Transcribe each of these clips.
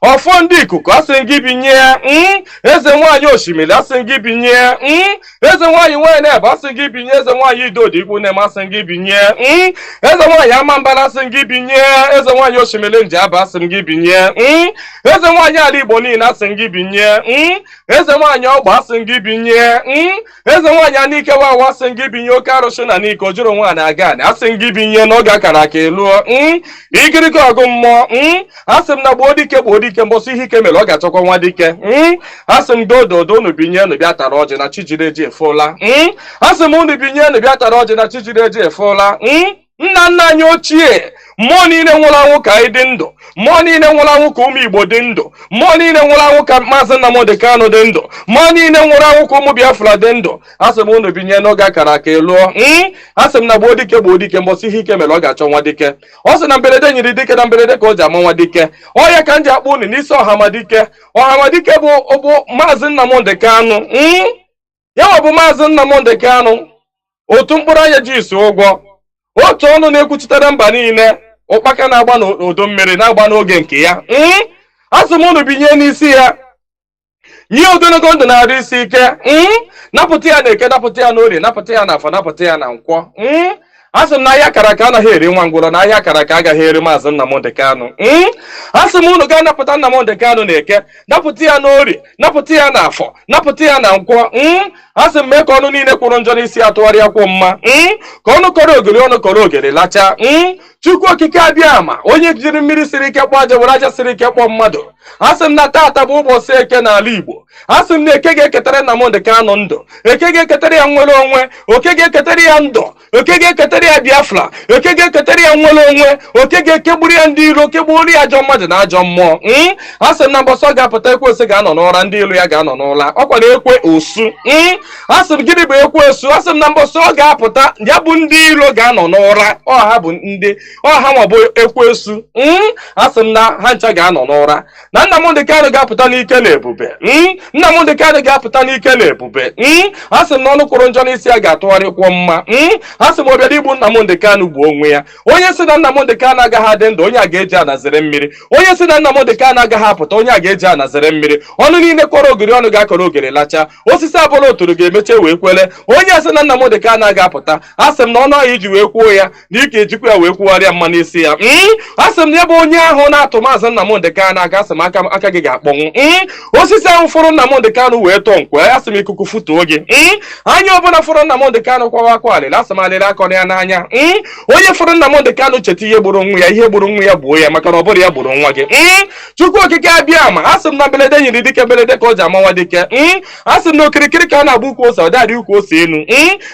ọfọ ndị ikuku asị gị binye eze nwaanyị osimiri asị gị binye eze nwaanyị nwanyị ebe asị gị binye eze nwaanyị idodi ikwu na asị gị binye eze nwaanyị amambara asị gị binye eze nwaanyị osimiri nji aba asị gị binye eze nwaanyị ala Igbo niile asị gị binye eze nwaanyị ọgba asị gị binye eze nwaanyị anike wawa asị gị binye oke arụsị na n'ike ojuru nwaanyị aga asị gị binye n'oge akara aka eluo igirigi ọgụ mmụọ asị m na gboo dike mbọsị ihe ike mere ọ ga-achọkwa nwa dike asị m dododo unu binye unu bịa tara ọjị na chijiri eji efola asị m unu binye unu bịa tara ọjị na chijiri eji efola nna nna anyị ochie mmụọ niile nwụrụ anwụ ka anyị dị ndụ mmụọ niile nwụrụ anwụ ka ụmụ Igbo dị ndụ mmụọ niile nwụrụ anwụ ka Mazi Nnamdi Kanu dị ndụ mmụọ niile nwụrụ anwụ ka ụmụ Biafra dị ndụ asị m unu binye n'oge akara aka eluo asị m na gboo dike mbọsị ihe ike mere ọ ga-achọ nwa dike ọ sị na mberede nyiri dike na mberede ka o ji ama nwa dike ọ ya ka m ji akpọ unu n'isi ọhamadike bụ Mazi Nnamdi Kanu ya bụ Mazi Nnamdi Kanu otu mkpụrụ anya ji isi ụgwọ otu ọnụ na-ekwuchitere mba niile ụkpaka na-agba n'udu mmiri na-agba n'oge nke ya asị m unu binye n'isi ya nye ogologo ndụ na-arụ isi ike napụta ya na eke napụta ya n'orie napụta ya na afọ napụta ya na nkwọ asị m na ahịa akara aka anaghị eri nwa ngwụrọ na ahịa akara aka agaghị eri Mazi Nnamdi Kanu asị m unu ga-anapụta Nnamdi Kanu na eke napụta ya n'orie napụta ya na afọ napụta ya na nkwọ asị m mee ka ọnụ niile kwụrụ njọ n'isi atụgharịa kwụ mma ka ọnụ kọrọ ogiri ọnụ kọrọ ogiri lacha Chukwu okike abịa ma onye jiri mmiri siri ike kpọọ aja were aja siri ike kpọọ mmadụ asị m na taata bụ ụbọchị eke n'ala Igbo asị m na eke ga-eketara Nnamdi Kanu ndụ eke ga-eketara ya nwere onwe oke ga-eketara ya ndụ oke ga-eketara ya Biafra oke ga-eketara ya nwere onwe oke ga-ekegburu ya ndị iro kegburu ya ajọ mmadụ na ajọ mmụọ asị m na mbọsọ ga-apụta ekwensu ga-anọ n'ụra ndị ilu ya ga-anọ n'ụla ọkwa na ekwe osu asị m gịnị bụ ekwe osu asị m na mbọsọ ọ ga-apụta ya bụ ndị ilo ga-anọ n'ụra ọha bụ ndị ọha ma bụ ekwesu asị m na ha ncha ga-anọ n'ụra na Nnamdi Kanu ga-apụta n'ike na ebube Nnamdi Kanu ga-apụta n'ike na ebube asị m na ọnụ kwụrụ njọ n'isi ya ga-atụgharịkwọ mma asị m ọbịara igbu Nnamdi Kanu gbuo onwe ya onye si na Nnamdi Kanu agaghị adị ndụ onye a ga-eji anazere mmiri onye si na Nnamdi Kanu agaghị apụta onye a ga-eji anazere mmiri ọnụ niile kọrọ ogiri ọnụ ga-akọrọ ogiri lacha osisi abụla oturu ga-emeche wee kwele onye asị na Nnamdi Kanu agaghị apụta asị m na ọnụ ahụ iji wee kwuo ya na ike ejikwa ya wee kwugharịa mma n'isi ya asị m na ya bụ onye ahụ na-atụ Mazi Nnamdi Kanu aka asị m aka gị ga-akpọnwụ osisi ahụ fụrụ Nnamdi Kanu wee tọọ nkwe asị m ikuku futuo gị anya ọbụla fụrụ Nnamdi Kanu kwawa akwa alịla asị m alịla akọ ya n'anya onye fụrụ Nnamdi Kanu cheta ihe gburu nwa ya ihe gburu nwa ya gbuo ya maka na ọ bụrụ ya gburu nwa gị Chukwu okike abịa ma asị m na mberede nyiri dike mberede ka o ji amanwa dike asị m na okirikiri ka a na-agba ukwu ose ọ dadị ukwu ose enu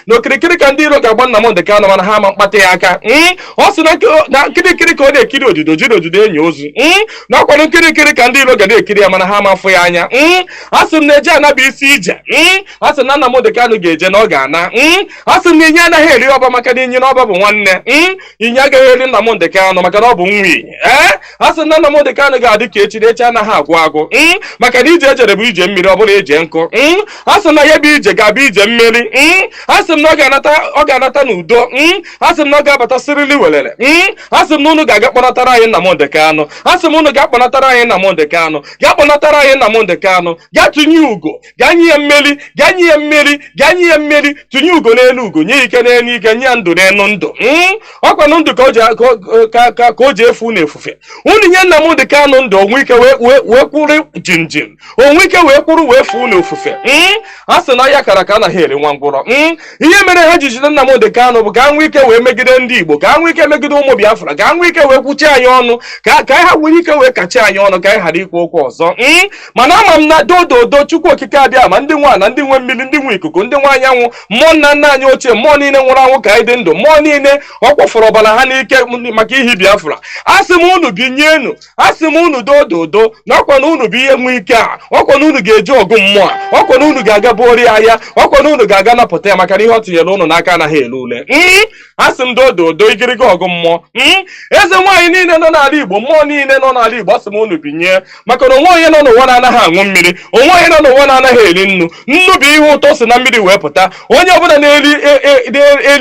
na okirikiri ka ndị iro ga-agba Nnamdi Kanu mana ha ama mkpata ya aka ọ sị na nkirikiri ka ọ na-ekiri odido jiri odido enyi ozu na ọkwado nkirikiri ka ndị iro ga na-ekiri ya mana ha ama afụ ya anya asị m na eje anaba isi ije asị na Nnamdi Kanu ga-eje na ọ ga-ana asị m na inye anaghị eri ọba maka na inye na ọba bụ nwanne inye agaghị eri Nnamdi Kanu maka na ọ bụ nwa iyi asị na Nnamdi Kanu ga-adị ka echi anaghị agwụ agwụ maka na ije ejere bụ ije mmiri ọ bụla eje nkụ asị na ya bụ ije ga-abụ ije mmiri asị m na ọ ga-anata n'udo asị m na ọ ga-abata sirili welere asị m na unu ga-aga kpọnatara anyị Nnamdi Kanu asị m unu ga-akpọnatara anyị Nnamdi Kanu ga-akpọnatara anyị Nnamdi Kanu ga-tụnye ugo ga-nye ya mmeri ga-nye ya mmeri ga-nye ya mmeri tụnye ugo n'elu ugo nye ike n'elu ike nye ya ndụ n'elu ndụ ọkwanụ ndụ ka o ji efu na-efufe unu nye Nnamdi Kanu ndụ onwe ike wee kwụrụ jinjin onwe ike wee kwụrụ wee fuo n'ofufe a sị na ya kara ka anaghị eri nwa ngwụrọ ihe mere ha ji jide Nnamdi Kanu bụ ka nwee ike wee megide ndị Igbo ka nwee ike megide ụmụ Biafra ka nwee ike wee kwuchi anyị ọnụ ka ha nwere ike wee kachi anyị ọnụ ka anyị ghara ikwu okwu ọzọ mana ama m na dododo Chukwu okike abịa ma ndị nwa na ndị nwe mmiri ndị nwe ikuku ndị nwe anyanwụ mmụọ nna nna anyị ochie mmụọ niile nwụrụ anwụ ka anyị dị ndụ mmụọ niile ọ kwafọrọ ọbara ha n'ike maka ihi Biafra asị m unu binyenu asị m unu dododo na ọkwa na unu bụ ihe nwe ike a ọkwa na unu ga-eji ọgụ mmụọ a ọkwa na unu ga-aga bụori ahịa ọkwa na unu ga-aga napụta ya maka na ihe ọ tinyere unu n'aka anaghị ele ule asị m dododo igirigi ọgụ mmụọ eze nwaanyị niile nọ n'ala Igbo mmụọ niile nọ n'ala Igbo asị m unu binye maka na onwe onye nọ n'ụwa na-anaghị aṅụ mmiri onwe onye nọ n'ụwa na-anaghị eri nnu nnu bụ ihe ụtọ si na mmiri wee pụta onye ọbụla na-eri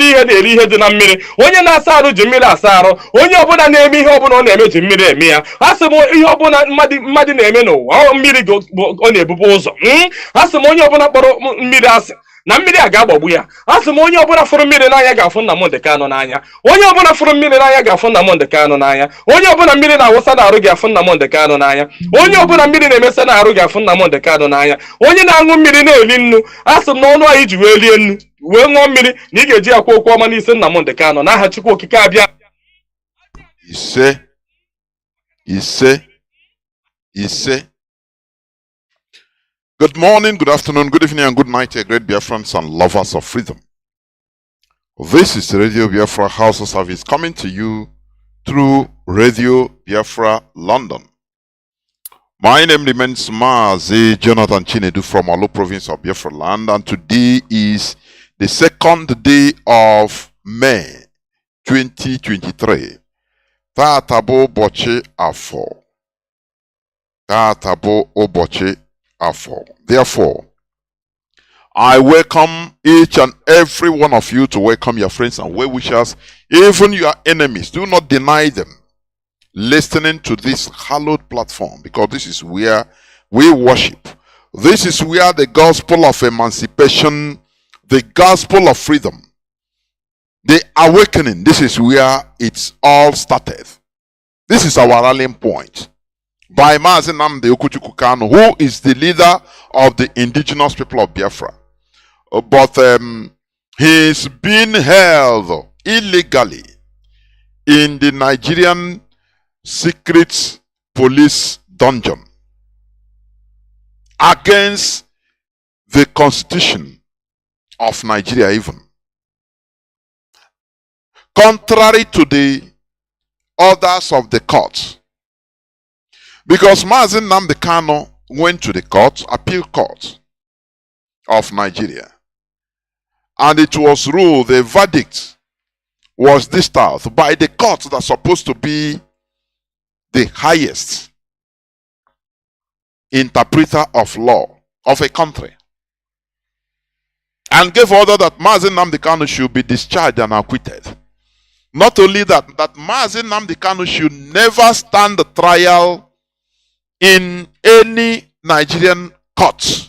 ihe na-eri ihe ihe dị na mmiri. Onye na-asa arụ ji mmiri asa arụ. Onye ọbụla na-eme ihe ọbụla ọ na-eme ji mmiri eme ya. Asị m ihe ọbụla mmadụ na-eme n'ụwa mmiri ọ na-ebubu ụzọ. Asị m onye ọbụla kpọrọ mmiri asị na mmiri a ga-agbagbu ya. Asị m onye ọbụla fụrụ mmiri n'anya ga-afụ Nnamdi Kanu n'anya. Onye ọbụla fụrụ mmiri n'anya ga-afụ Nnamdi Kanu n'anya. Onye ọbụla mmiri na-awụsa n'arụ ga-afụ Nnamdi Kanu n'anya. Onye ọbụla mmiri na-emesa n'arụ ga-afụ Nnamdi Kanu n'anya. Onye na-aṅụ mmiri na-eli nnu, asị m na ọnụ anyị ji wee lie nnu wee ṅụọ mmiri na ị ga-eji akwa okwu ọma n'isi Nnamdi Kanu n'aha Chukwu okike abịa. Ise. Good morning, good afternoon, good evening, and good night, great Biafrans and lovers of freedom. This is Radio Biafra Hausa service coming to you through Radio Biafra London. My name remains Mazi Jonathan Chinedu from Alo province of Biafra land, and today is the 2nd day of May 2023. Tatabo Boche Afo. Therefore, I welcome each and every one of you to welcome your friends and well-wishers, even your enemies. Do not deny them listening to this hallowed platform, because this is where we worship. This is where the gospel of emancipation, the gospel of freedom, the awakening, this is where it's all started. This is our rallying point. By Mazi Nnamdi Kanu, who is the leader of the indigenous people of Biafra. But he's been held illegally in the Nigerian secret police dungeon against the constitution of Nigeria even. Contrary to the orders of the court. Because Mazi Nnamdi Kanu went to the court, appeal court of Nigeria, and it was ruled, the verdict was discharged by the court that's supposed to be the highest interpreter of law of a country, and gave order that Mazi Nnamdi Kanu should be discharged and acquitted. Not only that Mazi Nnamdi Kanu should never stand the trial in any Nigerian court.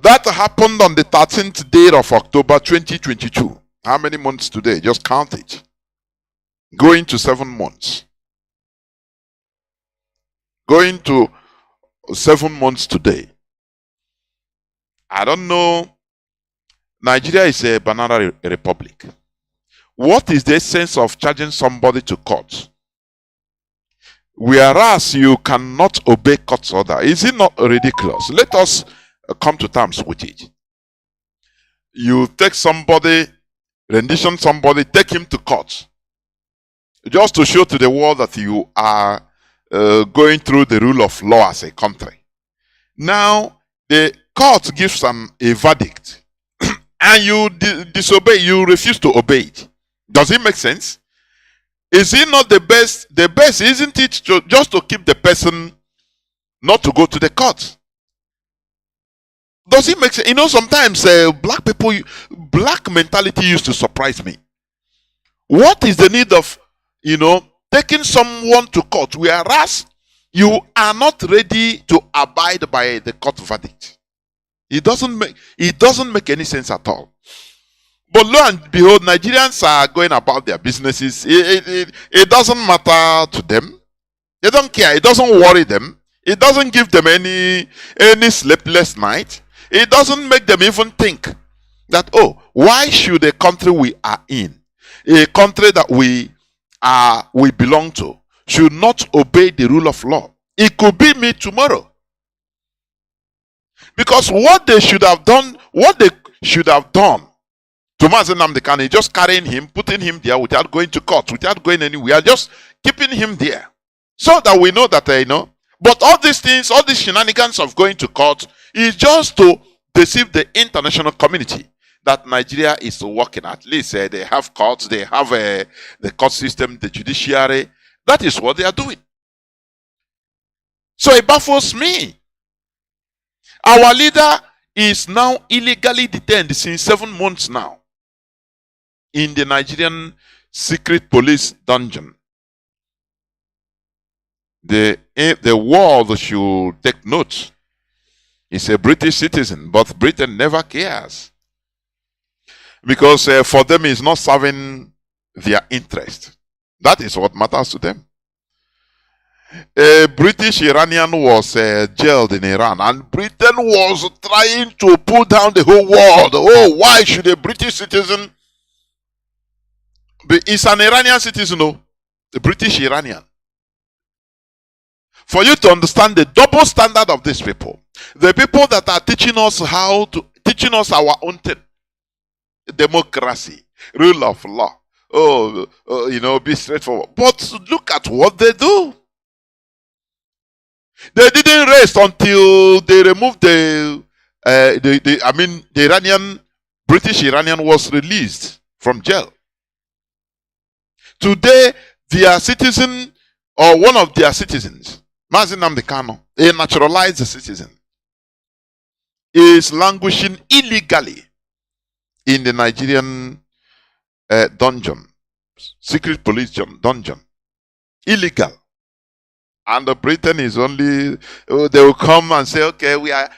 That happened on the 13th day of October 2022. How many months today? Just count it. Going to 7 months. Going to 7 months today. I don't know. Nigeria is a banana republic. What is the essence of charging somebody to court, whereas you cannot obey court's order? Is it not ridiculous? Let us come to terms with it. You take somebody, rendition somebody, take him to court, just to show to the world that you are going through the rule of law as a country. Now, the court gives a verdict, and you disobey, you refuse to obey it. Does it make sense? Is it not the best? The best, isn't it, just to keep the person not to go to the court? Does it make sense? You know, sometimes black people, black mentality used to surprise me. What is the need of, taking someone to court, whereas you are not ready to abide by the court verdict? It doesn't make any sense at all. But lo and behold, Nigerians are going about their businesses. It doesn't matter to them. They don't care. It doesn't worry them. It doesn't give them any sleepless night. It doesn't make them even think that, oh, why should a country we are in, a country that we belong to, should not obey the rule of law? It could be me tomorrow. Because what they should have done to Mazi Nnamdi Kanu, just carrying him, putting him there without going to court, without going anywhere, just keeping him there, so that we know that But all these things, all these shenanigans of going to court, is just to deceive the international community that Nigeria is working. At least they have courts, they have the court system, the judiciary. That is what they are doing. So it baffles me. Our leader is now illegally detained since 7 months now. in the Nigerian secret police dungeon. The world should take note. He's a British citizen, but Britain never cares. Because for them, it's not serving their interest. That is what matters to them. A British Iranian was jailed in Iran, and Britain was trying to pull down the whole world. Oh, why should a British citizen be? It's an Iranian citizen, no, the British Iranian. For you to understand the double standard of these people, the people that are teaching us our own thing, democracy, rule of law. Be straightforward. But look at what they do. They didn't rest until they removed the British Iranian was released from jail. Today, their citizen, or one of their citizens, Mazi Nnamdi Kanu, a naturalized citizen, is languishing illegally in the Nigerian dungeon, secret police dungeon. Illegal. And the Britain is only, they will come and say, okay, we are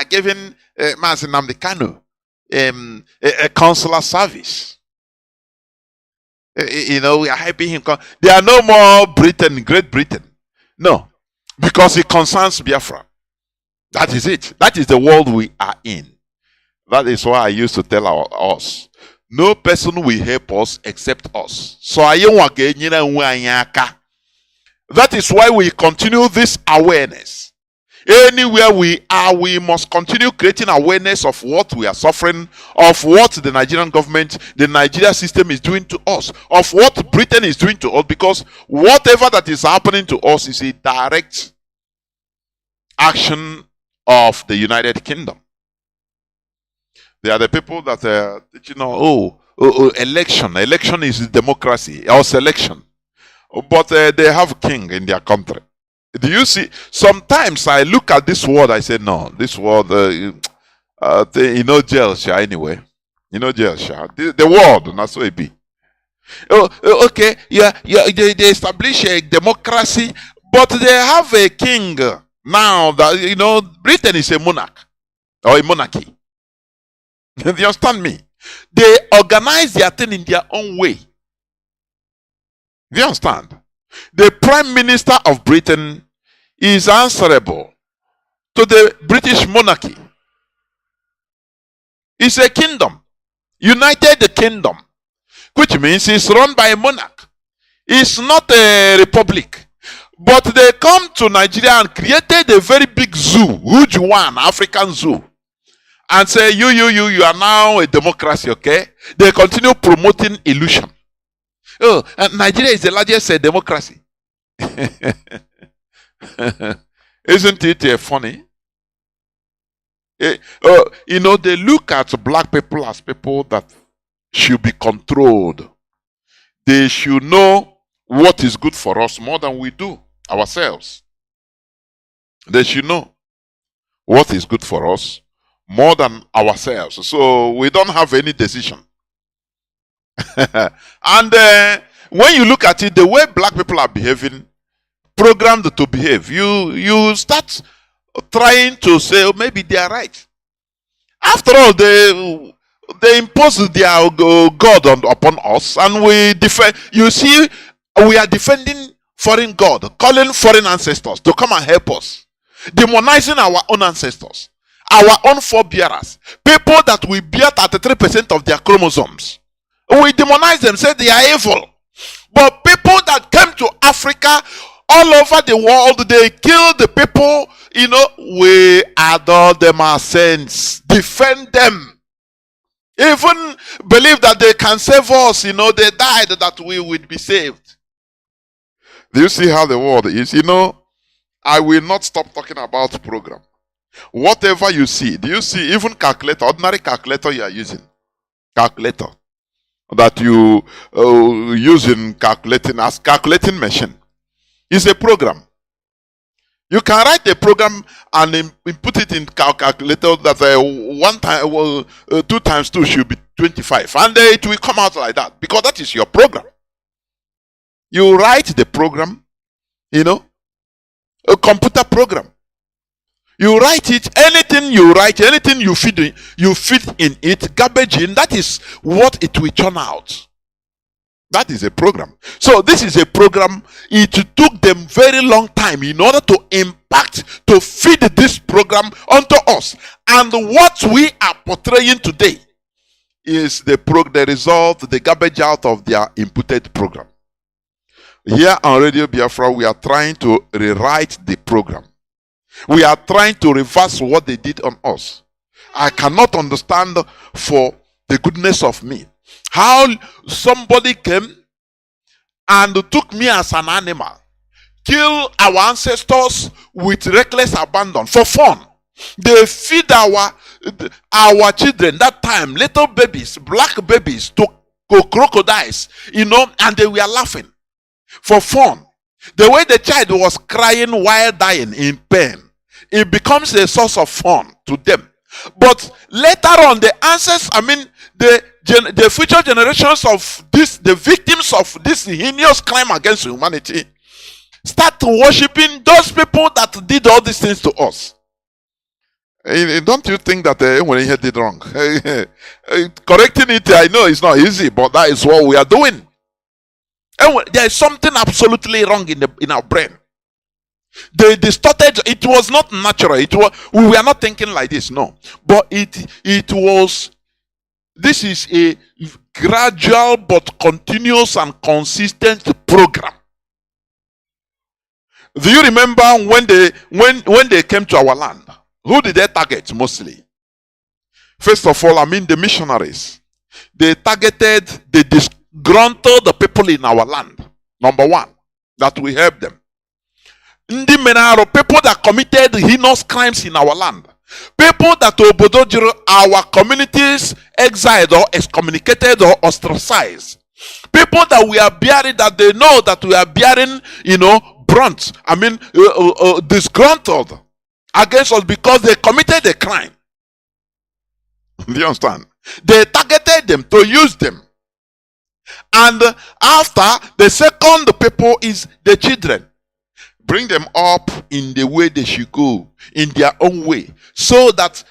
giving Mazi Nnamdi Kanu a consular service. We are helping him. They are no more Great Britain. No. Because it concerns Biafra. That is it. That is the world we are in. That is why I used to tell us, no person will help us except us. So that is why we continue this awareness. Anywhere we are, we must continue creating awareness of what we are suffering, of what the Nigerian government, the Nigeria system is doing to us, of what Britain is doing to us, because whatever that is happening to us is a direct action of the United Kingdom. They are the people that are, election is democracy, or selection. But they have a king in their country. Do you see? Sometimes I look at this world, I say, no, this world, jail shall anyway. Jail shall. The world, not so it be. Okay, they establish a democracy, but they have a king now that, Britain is a monarch, or a monarchy. Do you understand me? They organize their thing in their own way. Do you understand? The Prime Minister of Britain is answerable to the British monarchy. It's a kingdom. United Kingdom. Which means it's run by a monarch. It's not a republic. But they come to Nigeria and created a very big zoo. Huge one, African zoo. And say, you are now a democracy, okay? They continue promoting illusion. Oh, and Nigeria is the largest democracy. Isn't it funny? They look at black people as people that should be controlled. They should know what is good for us more than we do ourselves. They should know what is good for us more than ourselves. So we don't have any decision. And when you look at it, the way black people are behaving, programmed to behave, you start trying to say, oh, maybe they are right. After all, they impose their God upon us, and we defend. You see, we are defending foreign God, calling foreign ancestors to come and help us, demonizing our own ancestors, our own forebearers, people that we bear 33% of their chromosomes. We demonize them, say they are evil. But people that came to Africa, all over the world, they kill the people, we adore them as saints, defend them, even believe that they can save us, they died that we would be saved. Do you see how the world is? I will not stop talking about program. Whatever you see, do you see even calculator, ordinary calculator you are using, calculator that you use in calculating as calculating machine is a program. You can write a program and put it in calculator that 2 times 2 should be 25. And it will come out like that. Because that is your program. You write the program, a computer program. You write it, anything you write, anything you feed in it, garbage in, that is what it will churn out. That is a program. So this is a program. It took them very long time in order to impact, to feed this program onto us. And what we are portraying today is the result, the garbage out of their inputted program. Here on Radio Biafra, we are trying to rewrite the program. We are trying to reverse what they did on us. I cannot understand, for the goodness of me, how somebody came and took me as an animal, kill our ancestors with reckless abandon for fun. They feed our children that time, little babies, black babies, to crocodiles, and they were laughing for fun. The way the child was crying while dying in pain, it becomes a source of fun to them. But later on, the ancestors, the future generations of the victims of this heinous crime against humanity, start worshiping those people that did all these things to us. Don't you think that when he did wrong? Correcting it, I know it's not easy, but that is what we are doing. There is something absolutely wrong in our brain. They distorted. It was not natural. We were not thinking like this, no. But it was. This is a gradual but continuous and consistent program. Do you remember when they came to our land? Who did they target mostly? First of all, the missionaries. They targeted the disgruntled people in our land. Number one, that we help them. People that committed heinous crimes in our land. People that our communities exiled or excommunicated or ostracized. People that we are bearing, that they know that we are bearing, disgruntled against us because they committed a crime. Do you understand? They targeted them to use them. And after, the second people is the children. Bring them up in the way they should go, in their own way, so that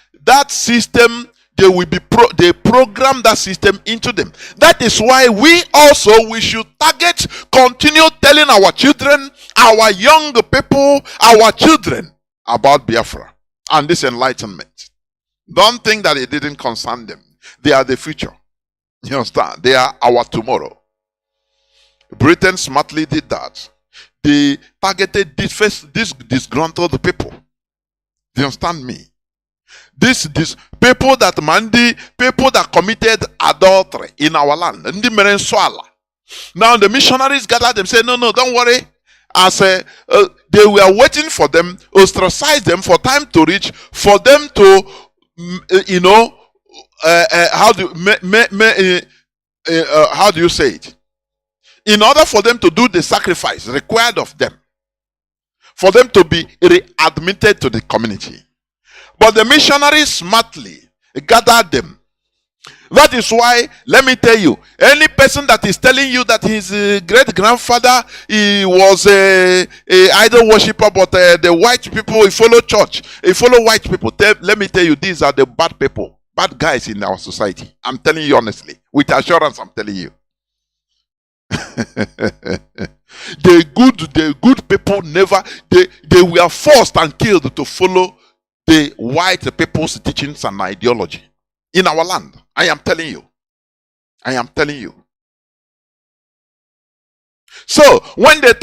system, they program that system into them. That is why we should target, continue telling our children, our young people, our children about Biafra and this enlightenment. Don't think that it didn't concern them. They are the future. You understand? They are our tomorrow. Britain smartly did that. They targeted this disgruntled people. Do you understand me? This people that committed adultery in our land. Now the missionaries gathered them, say, no, don't worry. As they were waiting for them, ostracize them for time to reach, for them to, how do you say it? In order for them to do the sacrifice required of them, for them to be readmitted to the community. But the missionaries smartly gathered them. That is why, let me tell you, any person that is telling you that his great-grandfather, he was a idol worshiper, but the white people, he follow church, he follow white people. Let me tell you, these are the bad people, bad guys in our society. I'm telling you honestly, with assurance, I'm telling you. The good people they were forced and killed to follow the white people's teachings and ideology in our land. I am telling you. So when they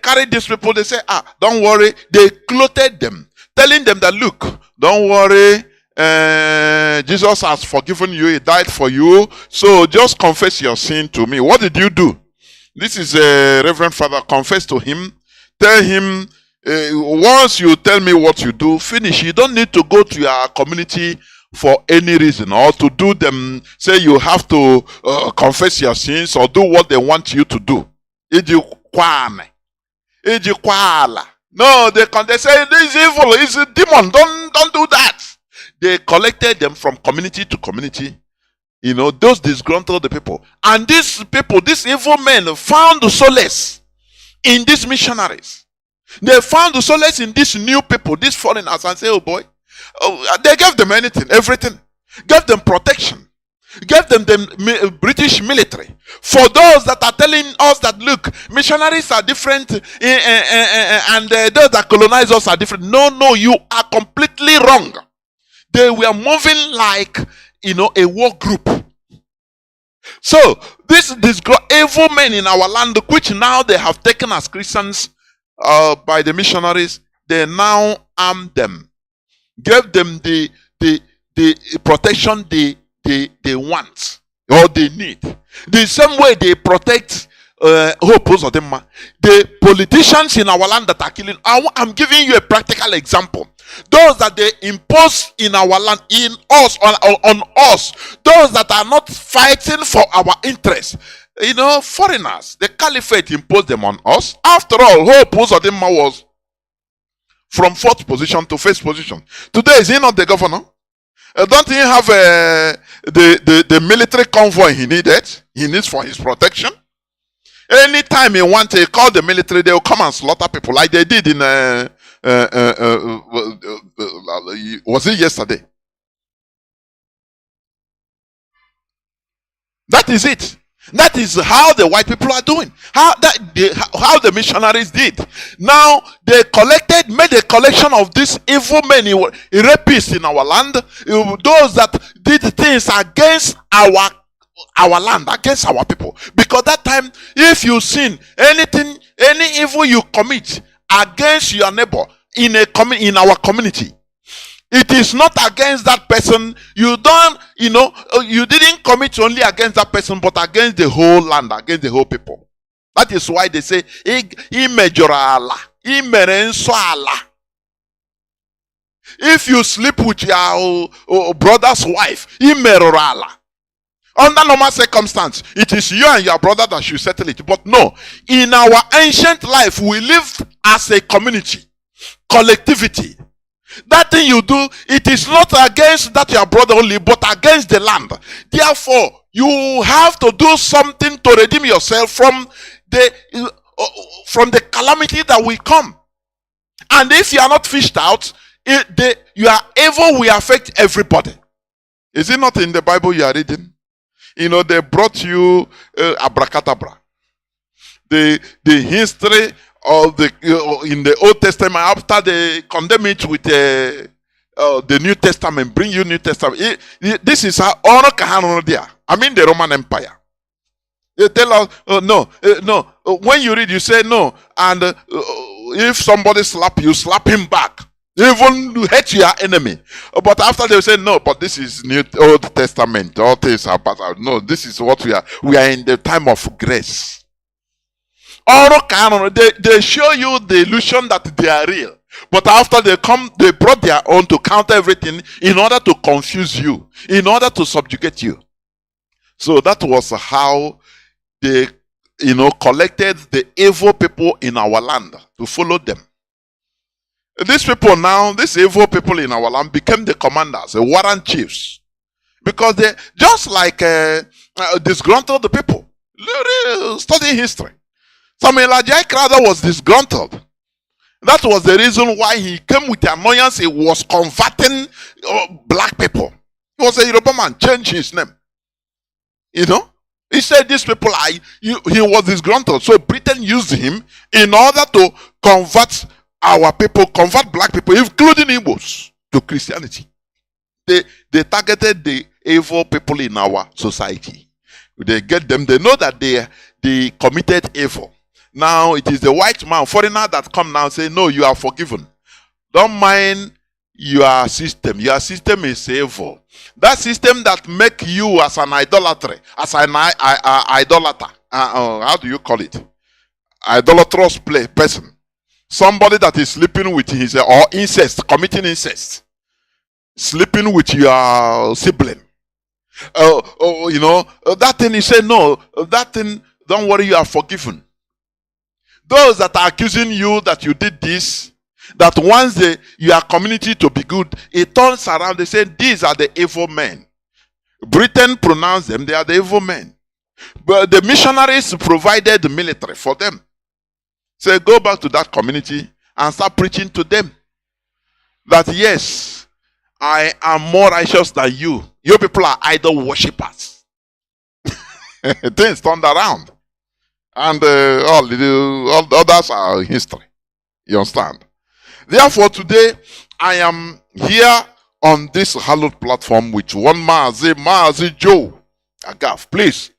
carry these people, they say, don't worry. They clothed them, telling them that, look, don't worry, Jesus has forgiven you, he died for you, so just confess your sin to me. What did you do? This is a Reverend Father. Confess to him, tell him, once you tell me what you do, finish. You don't need to go to your community for any reason, or to do them, say you have to confess your sins or do what they want you to do. No, they say this is evil, it's a demon. Don't do that. They collected them from community to community. Those disgruntled people. And these people, these evil men, found solace in these missionaries. They found solace in these new people, these foreigners, and say, oh boy, they gave them everything. Gave them protection. Gave them the British military. For those that are telling us that, look, missionaries are different and those that colonize us are different. No, you are completely wrong. They were moving like, a war group. So, these evil men in our land, which now they have taken as Christians by the missionaries, they now arm them. Gave them the protection they want or they need. The same way they protect the politicians in our land that are killing. I'm giving you a practical example. Those that they impose in our land, in us, on us, those that are not fighting for our interests, foreigners, the caliphate imposed them on us. After all, Uzodimma was from 4th position to 1st position. Today, is he not the governor? Don't he have the military convoy he needs for his protection? Anytime he wants to call the military, they will come and slaughter people like they did in was it yesterday? That is it. That is how the white people are doing. How the missionaries did. Now they made a collection of these evil men, rapists in our land, those that did things against our land, against our people. Because that time, if you sin anything, any evil you commit against your neighbor in our community, it is not against that person. You didn't commit only against that person, but against the whole land, against the whole people. That is why they say, if you sleep with your brother's wife, under normal circumstance, it is you and your brother that should settle it. But no, in our ancient life, we lived as a community, collectivity. That thing you do, it is not against that your brother only, but against the land. Therefore, you have to do something to redeem yourself from the calamity that will come. And if you are not fished out, your evil will affect everybody. Is it not in the Bible you are reading? They brought you abracadabra. The history of in the Old Testament, after they condemn it with the New Testament, bring you New Testament. This is how the Roman Empire. They tell us, no. When you read, you say no, and if somebody slap you, slap him back. Even hate your enemy. But after they say no, but this is Old Testament. All things are past. No, this is what we are. We are in the time of grace. They show you the illusion that they are real. But after they come, they brought their own to counter everything in order to confuse you, in order to subjugate you. So that was how they, collected the evil people in our land to follow them. These people now, these evil people in our land became the commanders, the warrant chiefs. Because they, just like disgruntled people. Study history. Samuel Ajay Crowther was disgruntled. That was the reason why he came with the annoyance. He was converting black people. He was a Yoruba man, changed his name. He said these people he was disgruntled. So Britain used him in order to convert our people, convert black people, including Igbos, to Christianity. They targeted the evil people in our society. They get them, they know that they committed evil. Now it is the white man, foreigner, that come now and say, no, you are forgiven. Don't mind your system. Your system is evil. That system that make you as an idolater, as an idolater. How do you call it? Idolatrous person. Somebody that is sleeping with his, or incest, committing incest. Sleeping with your sibling. That thing, he said, no, that thing, don't worry, you are forgiven. Those that are accusing you that you did this, that once your community to be good, it turns around, they say these are the evil men. Britain pronounced them, they are the evil men. But the missionaries provided the military for them. So go back to that community and start preaching to them that yes, I am more righteous than you. You people are idol worshippers. Things turned around. And all the others are history. You understand? Therefore, today I am here on this hallowed platform with one Mazi Joe Agaf. Please,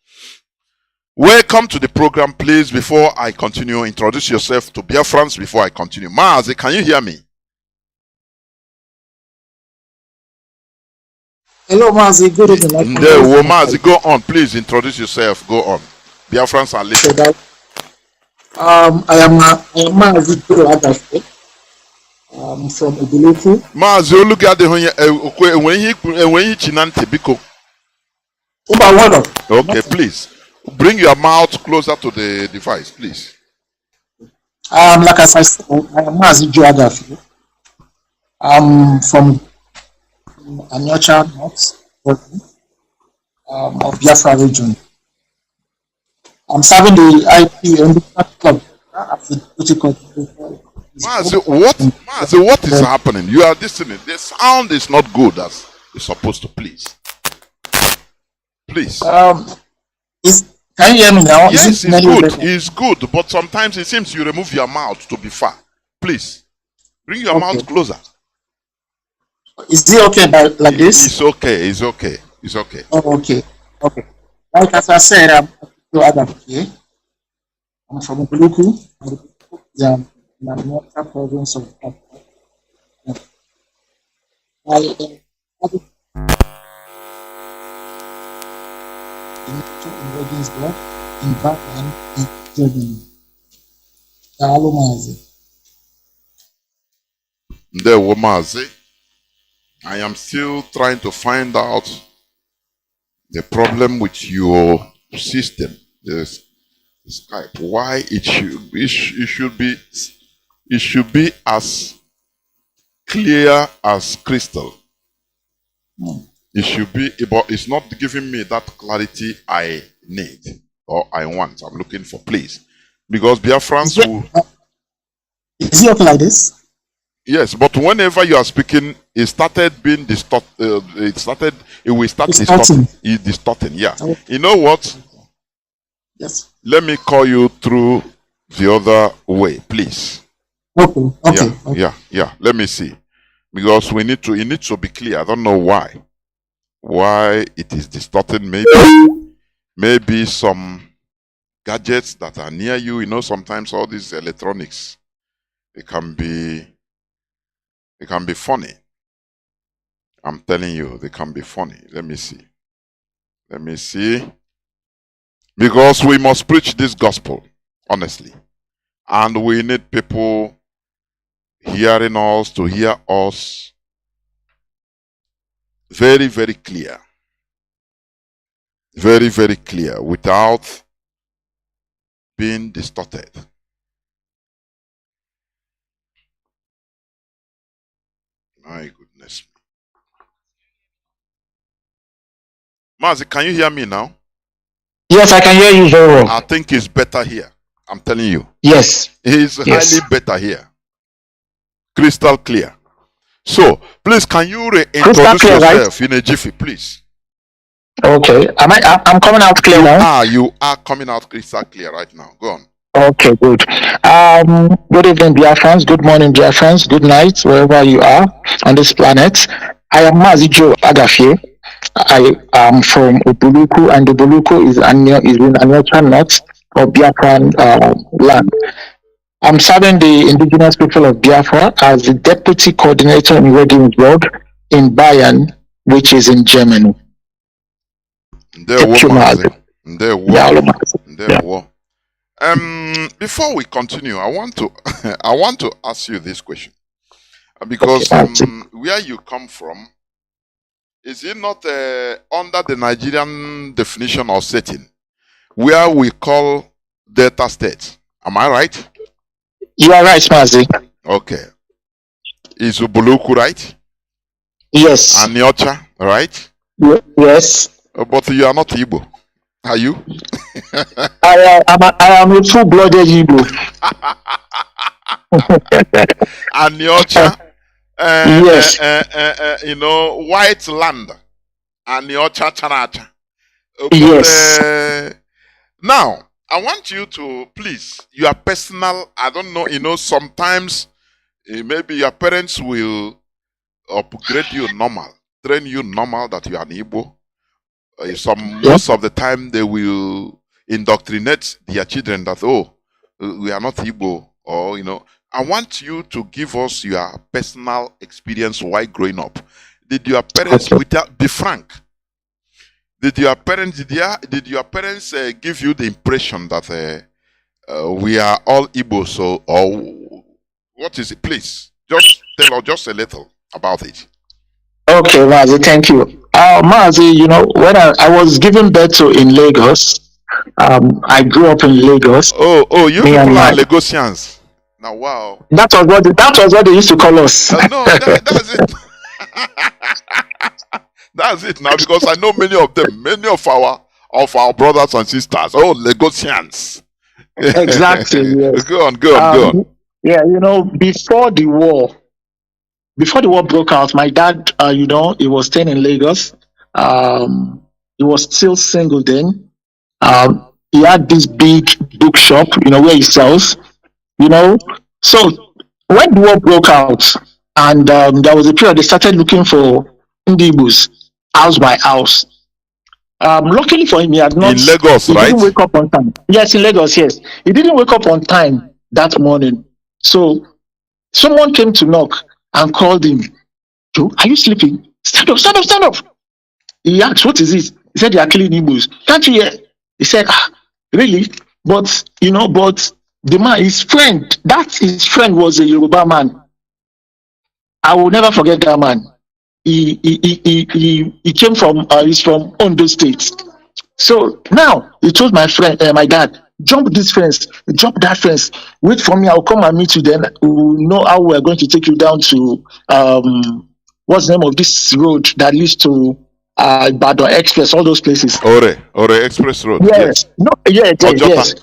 welcome to the program. Please, before I continue, introduce yourself to Biafrans before I continue. Mazi, can you hear me? Hello, Mazi. Good evening. Mazi, go on. Please introduce yourself. Go on. Biafrans are listening. I am Mazi Joe Agaf. From Obuleku. Mazi, look at the when you chinante biko. Okay, please bring your mouth closer to the device, please. Like as I said, I am Mazi Joe Agaf. I'm from Anyocha North of Biafra region. I'm serving the IP and the club as the deputy coordinator. Mazi, what is happening? You are listening. The sound is not good as it's supposed to. Please. Can you hear me now? Yes, it's good. It's good, but sometimes it seems you remove your mouth to be far. Please, bring your mouth closer. Is it okay like this? It's okay. It's okay. It's okay. Oh, okay. Okay. Like as I said, I'm from Buluku. I'm in the province of in Regensburg, in Bayern, in Germany. Hello, Mazi. There, Mazi. I am still trying to find out the problem with your system, the Skype. Why it should be as clear as crystal. It should be, but it's not giving me that clarity I need or I want. I'm looking for, please, because Biafrans will. Is it okay like this? Yes, but whenever you are speaking, it started being distorted. It will start distorting. It's distorting. Yeah. Okay. You know what? Yes. Let me call you through the other way, please. Okay. Yeah. Let me see, because it needs to be clear. I don't know why it is distorting. Maybe some gadgets that are near you. You know, sometimes all these electronics, it can be funny. I'm telling you, they can be funny. Let me see. Because we must preach this gospel, honestly. And we need people hearing us to hear us very, very clear. Very, very clear, without being distorted. My goodness. Mazi, can you hear me now? Yes, I can hear you very well. I think it's better here. I'm telling you. Yes. It's highly better here. Crystal clear. So, please, can you reintroduce yourself in a jiffy, please? Okay. I'm coming out clear now? You are coming out crystal clear right now. Go on. Okay, good. Good evening, Biafrans. Good morning, Biafrans. Good night, wherever you are on this planet. I am Mazi Joe Agafie. I am from Obuleku, and Obuleku is in Anyocha North of Biafran land. I'm serving the indigenous people of Biafra as the deputy coordinator in Regensburg in Bayern, which is in Germany. Before we continue, I want to ask you this question, because where you come from, is it not under the Nigerian definition or setting where we call Delta State? Am I right? You are right, Mazi. Okay. Is Ubuluku right? Yes. Aniocha, right? Yes. But you are not Igbo. Are you? I am a full-blooded Igbo. Aniocha, Yes. you know, white land. Aniocha Chanacha. But Yes. now, I want you to please, your personal, I don't know, you know, sometimes maybe your parents will upgrade you normal, train you normal that you are an Igbo. Most of the time they will indoctrinate their children that, oh, we are not Igbo, or you know. I want you to give us your personal experience while growing up. Did your parents, be frank? Did your parents give you the impression that we are all Igbo? So, or what is it? Please, just tell us just a little about it. Okay, Mazi, thank you. Mazi, you know, when I was given birth to in Lagos, I grew up in Lagos. Oh, you Me people and are my, Lagosians. Now, wow. that was what they used to call us. No, that's it. That's it now, because I know many of them, many of our brothers and sisters. Oh, Lagosians. Exactly. Yes. Go on. Yeah, you know, before the war broke out, my dad, you know, he was staying in Lagos. He was still single then. He had this big bookshop, you know, where he sells, you know. So when the war broke out, and there was a period they started looking for Ndibus house by house. Luckily for him, he had not. In Lagos, he right? didn't wake up on time. Yes, in Lagos, yes. He didn't wake up on time that morning. So someone came to knock and called him. Joe, are you sleeping? Stand up, stand up, stand up. He asked, what is this? He said, they are killing Igbos. Can't you hear? He said, really? But, you know, but the man, his friend was a Yoruba man. I will never forget that man. He came from, he's from Ondo State. So now he told my friend, my dad, jump this fence, jump that fence, wait for me, I'll come and meet you then. We'll know how we're going to take you down to, what's the name of this road that leads to Badon Express, all those places. Ore Express Road. Yes. No, yes.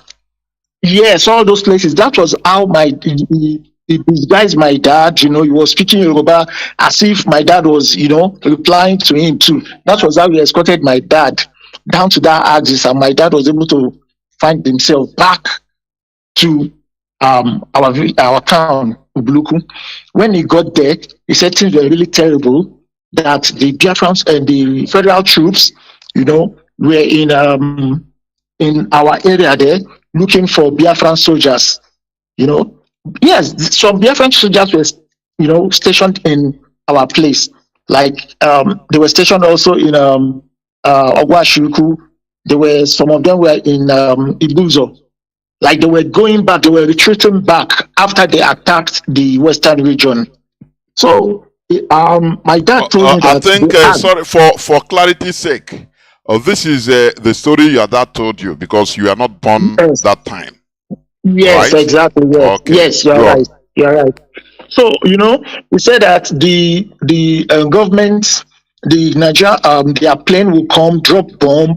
Yes, all those places. That was how he disguised my dad, you know, he was speaking Yoruba as if my dad was, you know, replying to him too. That was how he escorted my dad down to that axis, and my dad was able to find himself back to our town, Ubuluku. When he got there, he said things were really terrible, that the Biafrans and the federal troops, you know, were in our area there looking for Biafran soldiers, you know. Yes, some Biafran soldiers were, you know, stationed in our place. Like they were stationed also in Ogwashuku. Some of them were in Ibuzo. Like they were going back, they were retreating back after they attacked the western region. So my dad told me that. I think, sorry, for clarity's sake, this is the story your dad told you, because you are not born that time. Yes, right? Exactly. Yes, okay. Yes, you're right. You're right. So you know, we said that the government, the Niger, their plane will come, drop bomb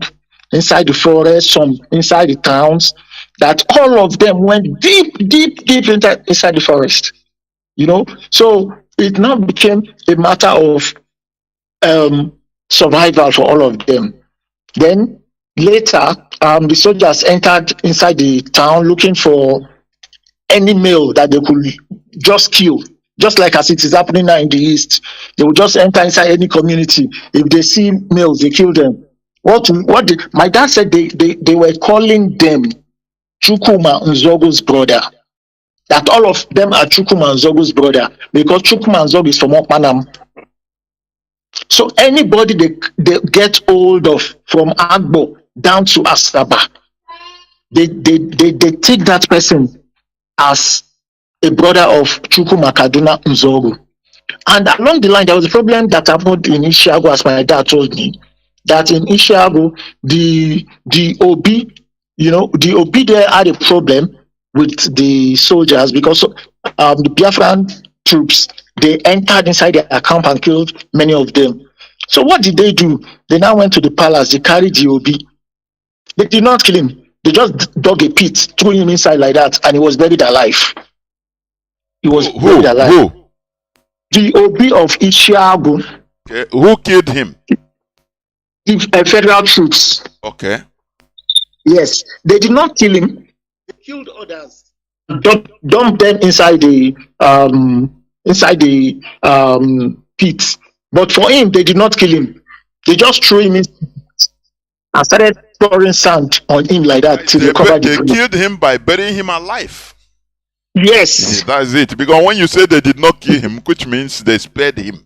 inside the forest, some inside the towns. That all of them went deep inside the forest. You know, so it now became a matter of survival for all of them. Then later, the soldiers entered inside the town looking for any male that they could just kill. Just like as it is happening now in the East, they will just enter inside any community. If they see males, they kill them. My dad said they were calling them Chukuma Nzogo's brother. That all of them are Chukuma Nzogo's brother, because Chukuma Nzogo is from Okpanam. So anybody they get hold of from Agbo down to Asaba, they take that person as a brother of Chukuma Kaduna Nzogo. And along the line, there was a problem that happened in Ishiago, as my dad told me, that in Ishiago, the OB, you know, the OB there had a problem with the soldiers because the Biafran troops, they entered inside their camp and killed many of them. So what did they do? They now went to the palace. They carried the Obi. They did not kill him. They just dug a pit, threw him inside like that, and he was buried alive. He was buried alive. Who? The Obi of Ishiagu. Okay. Who killed him? The federal troops. Okay. Yes, they did not kill him. They killed others. Dumped them inside the pit. But for him, they did not kill him. They just threw him in and started pouring sand on him like that till they covered the They killed him by burying him alive. Yes. That's it. Because when you say they did not kill him, which means they spared him.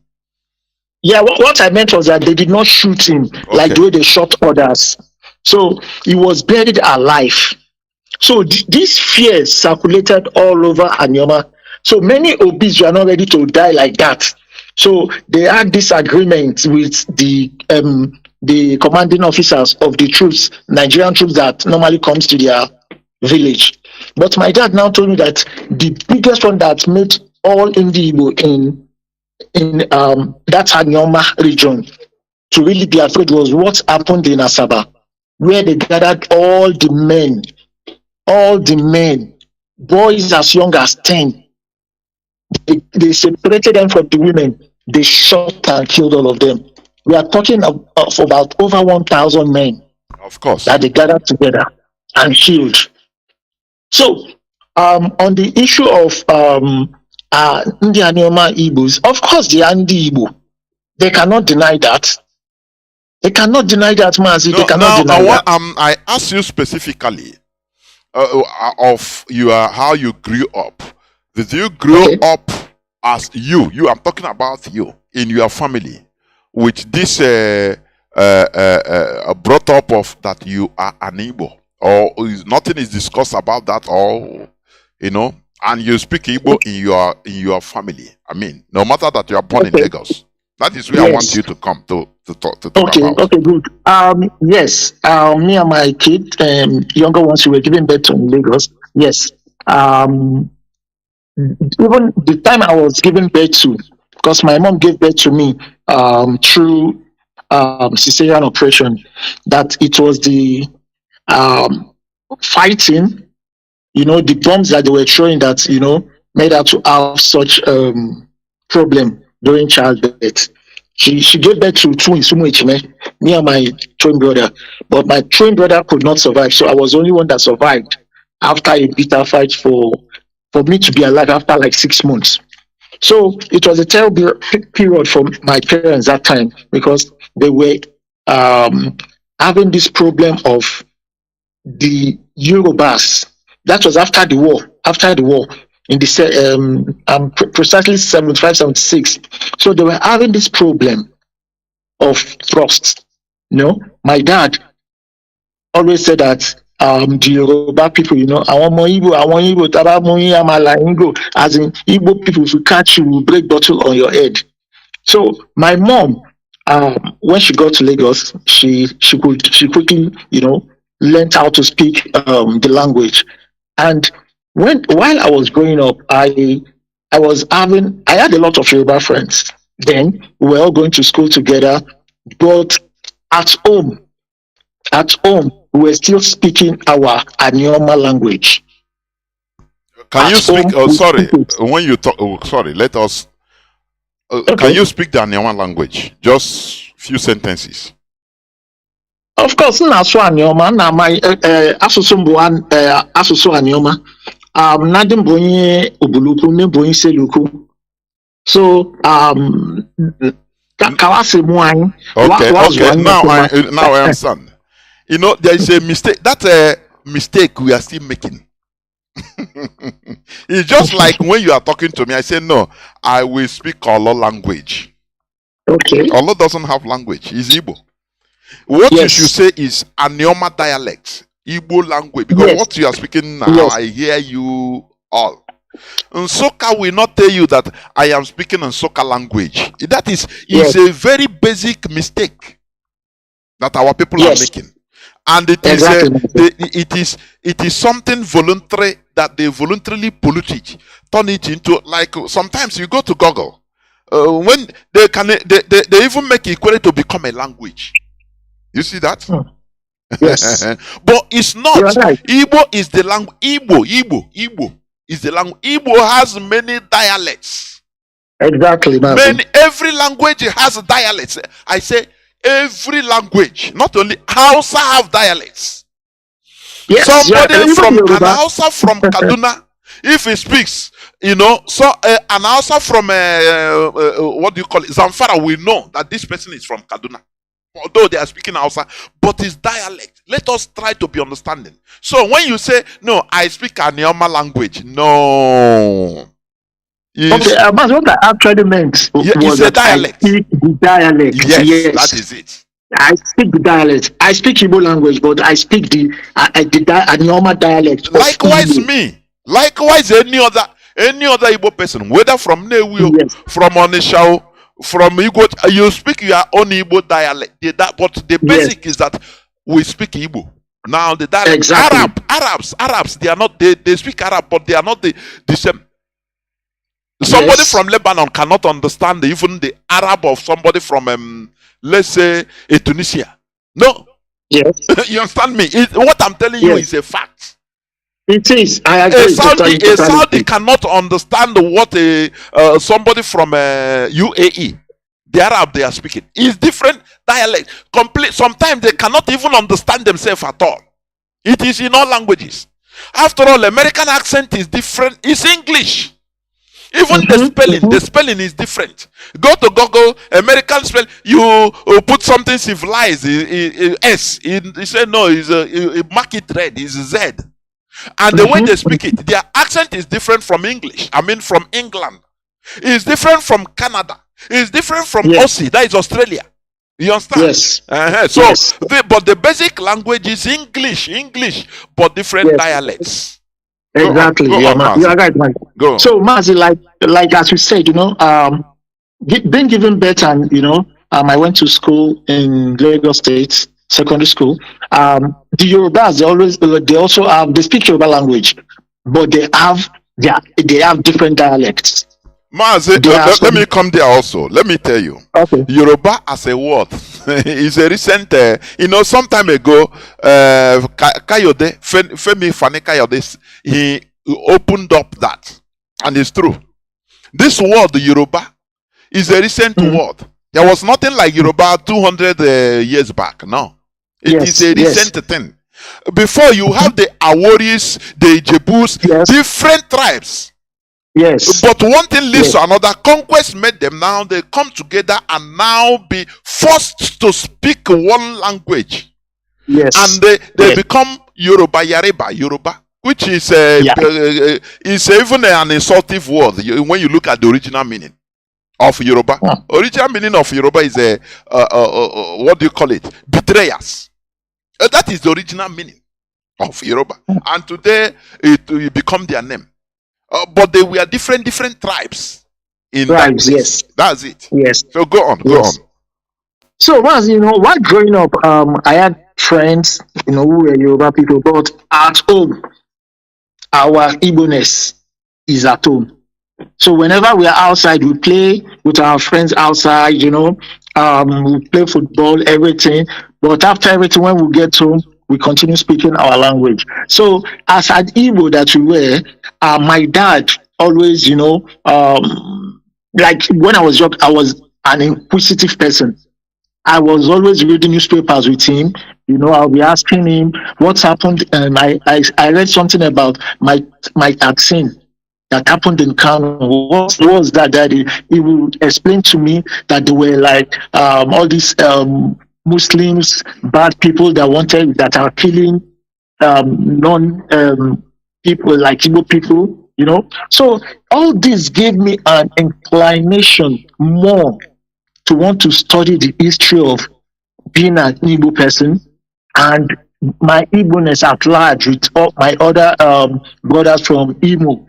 Yeah, what I meant was that they did not shoot him like the way they shot others. So he was buried alive. So this fear circulated all over Anioma. So many Obis were not ready to die like that. So they had this agreement with the commanding officers of the troops, Nigerian troops that normally comes to their village. But my dad now told me that the biggest one that made all Igbo in that Anioma region to really be afraid was what happened in Asaba, where they gathered all the men, boys as young as 10. They separated them from the women. They shot and killed all of them. We are talking of about over 1,000 men. Of course. That they gathered together and killed. So, on the issue of Ndi Anioma Igbos, of course they are Ndi Igbo. They cannot deny that. They cannot deny that, Mazi. No, they cannot deny that. I asked you specifically of how you grew up. Did you grow up as you? I'm talking about you in your family, with this brought up of that you are an Igbo, or nothing is discussed about that, or and you speak Igbo in your family. I mean, no matter that you are born in Lagos, that is where I want you to come to talk about. Okay, good. Yes. Me and my kid, younger ones, we were giving birth to in Lagos. Yes. Even the time I was giving birth to, because my mom gave birth to me through cesarean operation, that it was the fighting, the bombs that they were throwing that, made her to have such problem during childbirth. She gave birth to twins, me and my twin brother. But my twin brother could not survive, so I was the only one that survived after a bitter fight for me to be alive after like 6 months. So it was a terrible period for my parents that time, because they were having this problem of the Yorubas. That was after the war. In the precisely 75, 76. So they were having this problem of thrust. My dad always said that the Yoruba people, I want Igbo, as in Igbo people, if you catch you, will break bottle on your head. So my mom, when she got to Lagos, she quickly, learned how to speak the language. And while I was growing up, I had a lot of Yoruba friends. Then we were all going to school together, but at home, we were still speaking our Anioma language. Can you speak? When you talk, let us. Can you speak the Anioma language? Just few sentences. Of course, na-asụ Anioma, na my asụsụ mbụ asụsụ Anioma. Nnamdi bụ onye Obuluku, nne bụ onye Seluku. So, kawasi mụ anyị. Okay. Now I understand. There is a mistake. That's a mistake we are still making. It's just like when you are talking to me, I say, no, I will speak Olo language. Okay. Olo doesn't have language. It's Igbo. What you should say is Anioma dialect, Igbo language. Because what you are speaking now, I hear you all. Nsoka will not tell you that I am speaking Nsoka language. That is a very basic mistake that our people are making. And it is it is something voluntary that they voluntarily pollute it, turn it into, like, sometimes you go to Google, when they even make Equality to become a language. You see that? Yes. But it's not. You are right. Igbo is the language. Igbo is the language. Igbo has many dialects. Exactly, Mazi. Every language has dialects. I say every language, not only Hausa have dialects. Yes, Somebody from Yoruba. an Hausa from Kaduna, if he speaks, so an Hausa from what do you call it, Zamfara, we know that this person is from Kaduna, although they are speaking Hausa, but his dialect. Let us try to be understanding. So when you say, no, I speak a Nyama language, no. Okay, but what I actually meant was a that dialect. I speak the dialect. Yes, that is it. I speak the dialect. I speak Igbo language, but I speak the normal dialect. Likewise, me. Likewise, any other Igbo person, whether from Newi, Yes. from Onitsha, from Igbo, you speak your own Igbo dialect. But the basic is that we speak Igbo. Now the dialect. Exactly. Arabs, they are not. They speak Arab, but they are not the same. Somebody from Lebanon cannot understand even the Arab of somebody from let's say Tunisia. No. Yes. You understand me? What I'm telling you is a fact. It is. I agree. A Saudi cannot understand what somebody from UAE, the Arab they are speaking. It's different dialect. Sometimes they cannot even understand themselves at all. It is in all languages. After all, American accent is different. It's English. Even the spelling is different. Go to Google, American spell, you put something civilized, S. You say no, mark it red, is Z. And the way they speak it, their accent is different from English. I mean, from England. It's different from Canada. It's different from Aussie, that is Australia. You understand? Yes. But the basic language is English, but different dialects. Exactly. Go on, you are right, man. Go on. So, Mazi, like as you said, being given birth, and I went to school in Lagos State secondary school. The Yorubas they speak Yoruba language, but they have different dialects. Mazi, let me come there also. Let me tell you. Okay. Yoruba as a word is a recent, some time ago, Kayode, Femi Fani Kayode, he opened up that. And it's true. This word, Yoruba, is a recent word. There was nothing like Yoruba 200 years back. No. It is a recent thing. Before, you have the Aworis, the Ijebus, different tribes. Yes. But one thing leads to another. Conquest made them. Now they come together and now be forced to speak one language. Yes. And they become Yoruba, Yoruba, which is even an insultive word when you look at the original meaning of Yoruba. Original meaning of Yoruba is what do you call it? Betrayers. That is the original meaning of Yoruba. And today it become their name. But they were different tribes in that place. Yes. That's it. Yes. So go on. So once while growing up, I had friends, who were Yoruba people, but at home, our Igbo-ness is at home. So whenever we are outside, we play with our friends outside, we play football, everything. But after everything, when we get home, we continue speaking our language. So as an Igbo that we were, my dad always, like when I was young, I was an inquisitive person. I was always reading newspapers with him. I'll be asking him what's happened. And I read something about my vaccine that happened in Kanu. What was that, Daddy? He would explain to me that there were like all these Muslims, bad people that are killing people like Igbo people, So all this gave me an inclination more to want to study the history of being an Igbo person and my Igbo-ness at large with all my other brothers from Imo,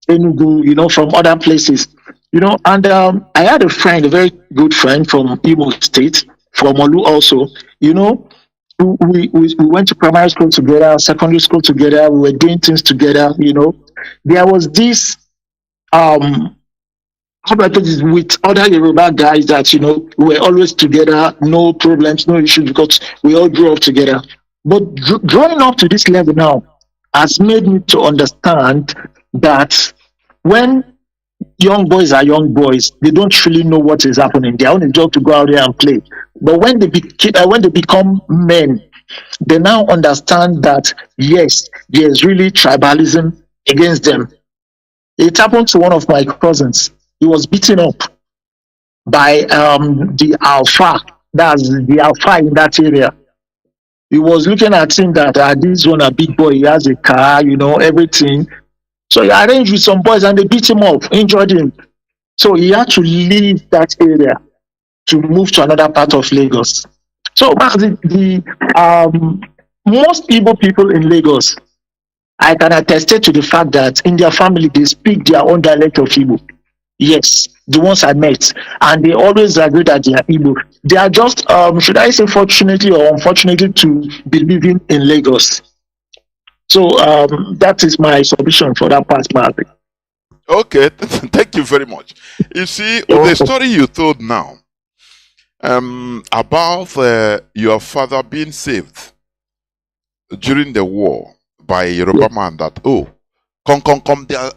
Enugu, from other places, and I had a very good friend from Imo State, from Olu also, we went to primary school together, secondary school together. We were doing things together. There was this how do I put this, with other Yoruba guys that we were always together, no problems, no issues because we all grew up together. But growing up to this level now has made me to understand that when young boys are young boys, they don't really know what is happening. They only job to go out there and play. But when they become men, they now understand that yes, there's really tribalism against them. It happened to one of my cousins. He was beaten up by the alpha. That's the alpha in that area. He was looking at him that this one a big boy. He has a car, everything. So he arranged with some boys and they beat him up, injured him. So he had to leave that area to move to another part of Lagos. So the most Igbo people in Lagos, I can attest to the fact that in their family they speak their own dialect of Igbo. Yes, the ones I met, and they always agree that they are Igbo. They are just, should I say, fortunately or unfortunately, to be living in Lagos. So that is my submission for that part, Mazi. Okay, thank you very much. You see, the story you told now about your father being saved during the war by a Yoruba man that, come, they are,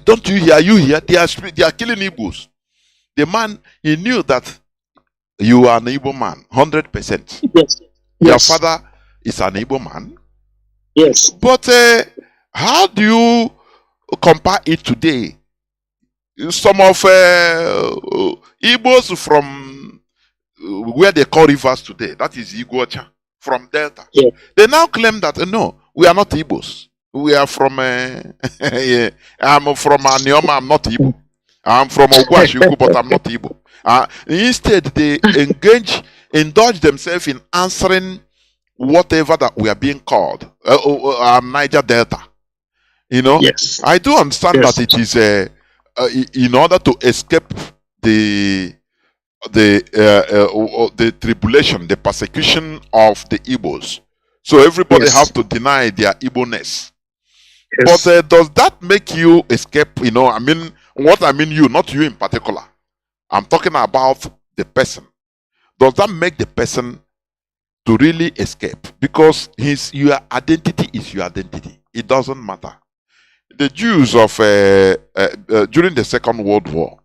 don't you hear? You hear? They are killing Igbos. The man, he knew that you are an Igbo man, 100%. Yes. Your father is an Igbo man. Yes. But how do you compare it today? Some of Igbos from where they call rivers today, that is Iguacha, from Delta. Yeah. They now claim that, no, we are not Igbos. We are from, I'm from Anioma, I'm not Igbo. I'm from Ogwashiku, but I'm not Igbo. Instead, they indulge themselves in answering whatever that we are being called. Niger Delta. Yes. I do understand that it is in order to escape the tribulation, the persecution of the Igbos. So everybody has to deny their Igbo-ness. Yes. But does that make you escape? You, not you in particular. I'm talking about the person. Does that make the person to really escape? Because your identity is your identity. It doesn't matter. The Jews of during the Second World War,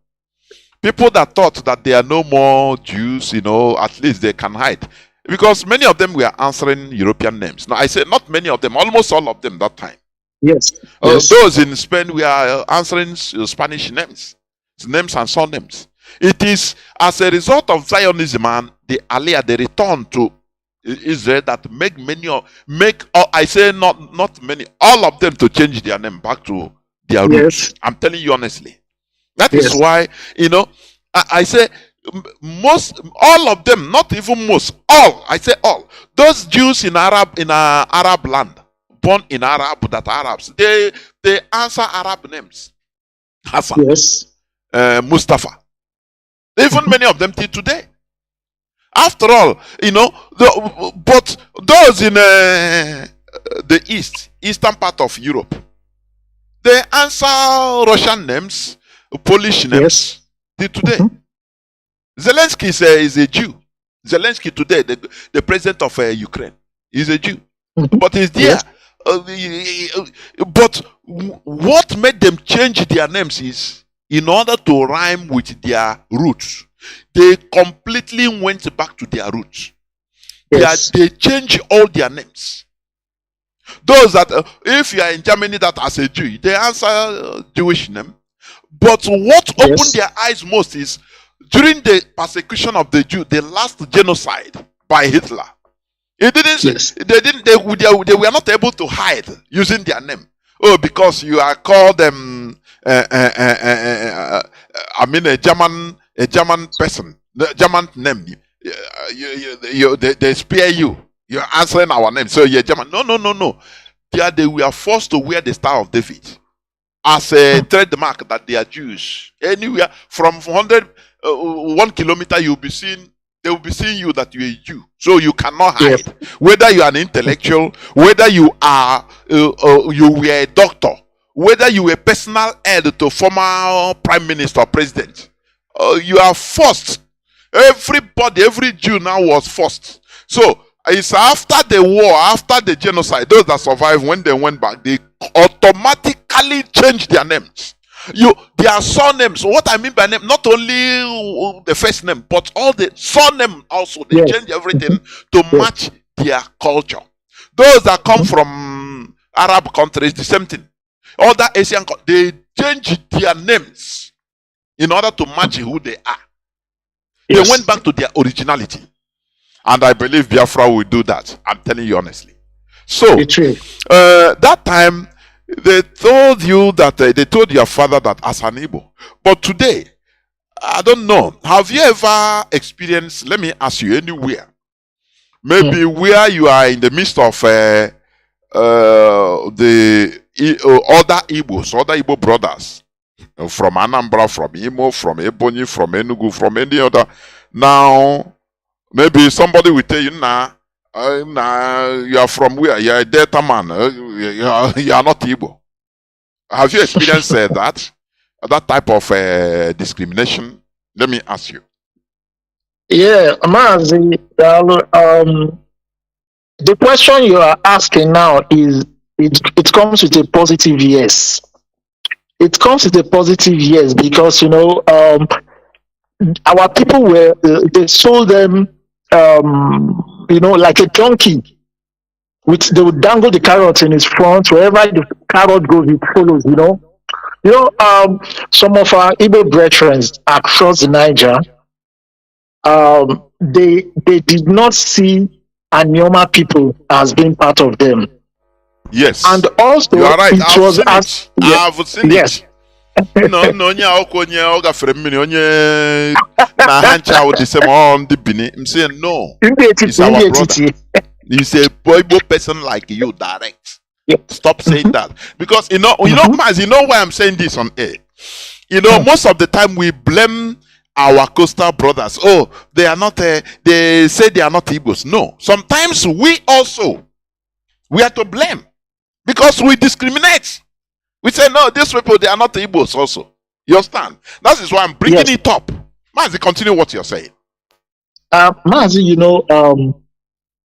people that thought that there are no more Jews, at least they can hide. Because many of them were answering European names. Now, I say not many of them, almost all of them that time. Yes. Those in Spain were answering Spanish names and surnames. It is as a result of Zionism and the Aliyah, the return to Israel, that not many, all of them to change their name back to their roots. Yes. I'm telling you honestly. That is why, I say all of them, not even most, all. I say all. Those Jews in Arab land, born in Arab, that Arabs, they answer Arab names. Hassan. Yes. Mustafa. Even many of them till today. After all, but those in the eastern part of Europe, they answer Russian names, Polish names till today. Zelensky is a Jew. Zelensky today, the president of Ukraine, is a Jew. But he's there. But what made them change their names is in order to rhyme with their roots. They completely went back to their roots. Yes. They changed all their names. Those that, if you are in Germany, that as a Jew, they answer Jewish name. But what opened their eyes most is during the persecution of the Jew, the last genocide by Hitler. It didn't. Yes. They were not able to hide using their name. Oh, because you are called a German person, the German name. They spare you. You're answering our name, so you're German. No. They were forced to wear the Star of David as a trademark that they are Jewish. Anywhere from 1 kilometer, you'll be seen They will be seeing you that you're a Jew, so you cannot Yes. hide. Whether you are an intellectual, whether you are you were a doctor, whether you were personal aide to former prime minister or president, you are forced. Everybody, every Jew now was forced. So it's after the war, after the genocide, those that survived, when they went back, they automatically changed their names. Their surnames. What I mean by name, not only the first name, but all the surname also. They Yes. change everything to match their culture. Those that come from Arab countries, the same thing. Other Asian countries, they change their names in order to match who they are. Yes. They went back to their originality. And I believe Biafra will do that. I'm telling you honestly. So, It's true. that time, they told you that they told your father that as an Igbo. But today, I don't know. Have you ever experienced, let me ask you, anywhere, maybe where you are in the midst of the other Igbos, other Igbo brothers, from Anambra, from Imo, from Ebonyi, from Enugu, from any other. Now, maybe somebody will tell you, nah, you are from where? You are a Delta man. You are not Igbo. Have you experienced that type of discrimination? Let me ask you. Yeah, Mazi, the question you are asking now is it comes with a positive yes. It comes with a positive yes because our people were they sold them like a donkey. They would dangle the carrot in his front. Wherever the carrot goes, it follows. Some of our Igbo brethren across the Niger, they did not see Anioma people as being part of them. Yes. And also, you are right. it I've was seen as it. I've seen yes. it. No, onye onye oga fremme onye na hancha with the same on the Bini. I'm saying no. He's our brother. He's a Igbo person like you, direct. Yeah. Stop saying that. Because Maz, you know why I'm saying this on air? Most of the time we blame our coastal brothers. Oh, they are not they say they are not Igbos. No. Sometimes we are to blame. Because we discriminate. We say, no, these people, they are not Igbos also. You understand? That is why I'm bringing it up. Mazi, continue what you're saying. Mazi,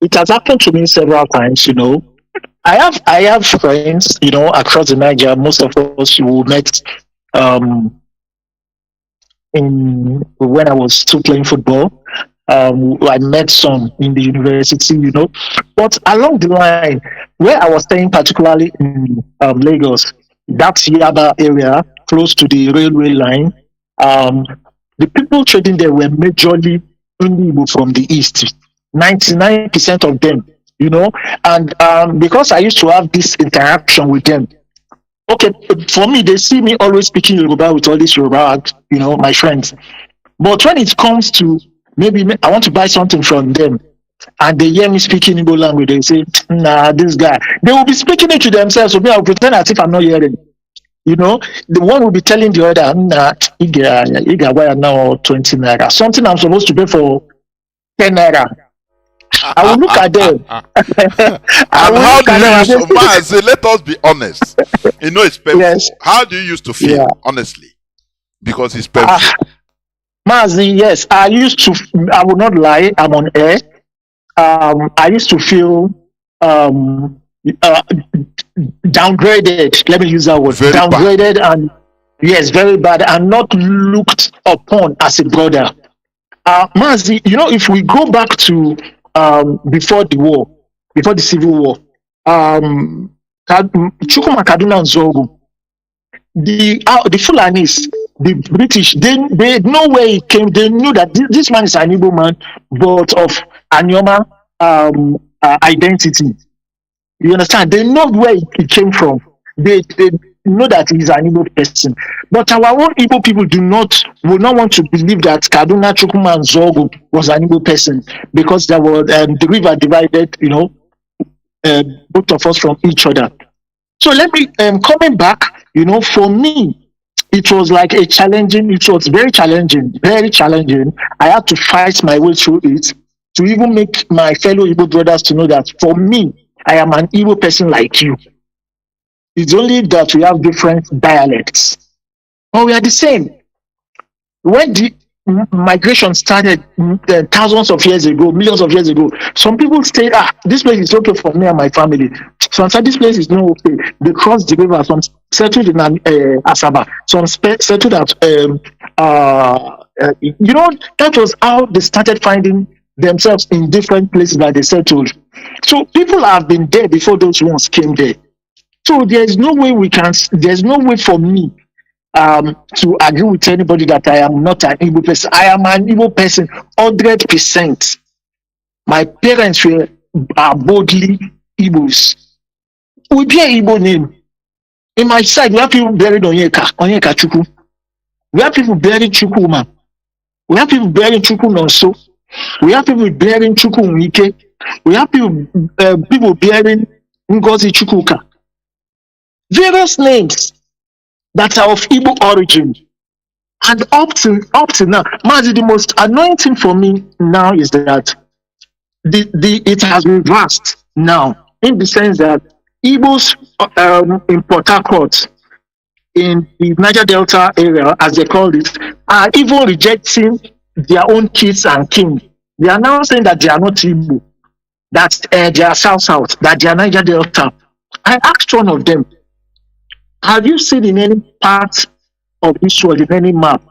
it has happened to me several times, I have friends, across the Niger. Most of us who met when I was still playing football. I met some in the university, But along the line, where I was staying, particularly in Lagos, that Yaba area, close to the railway line, the people trading there were majorly Igbo from the east. 99% of them, and because I used to have this interaction with them. Okay, for me, they see me always speaking Yoruba with all this Yoruba, my friends. But when it comes to maybe I want to buy something from them, and they hear me speaking Igbo language, they say, nah, this guy. They will be speaking it to themselves, so me, I'll pretend as if I'm not hearing. The one will be telling the other, nah, you got now 20 naira. Something I'm supposed to pay for 10 naira. I will look at them. And how do you use Mazi, let us be honest. It's painful. Yes. How do you used to feel, honestly? Because it's painful. Mazi, yes, I will not lie, I'm on air. I used to feel downgraded. Let me use that word. Very downgraded bad. And yes, very bad, and not looked upon as a brother. Mazi, if we go back to before the civil war, Chukuma Kaduna and Zogu, the Fulanis, the British, they know where he came. They knew that this man is an Igbo man, but of Anioma identity. You understand? They know where he came from. They know that he's an Igbo person. But our own Igbo people will not want to believe that Kaduna, Chukuma, and Zogu was an Igbo person because there was the river divided, both of us from each other. So let me coming back. For me, it was like it was very challenging, very challenging. I had to fight my way through it to even make my fellow Igbo brothers to know that for me, I am an Igbo person like you. It's only that we have different dialects, but we are the same. When the migration started thousands of years ago, millions of years ago, some people say, this place is okay for me and my family. Some said this place is not okay. They crossed the river, some settled in Asaba, some settled at, that was how they started finding themselves in different places that they settled. So people have been there before those ones came there. So there's no way for me to agree with anybody that I am not an Igbo person. I am an Igbo person, 100%. My parents are boldly Igbos. We bear Igbo name. In my side, we have people buried Onyeka Chukwu. We have people bearing Chukwuma. We have people bearing Chukwu Nonso. We have people bearing Chukwu Nwike. We have people bearing Ngozi Chukwuka. Various names that are of Igbo origin. And up to now, Mazi, the most annoying thing for me now is that it has reversed now, in the sense that Igbos in Port Harcourt, in the Niger Delta area, as they call it, are even rejecting their own kids and king. They are now saying that they are not Igbo, that they are South, that they are Niger Delta. I asked one of them, have you seen in any part of this world, in any map,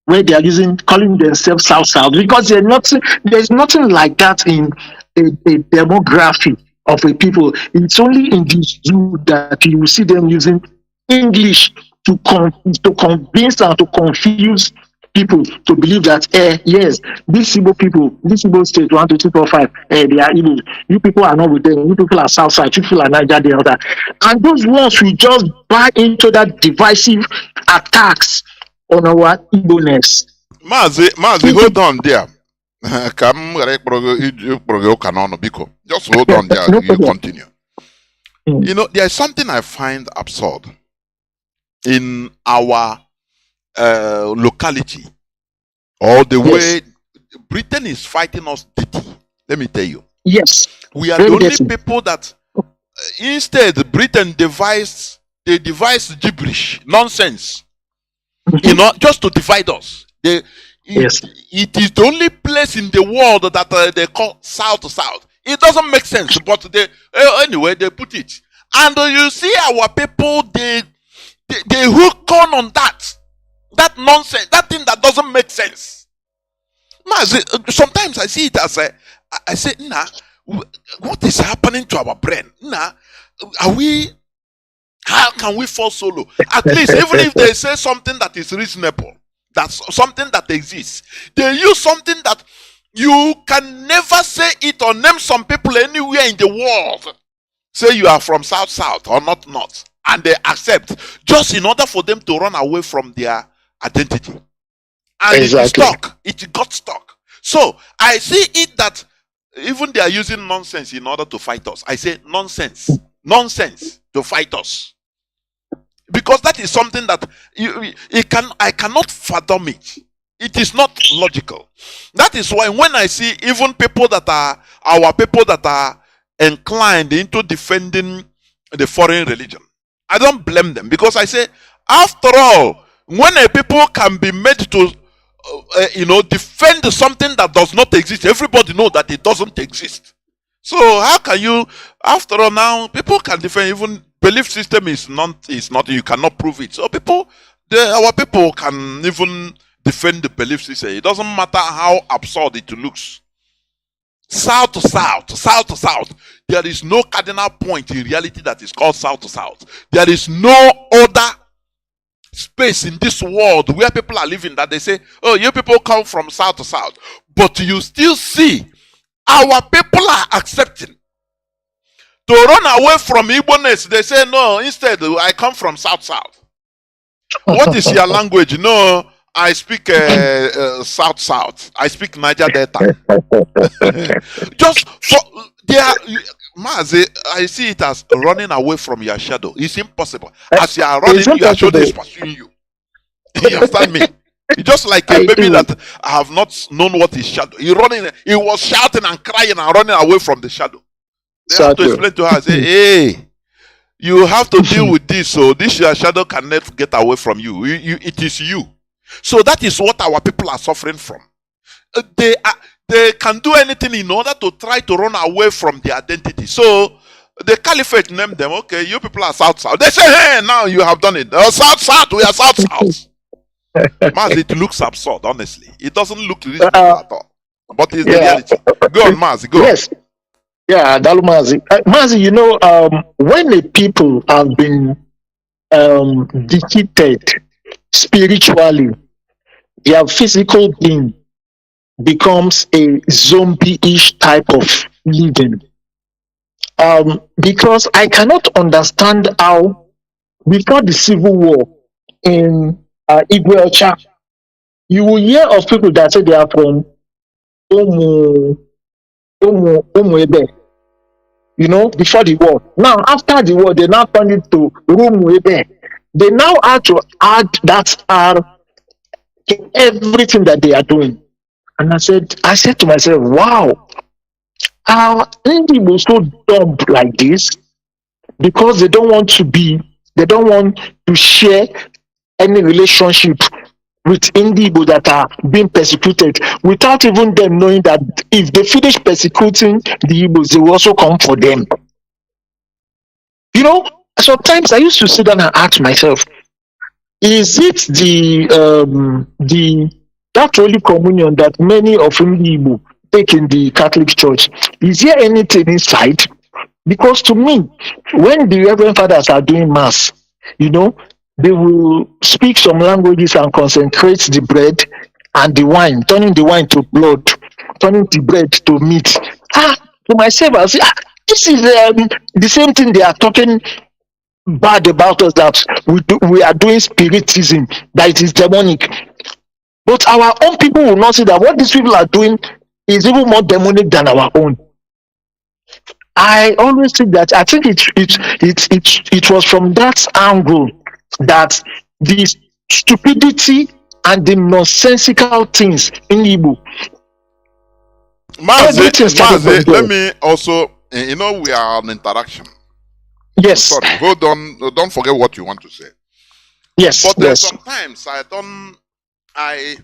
where they are calling themselves South? Because there's nothing like that in a demography of a people. It's only in the zoo that you will see them using English to convince and to confuse people to believe that, yes, these Igbo people, this Igbo state 1, 2, 3, 4, 5, they are Igbo. You people are not with them. You people are Southside. You people are Niger Delta. And those ones will just buy into that divisive attacks on our Igbo-ness. Mazi, hold on there. Just hold on there. You continue. You know, there's something I find absurd in our locality, or the way Britain is fighting us dirty. Let me tell you. Yes. We are the only people that instead Britain devised gibberish, nonsense. You know, just to divide us. It is the only place in the world that they call South. It doesn't make sense, but anyway, they put it. And you see our people, they hook on that nonsense, that thing that doesn't make sense. Sometimes I see it as I say, what is happening to our brain? How can we fall solo? At least, even if they say something that is reasonable, that's something that exists, they use something that you can never say it or name some people anywhere in the world. Say you are from South or not, and they accept just in order for them to run away from their identity. And it got stuck. So I see it that even they are using nonsense in order to fight us. I say nonsense to fight us, because that is something that I cannot fathom it. It is not logical. That is why when I see even people that are our people that are inclined into defending the foreign religion, I don't blame them, because I say, after all, when a people can be made to defend something that does not exist, everybody knows that it doesn't exist. So how can you, after all, now people can defend, even belief system is not, you cannot prove it. So our people can even defend the belief system. It doesn't matter how absurd it looks. South to south. There is no cardinal point in reality that is called South to South. There is no other space in this world where people are living that they say, oh, you people come from South to South. But you still see our people are accepting to run away from Igbo-ness. They say, no, instead I come from South. What is your language? No, I speak South. I speak Niger Delta. Just for there, Mazi, I see it as running away from your shadow. It's impossible. As you are running, your shadow is pursuing you. You understand me? It's just like a baby that have not known what is shadow. He was shouting and crying and running away from the shadow. They have to explain to her, say, hey, you have to deal with this. So this your shadow cannot get away from you. It is you. So that is what our people are suffering from. They can do anything in order to try to run away from their identity. So the caliphate named them, okay, you people are South. They say, hey, now you have done it. South, we are South. Mazi, it looks absurd, honestly. It doesn't look reasonable at all. But it's the reality. Go on, Mazi, go. Yes. Yeah, Dalu Mazi. Mazi, you know, when the people have been defeated spiritually, their physical being becomes a zombie-ish type of living. Because I cannot understand how before the civil war in Igwe, you will hear of people that say they are from Umuebe, you know, before the war. Now, after the war, they now turned it to Umuebe. They now have to add that R to everything that they are doing. And I said to myself, wow, are Indigo so dumb like this? Because they don't want to share any relationship with Indigo that are being persecuted, without even them knowing that if they finish persecuting the Igbos, they will also come for them. You know, sometimes I used to sit down and ask myself, is it that Holy Communion that many of Igbo take in the Catholic Church? Is there anything inside? Because to me, when the Reverend Fathers are doing Mass, you know, they will speak some languages and concentrate the bread and the wine, turning the wine to blood, turning the bread to meat. To myself, I say, this is the same thing they are talking bad about us, that we are doing spiritism, that it is demonic. But our own people will not see that what these people are doing is even more demonic than our own. I always think that I think it was from that angle that the stupidity and the nonsensical things in Igbo. Mazi, let me also, you know, we are on interaction. Yes. Sorry, hold on. Don't forget what you want to say. Yes. But sometimes I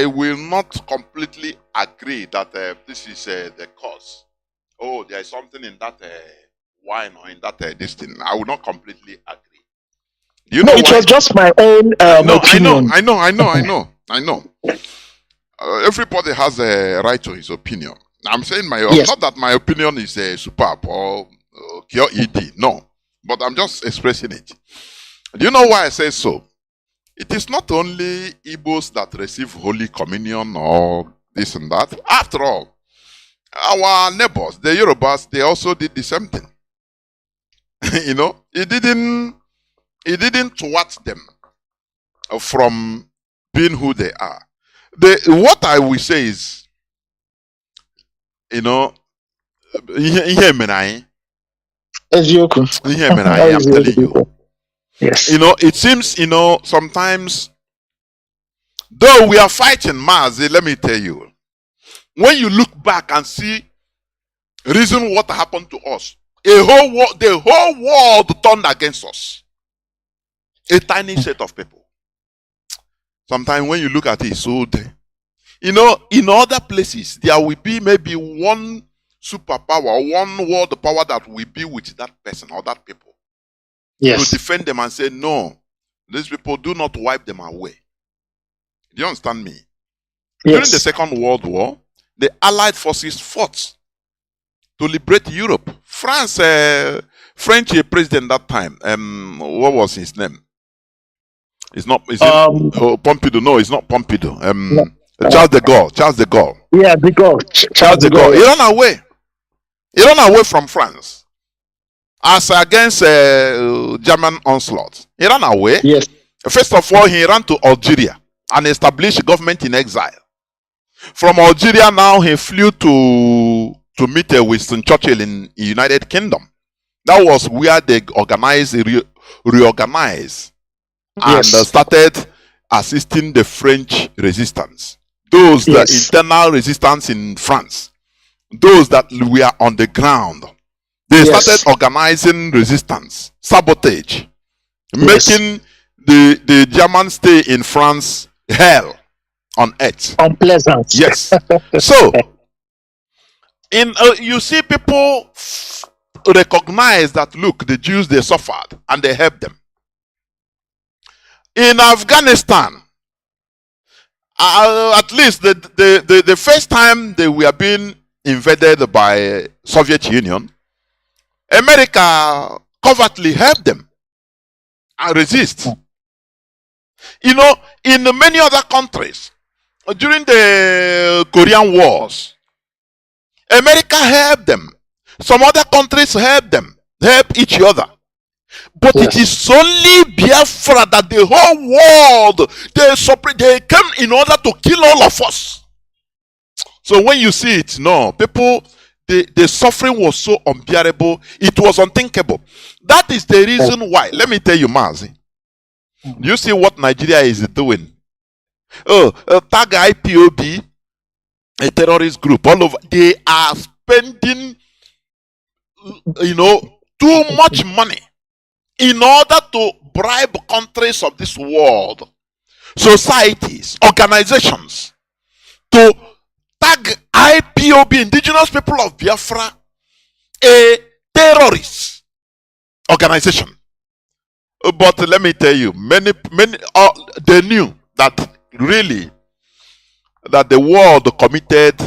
will not completely agree that this is the cause. Oh, there is something in that wine or in that this thing. I will not completely agree. You know, it was just my own opinion. I know. Everybody has a right to his opinion. I'm saying not that my opinion is superb or cure ED. No, but I'm just expressing it. Do you know why I say so? It is not only Igbos that receive Holy Communion or this and that. After all, our neighbors, the Yorubas, they also did the same thing. You know, it didn't thwart them from being who they are. What I will say is, you know, I'm telling you. Yes. You know, it seems, you know, sometimes, though we are fighting Mazi, let me tell you, when you look back and see reason what happened to us, the whole world turned against us. A tiny set of people. Sometimes when you look at it, so you know, in other places, there will be maybe one superpower, one world power that will be with that person or that people. Yes. To defend them and say, no, these people, do not wipe them away. Do you understand me? Yes. During the Second World War, the Allied forces fought to liberate Europe. French president that time, what was his name? Pompidou. No, it's not Pompidou. Charles de Gaulle. Yeah, de Gaulle. Charles de Gaulle. He ran away. He ran away from France. As against German onslaught. He ran away. Yes. First of all, he ran to Algeria and established a government in exile. From Algeria, now he flew to meet Winston Churchill in United Kingdom. That was where they reorganized and started assisting the French resistance. Those the internal resistance in France. Those that were on the ground. They started organizing resistance, sabotage, making the German stay in France hell on earth. Unpleasant. Yes. So, you see people recognize that, look, the Jews, they suffered and they helped them. In Afghanistan, at least the first time they were being invaded by Soviet Union, America covertly helped them and resist. You know, in many other countries, during the Korean Wars, America helped them. Some other countries helped them, help each other. But it is only Biafra that the whole world, they came in order to kill all of us. So when you see it, no, people, the suffering was so unbearable, it was unthinkable. That is the reason why. Let me tell you, Mazi. You see what Nigeria is doing? Tag IPOB, a terrorist group, all over. They are spending, too much money in order to bribe countries of this world, societies, organizations, to tag IPOB, indigenous people of Biafra, a terrorist organization. But let me tell you, many they knew that really that the world committed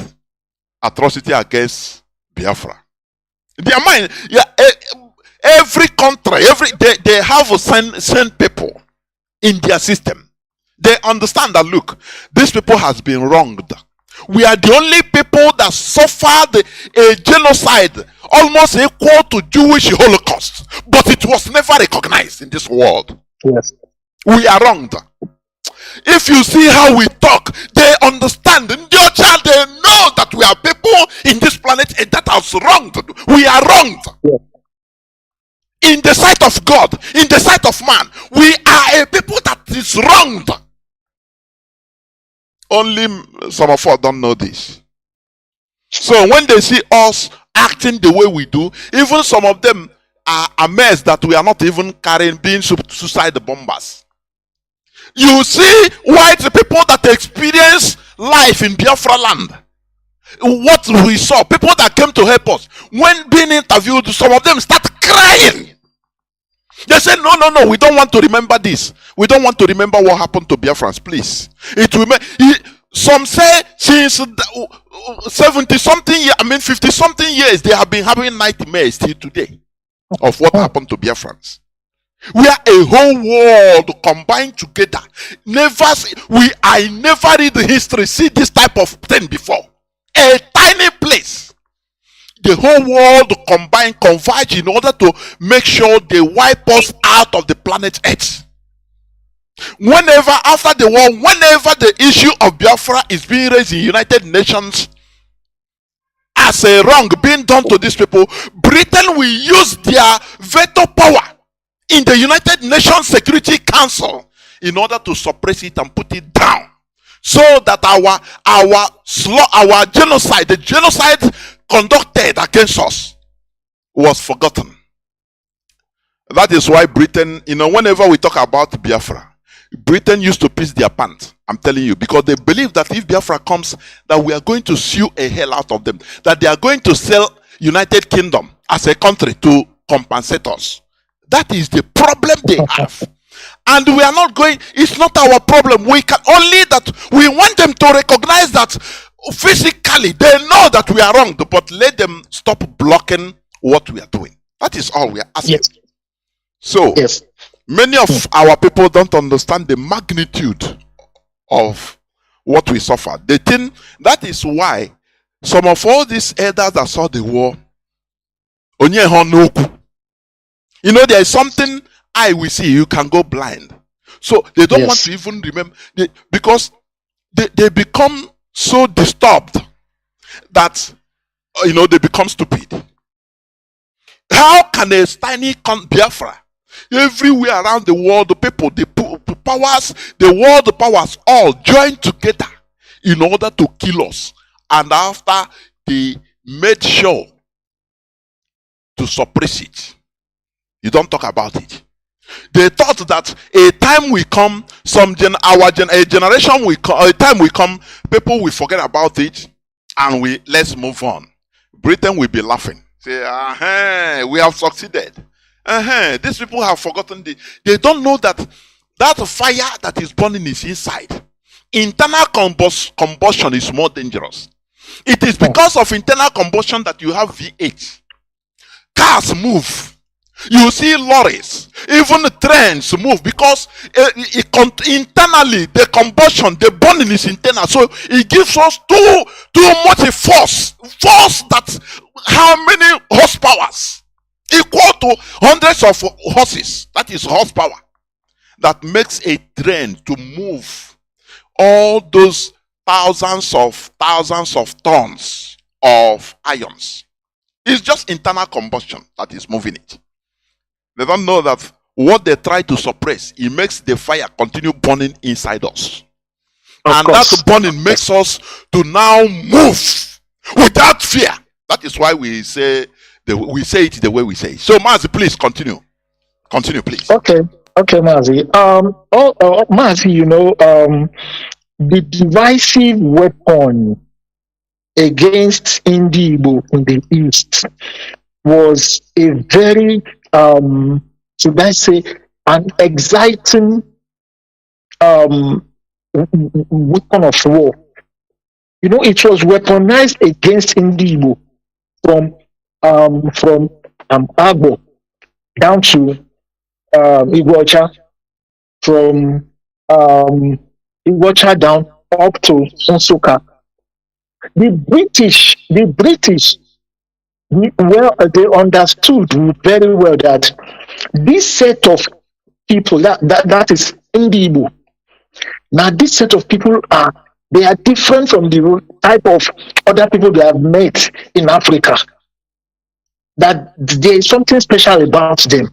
atrocity against Biafra. Their mind, every country, they have sent people in their system. They understand that, look, these people has been wronged. We are the only people that suffered a genocide almost equal to Jewish Holocaust, but it was never recognized in this world. Yes. We are wronged. If you see how we talk, they understand. In your child, they know that we are people in this planet that are wronged. We are wronged. Yes. In the sight of God, in the sight of man, we are a people that is wronged. Only some of us don't know this. So when they see us acting the way we do, even some of them are amazed that we are not even being suicide bombers. You see white people that experience life in Biafra land. What we saw, people that came to help us, when being interviewed, some of them start crying. They say, no, we don't want to remember this. We don't want to remember what happened to Biafrans, please. Some say since 70-something years, 50-something years, they have been having nightmares till today of what happened to Biafrans. We are a whole world combined together. I never read the history, see this type of thing before. A tiny place. The whole world combined, converge in order to make sure they wipe us out of the planet Earth. Whenever, after the war, whenever the issue of Biafra is being raised in United Nations as a wrong being done to these people, Britain will use their veto power in the United Nations Security Council in order to suppress it and put it down, so that our genocide, the genocide conducted against us, was forgotten. That is why Britain, whenever we talk about Biafra, Britain used to piss their pants. I'm telling you, because they believe that if Biafra comes, that we are going to sue a hell out of them, that they are going to sell United Kingdom as a country to compensate us. That is the problem they have. And we are not going, it's not our problem. We can only that we want them to recognize that physically they know that we are wrong, but let them stop blocking what we are doing. That is all we are asking. Yes. So, many of our people don't understand the magnitude of what we suffered. They think that is why some of all these elders that saw the war, there is something I will see, you can go blind. So they don't want Yes. to even remember, because they become so disturbed that they become stupid. How can a tiny Biafra, everywhere around the world, the people, the powers, the world powers all join together in order to kill us, and after they made sure to suppress it, you don't talk about it. They thought that a time will come, a generation will come, a time will come, people will forget about it, and let's move on. Britain will be laughing. Say, we have succeeded. These people have forgotten they don't know that fire that is burning is inside. Internal combustion is more dangerous. It is because of internal combustion that you have V8. Cars move. You see lorries, even the trains move, because internally the combustion, the burning is internal. So it gives us too much a force that how many horsepowers? Equal to hundreds of horses. That is horsepower. That makes a train to move all those thousands of tons of ions. It's just internal combustion that is moving it. They don't know that what they try to suppress, it makes the fire continue burning inside us. And that burning makes us to now move without fear. That is why we say it the way we say it. So Mazi, please continue. Continue, please. Okay, Mazi. Mazi, the divisive weapon against Igbo in the East was a very, should I say, an exciting weapon of war. It was weaponized against Igbo from Agbo down to Iguacha, from Iguacha down up to Nsukka. The British, well, they understood very well that this set of people, that is Igbo. Now, this set of people are different from the type of other people they have met in Africa. That there is something special about them,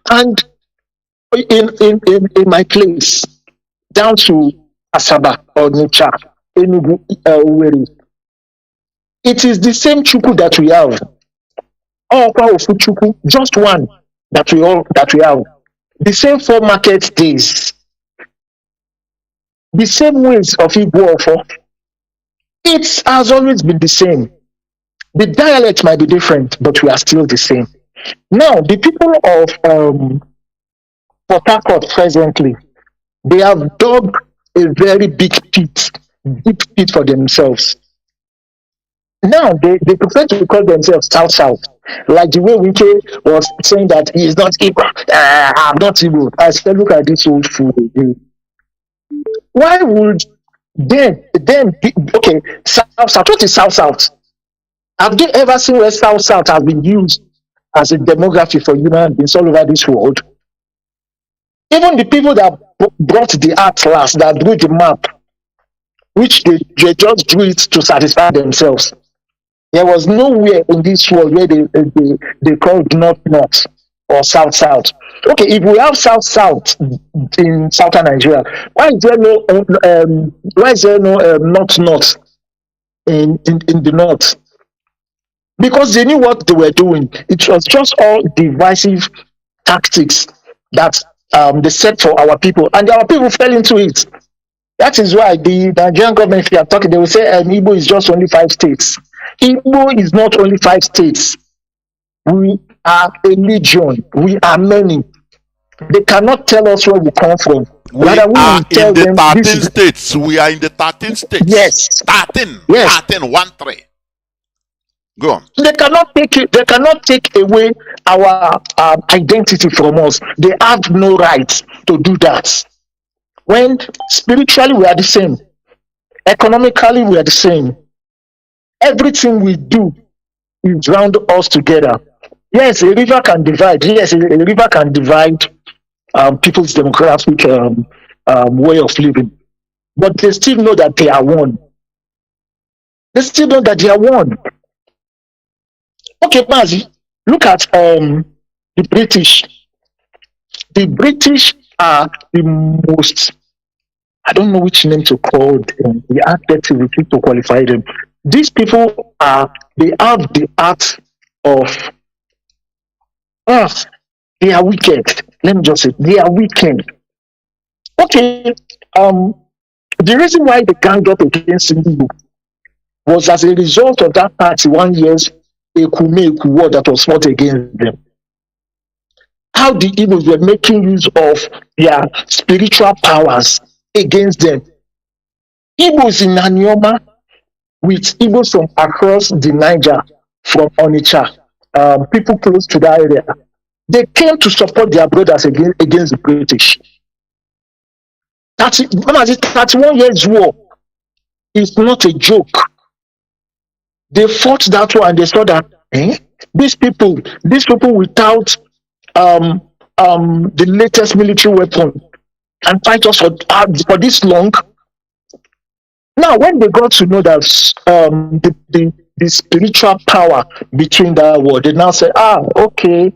And in my place, down to Asaba or Nicha, Enugu, Owerri, it is the same Chuku that we have. All powerful Chuku, just one that we have. The same 4 market days, the same ways of Igbo. It has always been the same. The dialect might be different, but we are still the same. Now, the people of Port Harcourt presently, they have dug a very big pit for themselves. Now, they prefer to call themselves South, like the way Wike was saying that he is not Igbo. I'm not Igbo. I said, look at this old fool again. Why would them okay, South? What is South? Have they ever seen where South has been used as a demography for human beings all over this world? Even the people that brought the atlas, that drew the map, which they just drew it to satisfy themselves. There was nowhere in this world where they called North or South. Okay, if we have South in southern Nigeria, why is there no North in the north? Because they knew what they were doing. It was just all divisive tactics that they set for our people, and our people fell into it. That is why the Nigerian government, if you are talking, they will say Igbo is just only 5 states. Igbo is not only 5 states. We are a legion. We are many. They cannot tell us where we come from. We are in the 13 states. We are in the 13 states. Yes. 13. Yes. 13, 1, 3. Go on. They cannot take it. They cannot take away our identity from us. They have no right to do that. When spiritually we are the same, economically we are the same. Everything we do is round us together. Yes, a river can divide. Yes, a river can divide people's demographic way of living, but they still know that they are one. They still know that they are one. Okay, Mazi, look at the British. The British are the most, I don't know which name to call them, the adjective to qualify them. These people are, they have the art of, ah, they are wicked. Let me just say, they are wicked. Okay, um, the reason why they ganged up against Igbo was as a result of that 31 years Ekume war that was fought against them. How the Igbos were making use of their spiritual powers against them. Igbos in Anioma with Igbos from across the Niger, from Onitsha, people close to that area, they came to support their brothers against the British. 31 years war is not a joke. They fought that war and they saw that these people without the latest military weapon can fight us for this long. Now, when they got to know that the spiritual power between that war, they now say, okay,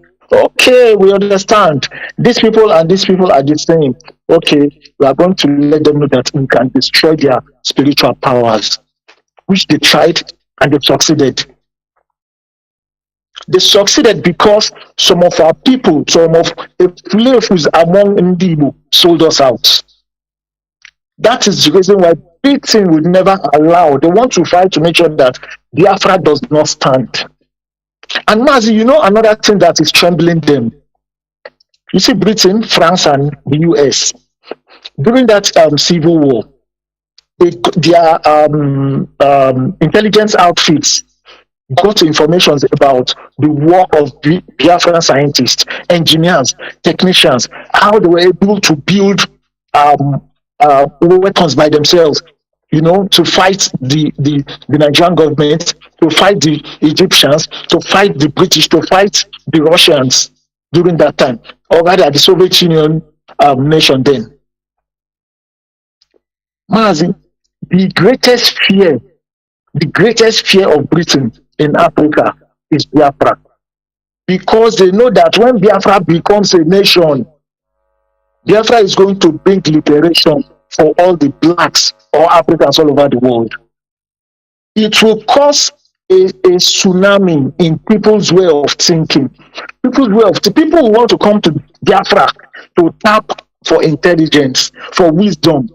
we understand. These people and these people are the same. Okay, we are going to let them know that we can destroy their spiritual powers, which they tried and they succeeded. They succeeded because some of our people, some of the slaves among Ndibo sold us out. That is the reason why Britain would never allow. They want to fight to make sure that Biafra does not stand. And Mazi, you know another thing that is trembling them. You see, Britain, France, and the US during that civil war, their intelligence outfits got information about the work of Biafran scientists, engineers, technicians, how they were able to build weapons by themselves, to fight the Nigerian government, to fight the Egyptians, to fight the British, to fight the Russians during that time, or rather the Soviet Union nation then. Mazi, the greatest fear of Britain in Africa is Biafra. Because they know that when Biafra becomes a nation, Biafra is going to bring liberation for all the blacks or Africans all over the world. It will cause a tsunami in people's way of thinking. People who want to come to Biafra to tap for intelligence, for wisdom.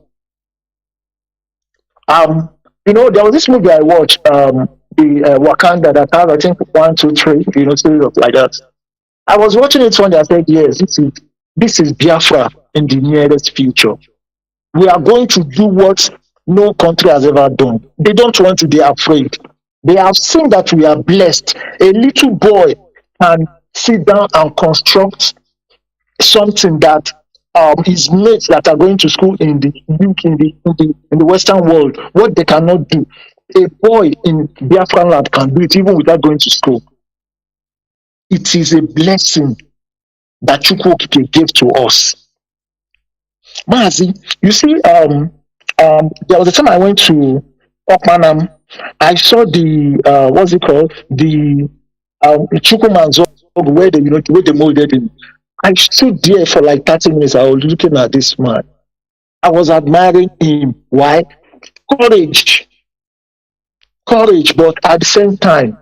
There was this movie I watched, the Wakanda, that has, I think, 1, 2, 3, series like that. I was watching it one day. I said, yes, this is Biafra in the nearest future. We are going to do what no country has ever done. They don't want to be afraid. They have seen that we are blessed. A little boy can sit down and construct something that his mates that are going to school in the Western world, what they cannot do, a boy in Biafra land can do it even without going to school. It is a blessing that Chukwuokike gave to us. Mazi, you see, there was a time I went to Okmanam. I saw the what's it called, the Chukwumanzo, where they molded him. I stood there for like 30 minutes. I was looking at this man. I was admiring him. Why? Courage, but at the same time,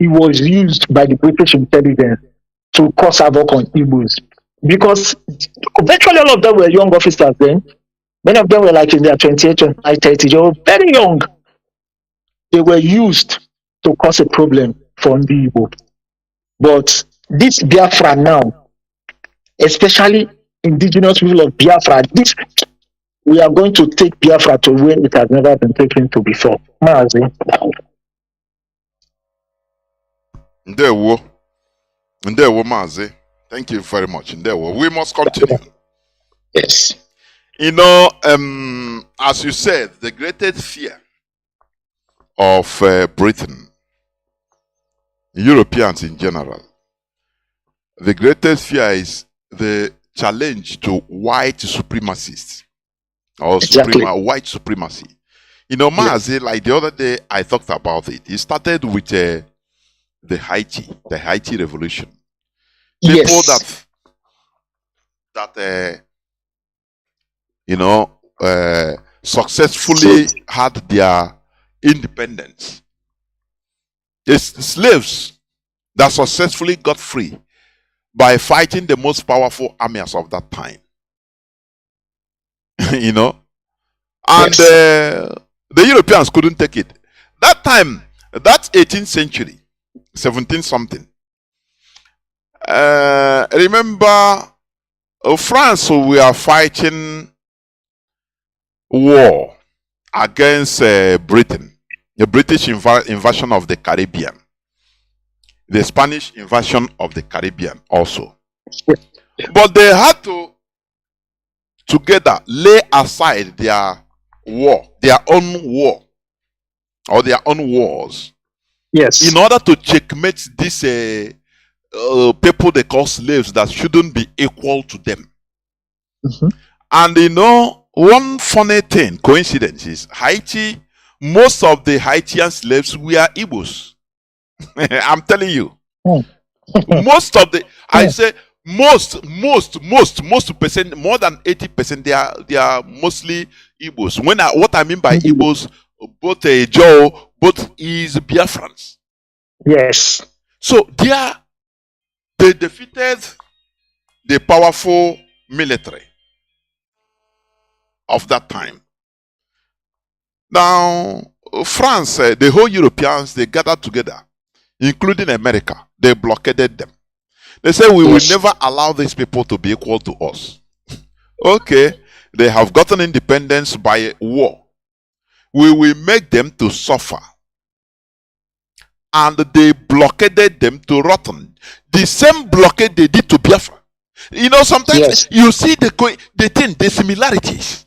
he was used by the British intelligence to cause havoc on Igbos. Because virtually all of them were young officers then. Many of them were like in their 28, 29, 30. They were very young. They were used to cause a problem for the Igbo. But this Biafra now, especially indigenous people of Biafra, we are going to take Biafra to where it has never been taken to before. Mazi. Ndewo Mazi. Thank you very much. Ndewo. We must continue. Yes. As you said, the greatest fear of Britain, Europeans in general, The greatest fear is the challenge to white supremacists or Exactly. white supremacy. You know, Mazi, like the other day I talked about it. It started with the Haiti revolution. People Yes. that you know successfully had their independence. It's slaves that successfully got free by fighting the most powerful armies of that time. You know, and Yes. the Europeans couldn't take it. That time, that 18th century, 17 something. Remember, France were fighting war against Britain, the British invasion of the Caribbean, the Spanish invasion of the Caribbean also. But they had to together lay aside their war, their own war, or their own wars, Yes. in order to checkmate these people they call slaves that shouldn't be equal to them. Mhm. And you know, one funny thing, coincidence is Haiti, most of the Haitian slaves were Igbos. I'm telling you. Mm. Most of the, I say most percent, more than 80%, they are mostly Igbos. What I mean by Igbos, both Joe, both is Biafrans. Yes. So they defeated the powerful military of that time. Now, France, the whole Europeans, they gathered together, including America. They blockaded them. They said, we will never allow these people to be equal to us. Okay, they have gotten independence by war. We will make them to suffer. And they blockaded them to rotten. The same blockade they did to Biafra. You know, sometimes you see the similarities.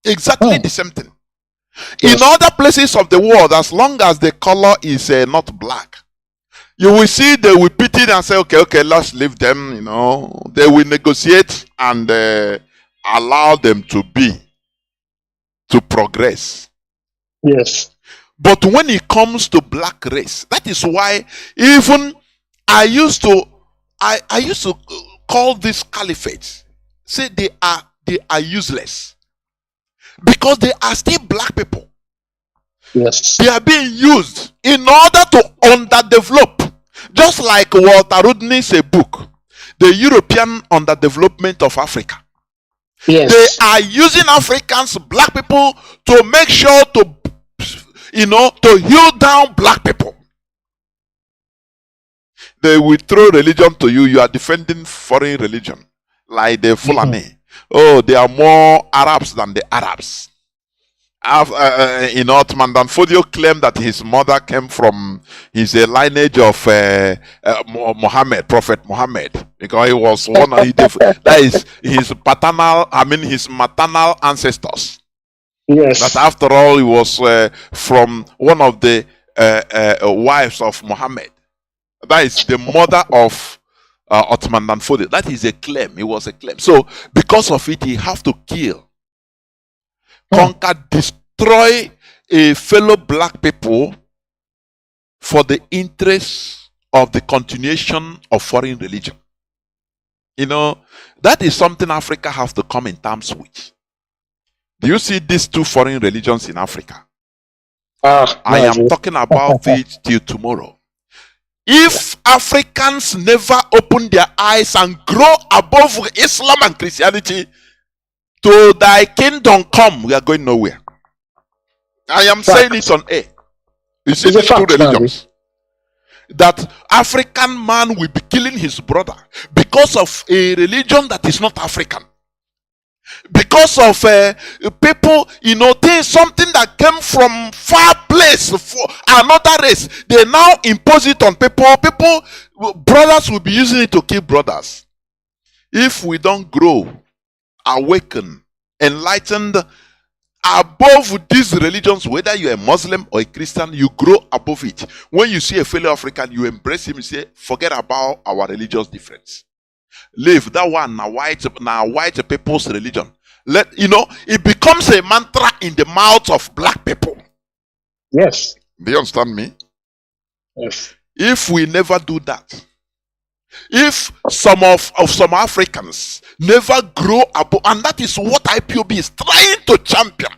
Exactly the same thing. In other places of the world, as long as the color is not black, you will see they will pity and say, okay, let's leave them, you know. They will negotiate and allow them to progress. Yes. But when it comes to black race, that is why even I used to call this caliphate, say they are useless. Because they are still black people. Yes. They are being used in order to underdevelop. Just like Walter Rodney's book, The European Underdevelopment of Africa. Yes. They are using Africans, black people, to make sure to heal down black people. They will throw religion to you. You are defending foreign religion. Like the Fulani. Oh, they are more Arabs than the Arabs. Ottoman Danfodio claimed that his mother came from his lineage of Muhammad, Prophet Muhammad, because he was one of that is his his maternal ancestors. Yes. That after all, he was from one of the wives of Muhammad. That is the mother of Ottoman Danfodio. That is a claim. It was a claim. So because of it, he have to kill, conquer, destroy a fellow black people for the interest of the continuation of foreign religion. You know, that is something Africa has to come in terms with. Do you see these two foreign religions in Africa? I am talking about it till tomorrow. If Africans never open their eyes and grow above Islam and Christianity, to thy kingdom come, we are going nowhere. I am saying it on air. You see these two religions. That African man will be killing his brother because of a religion that is not African. Because of people, something that came from far place, for another race. They now impose it on people. Brothers will be using it to kill brothers. If we don't grow, awaken, enlightened above these religions, whether you're a Muslim or a Christian, you grow above it. When you see a fellow African, you embrace him and say, forget about our religious difference. Leave that one now white people's religion. It becomes a mantra in the mouths of black people. Yes. Do you understand me? Yes. If we never do that, if some Africans never grow up, and that is what IPOB is trying to champion,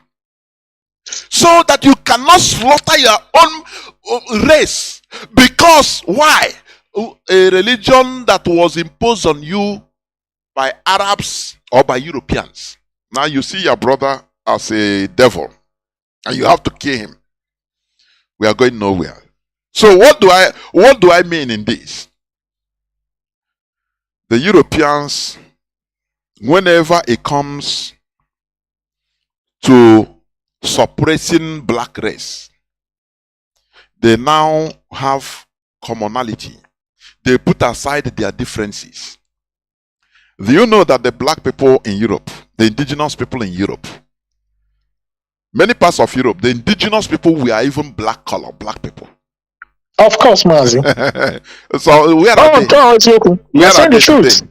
so that you cannot slaughter your own race. Because why? A religion that was imposed on you by Arabs or by Europeans. Now you see your brother as a devil and you have to kill him. We are going nowhere. So what do I mean in this? The Europeans, whenever it comes to suppressing black race, they now have commonality. They put aside their differences. Do you know that the black people in Europe, the indigenous people in Europe, many parts of Europe, the indigenous people were even black color, black people. Of course, Mazi. So where are they? You're saying the truth.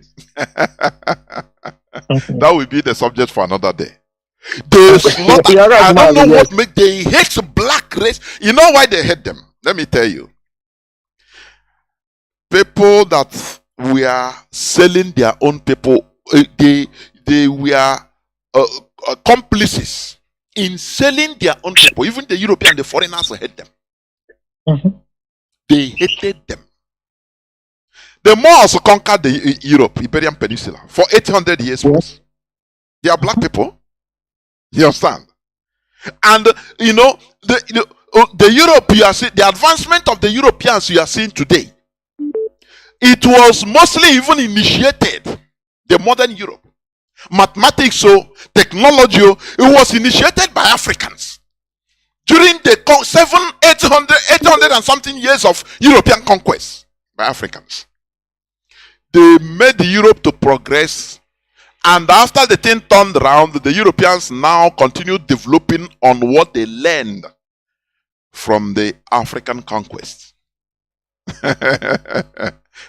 That will be the subject for another day. They slaughter. I don't know what make they hate black race. You know why they hate them? Let me tell you. People that were selling their own people, they were accomplices in selling their own people. Even the European, the foreigners hate them. They hated them. The Moors conquered the Europe, Iberian Peninsula, for 800 years plus. They are black people. You understand? And the Europe you are seeing, the advancement of the Europeans you are seeing today, it was mostly even initiated, the modern Europe. Mathematics, technology, it was initiated by Africans. During the 800 and something years of European conquest by Africans. They made Europe to progress, and after the thing turned around, the Europeans now continue developing on what they learned from the African conquest.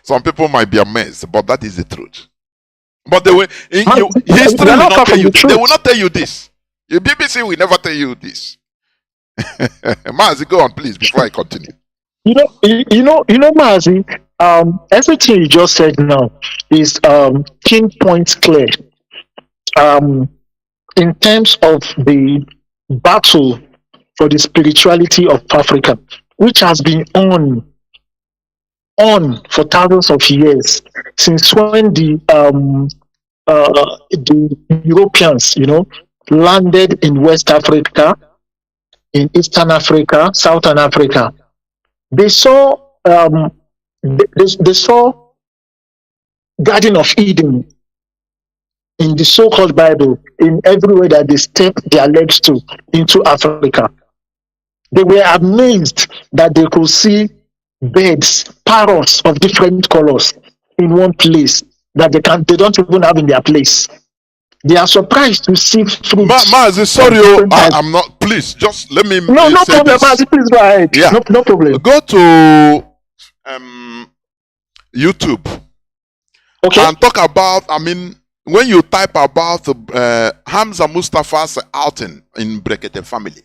Some people might be amazed, but that is the truth. But they will, history will not tell you. They will not tell you this. The BBC will never tell you this. Mazi, go on, please, before I continue. Mazi, everything you just said now is pinpoint clear. In terms of the battle for the spirituality of Africa, which has been on for thousands of years, since when the Europeans, landed in West Africa, in Eastern Africa, Southern Africa. They saw they saw Garden of Eden in the so-called Bible in everywhere that they stepped their legs to into Africa. They were amazed that they could see birds, parrots of different colors in one place that they don't even have in their place. They are surprised to see fruits. Mazi, sorry, I'm not. Please, just let me. No problem, Mazi. Please go ahead. Yeah. No problem. Go to YouTube. Okay. And talk about. When you type about Hamza Mustafa's outing in Brekete family,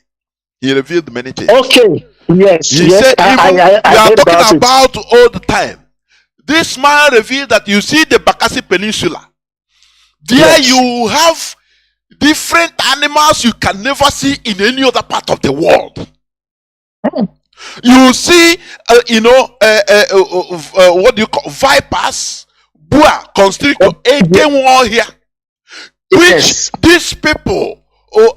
he revealed many things. Okay. Yes. He said we are talking about all the time. This man revealed that you see the Bakassi Peninsula. There you have different animals you can never see in any other part of the world. You see, what do you call vipers, boa, constrictor, war here, which these people, all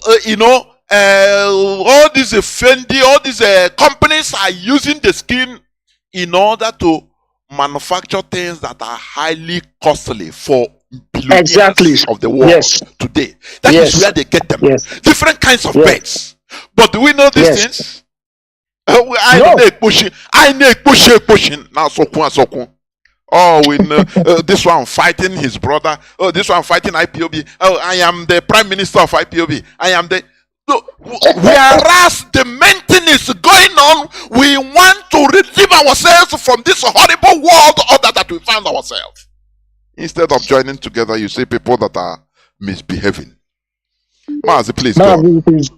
these Fendi, all these companies are using the skin in order to manufacture things that are highly costly for billionaires of the world today. That is where they get them. Different kinds of beds. But do we know these things? I know pushing. Now so. Oh, we know this one fighting his brother. Oh, this one fighting IPOB. Oh, I am the prime minister of IPOB. I am the. Whereas the main thing is going on, we want to redeem ourselves from this horrible world order that we find ourselves. Instead of joining together, you see people that are misbehaving. Mazi, please go on. Mazi,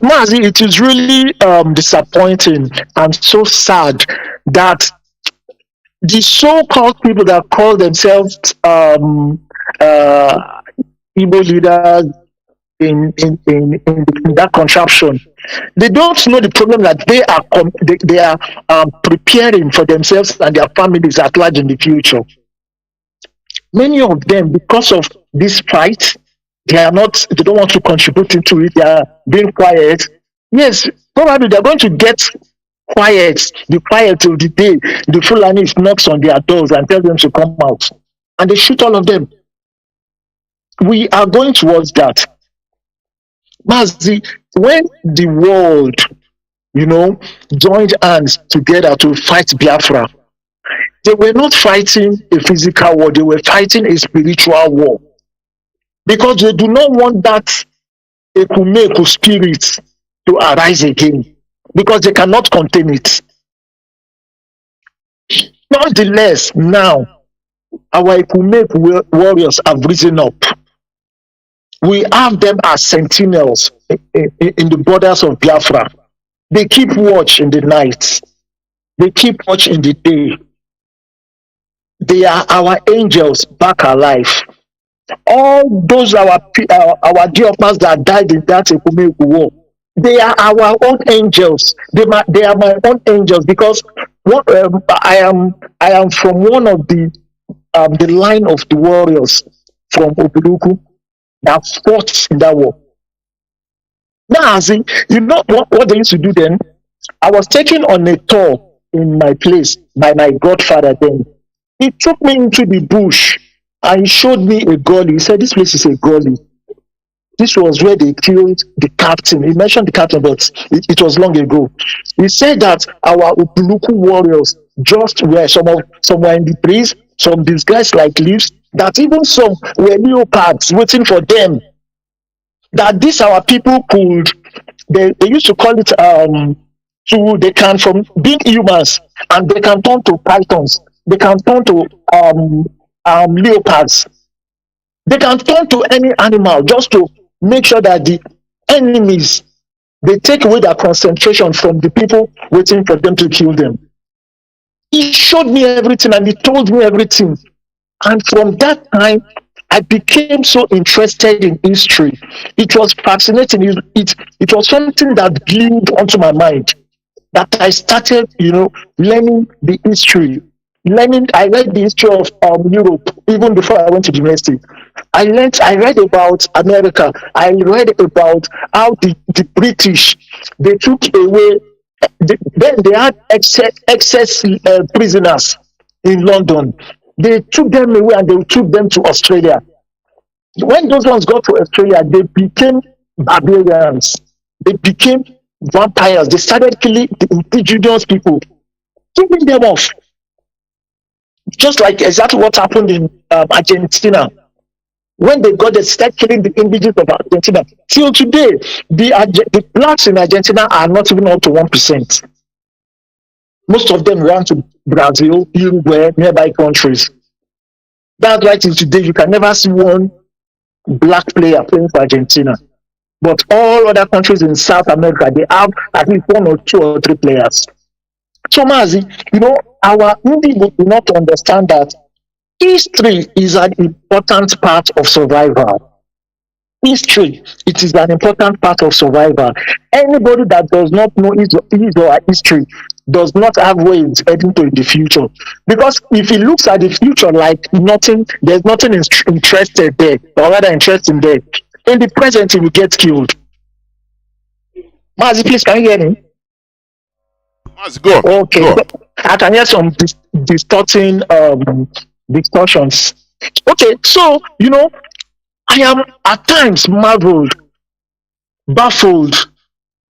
Mazi, it is really disappointing and so sad that the so-called people that call themselves Igbo leaders in that contraption, they don't know the problem that they are preparing for themselves and their families at large in the future. Many of them, because of this fight, they don't want to contribute into it. They are being quiet. Yes, probably they're going to get be quiet till the day the Fulani knocks on their doors and tell them to come out, and they shoot all of them. We are going towards that. Mazi, when the world, joined hands together to fight Biafra, they were not fighting a physical war, they were fighting a spiritual war. Because they do not want that Ekumeku spirit to arise again. Because they cannot contain it. Nonetheless, now, our Ekumeku warriors have risen up. We have them as sentinels in the borders of Biafra. They keep watch in the night. They keep watch in the day. They are our angels back alive. All those our dear pastors that died in that Ekumeku war, they are our own angels. They are my own angels because I am from one of the line of the warriors from Obuduku that fought in that war. Now, you know what they used to do then? I was taken on a tour in my place by my godfather then. He took me into the bush and he showed me a gully. He said, this place is a gully. This was where they killed the captain. He mentioned the captain, but it was long ago. He said that our Ubuluku warriors just were some were in the trees, some disguised like leaves, that even some were leopards waiting for them. That these our people could, they used to call it they can, from being humans, and they can turn to pythons, they can turn to leopards, they can turn to any animal just to make sure that the enemies, they take away their concentration from the people waiting for them to kill them. He showed me everything and he told me everything. And from that time, I became so interested in history. It was fascinating. It was something that glued onto my mind, that I started, learning the history. I read the history of Europe even before I went to university. I read about America. I read about how the British, they took away, then they had excess prisoners in London. They took them away and they took them to Australia. When those ones got to Australia, they became barbarians. They became vampires. They started killing the indigenous people, killing them off. Just like exactly what happened in Argentina. When they started killing the indigenous of Argentina. Till today, the blacks in Argentina are not even up to 1%. Most of them ran to Brazil, Uruguay, nearby countries. That's why till today you can never see one black player playing for Argentina. But all other countries in South America, they have at least 1 or 2 or 3 players. So Mazi, our Indians do not understand that history is an important part of survival. History, it is an important part of survival. Anybody that does not know his or her history does not have where it's heading to in the future. Because if he looks at the future like nothing, there's nothing interested there, or rather interesting there. In the present, he will get killed. Mazi, please, can you hear me? Mazi, go. Okay, go. I can hear some distortions. Okay, so I am at times marveled, baffled,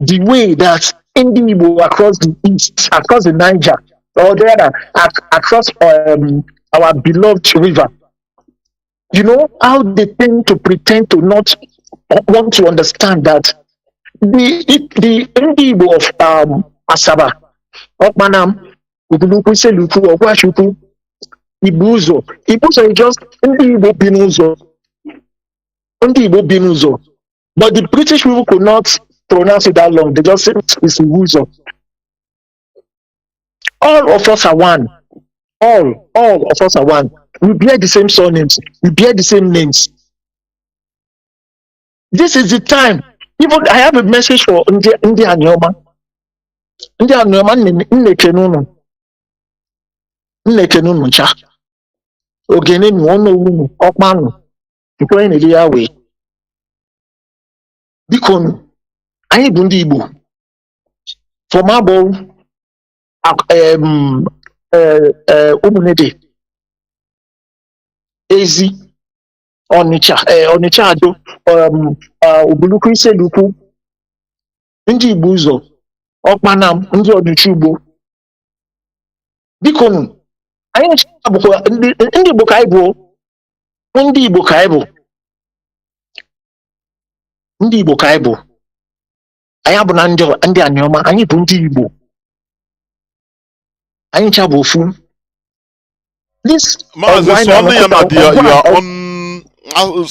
the way that Igbo across the east, across the Niger, or rather across our beloved river, how they tend to pretend to not want to understand that the Igbo of Asaba, Okmanam, Ubuluku, Seluku, Ogwashuku, Ibuzo. Ibuzo is just Ndi Igbo Binuzo. But the British people could not pronounce it that long. They just said it's Ibuzo. All of us are one. All of us are one. We bear the same surnames. We bear the same names. This is the time. Even I have a message for Ndi Anyoma. Ndi Anyoma Nnekenunu ncha. Ogene nu ono unu okmanu. Nkwenye nili yawe. Biko anyị bụ ndị Igbo. From above Umunede, Ezi, Onitsha Ado, Ubuluku Iselukwu, ndị Igbo ụzọ, Ọkpanam, ndị Ọdịcha Ugbo. Biko nụ, anyị bụkwa ndị Igbo ka anyị bụ. Ndị Igbo ka anyị bụ. Ndị Igbo ka anyị bụ. Anyị abụ na ndị Anyọma, anyị bụ ndị Igbo. Anyị ncha bụ ofu. This Mazi, you are on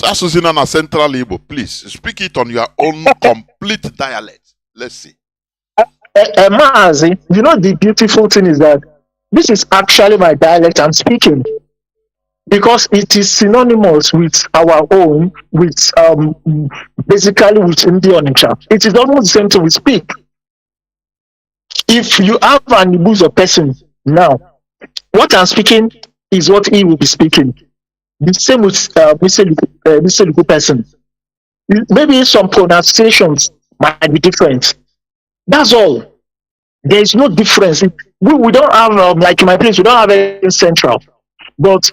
Asusina na Central Igbo. Please speak it on your own complete dialect. Let's see. Mazi, you know the beautiful thing is that this is actually my dialect I'm speaking because it is synonymous with our own, with basically with Indian. It is almost the same thing we speak. If you have an Ibuzo person now, what I'm speaking is what he will be speaking. The same with Mr. person. Maybe some pronunciations might be different. That's all. There is no difference. We don't have, like in my place, we don't have anything central. But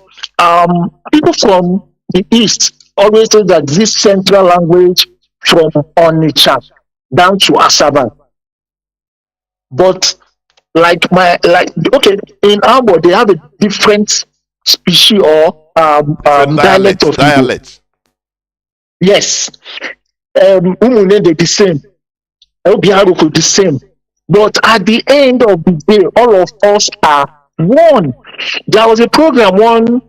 people from the East always say that this central language from Onitsha down to Asaba. But okay, in Abo they have a different species or dialect of dialect. Yes. Umunede the same. Obiaruku the same. But at the end of the day, all of us are one. There was a program one